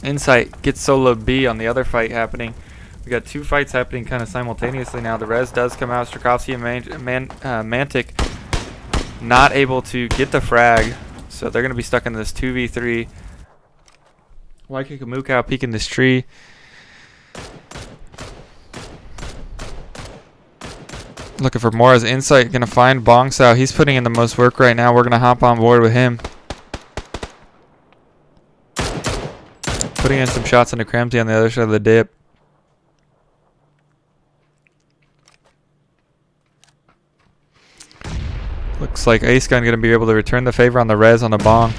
Insight gets solo B on the other fight happening. We got 2 fights happening kind of simultaneously now. The res does come out. Strakovsky and Mantic not able to get the frag, so they're going to be stuck in this 2v3. Waikikamuka peeking this tree. Looking for more as Insight going to find Bong Sao. He's putting in the most work right now. We're going to hop on board with him. Putting in some shots into Cramsey on the other side of the dip. Looks like Ace Gun going to be able to return the favor on the res on the Bong.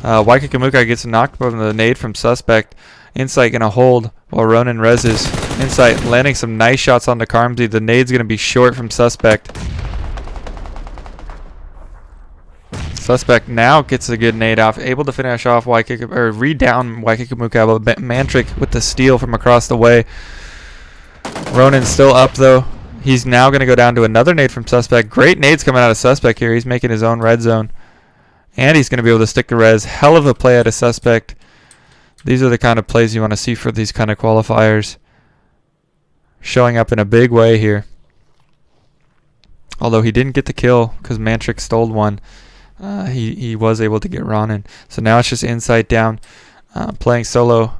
Waikikamuka gets knocked from the nade from Suspect. Insight going to hold while Ronan reses. Insight landing some nice shots on the Carmsy. The nade's going to be short from Suspect. Suspect now gets a good nade off. Able to finish off read-down Waikikamuka. But Mantric with the steal from across the way. Ronan's still up though. He's now going to go down to another nade from Suspect. Great nades coming out of Suspect here. He's making his own red zone. And he's going to be able to stick the res. Hell of a play out of Suspect. These are the kind of plays you want to see for these kind of qualifiers. Showing up in a big way here. Although he didn't get the kill because Mantrick stole one. He was able to get Ronin. So now it's just Insight down. Playing solo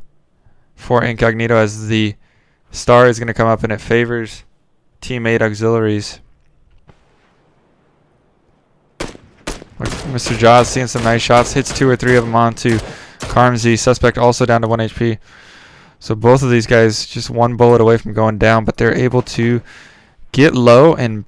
for Incognito as the star is going to come up and it favors teammate auxiliaries. Mr. Jaws seeing some nice shots. Hits 2 or 3 of them onto Carmsy. Suspect also down to 1 HP. So both of these guys just 1 bullet away from going down, but they're able to get low and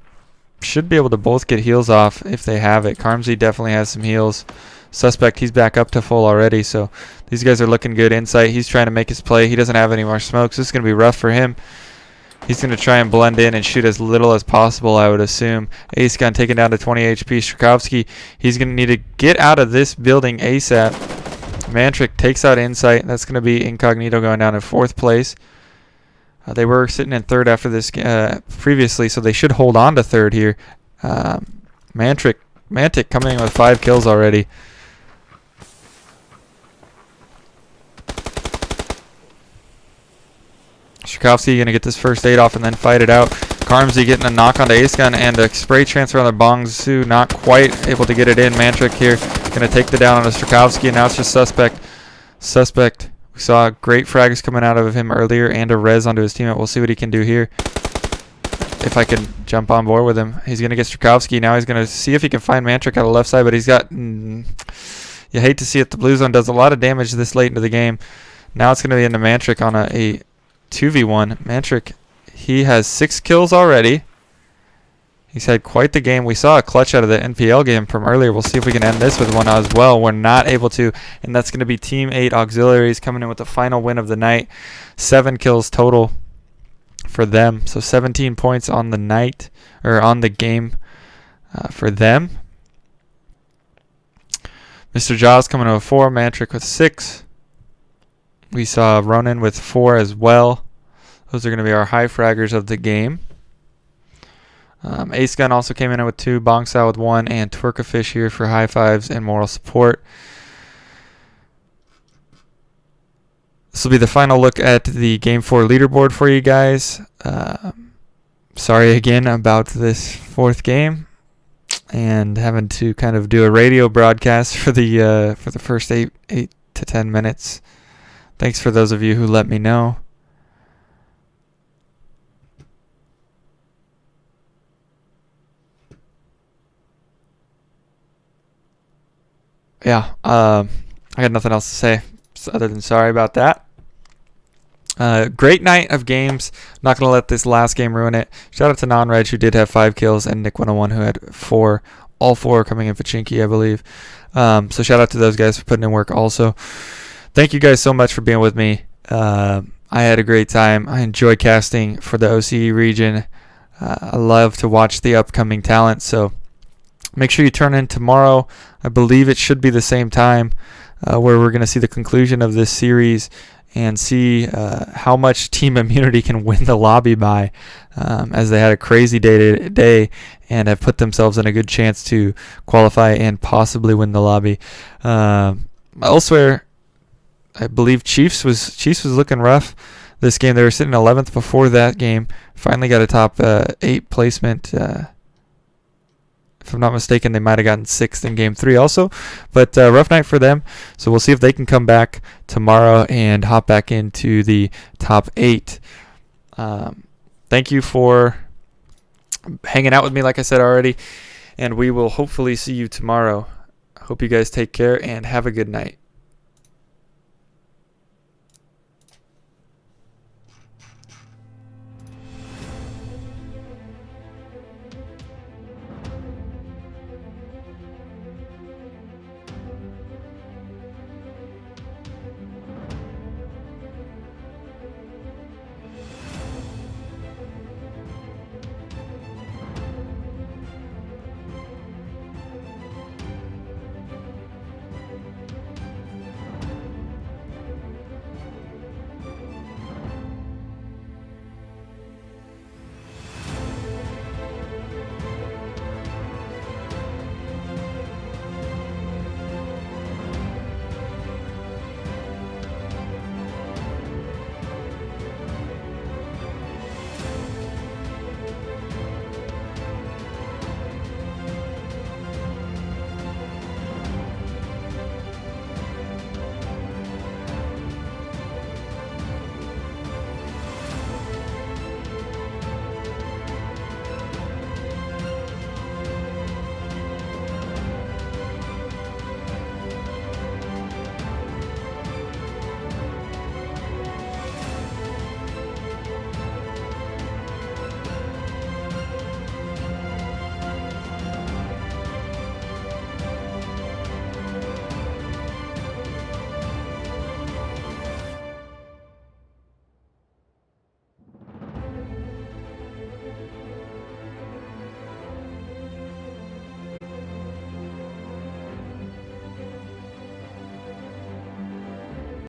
should be able to both get heals off if they have it. Carmsy definitely has some heals. Suspect, he's back up to full already, so these guys are looking good. Insight, he's trying to make his play. He doesn't have any more smokes. This is going to be rough for him. He's going to try and blend in and shoot as little as possible, I would assume. Ace gun taken down to 20 HP. Strakovsky, he's going to need to get out of this building ASAP. Mantrick takes out Insight. That's going to be Incognito going down in 4th place. They were sitting in 3rd after this previously, so they should hold on to 3rd here. Mantic coming in with 5 kills already. Strakovsky going to get this first aid off and then fight it out. Carmsy getting a knock onto Ace Gun and a spray transfer on the Bongsu. Not quite able to get it in. Mantrick here going to take the down on Strakovsky, and now it's just Suspect. Suspect. We saw great frags coming out of him earlier and a res onto his teammate. We'll see what he can do here. If I can jump on board with him. He's going to get Strakovsky. Now he's going to see if he can find Mantrick on the left side, but he's got... you hate to see it. The blue zone does a lot of damage this late into the game. Now it's going to be into Mantrick on a 2v1. Mantrick, he has 6 kills already. He's had quite the game. We saw a clutch out of the NPL game from earlier. We'll see if we can end this with one as well. We're not able to, and that's going to be Team 8 Auxiliaries coming in with the final win of the night. 7 kills total for them. So 17 points on the night, or on the game for them. Mr. Jaws coming in with 4, Mantrick with 6. We saw Ronin with 4 as well. Those are going to be our high fraggers of the game. Ace Gun also came in with 2, Bongsao with 1, and Twerkafish here for high fives and moral support. This will be the final look at the Game 4 leaderboard for you guys. Sorry again about this 4th game and having to kind of do a radio broadcast for the first 8 to 10 minutes. Thanks for those of you who let me know. Yeah, I got nothing else to say other than sorry about that. Great night of games. Not going to let this last game ruin it. Shout out to Non-Reg, who did have 5 kills, and Nick101, who had 4. All 4 coming in for Chinky, I believe. So shout out to those guys for putting in work also. Thank you guys so much for being with me. I had a great time. I enjoy casting for the OCE region. I love to watch the upcoming talent, so make sure you turn in tomorrow. I believe it should be the same time where we're going to see the conclusion of this series and see how much Team Immunity can win the lobby by, as they had a crazy day and have put themselves in a good chance to qualify and possibly win the lobby. Elsewhere, I believe Chiefs was looking rough this game. They were sitting 11th before that game. Finally got a top 8 placement. If I'm not mistaken, they might have gotten 6th in Game 3 also. But rough night for them. So we'll see if they can come back tomorrow and hop back into the top 8. Thank you for hanging out with me, like I said already. And we will hopefully see you tomorrow. Hope you guys take care and have a good night.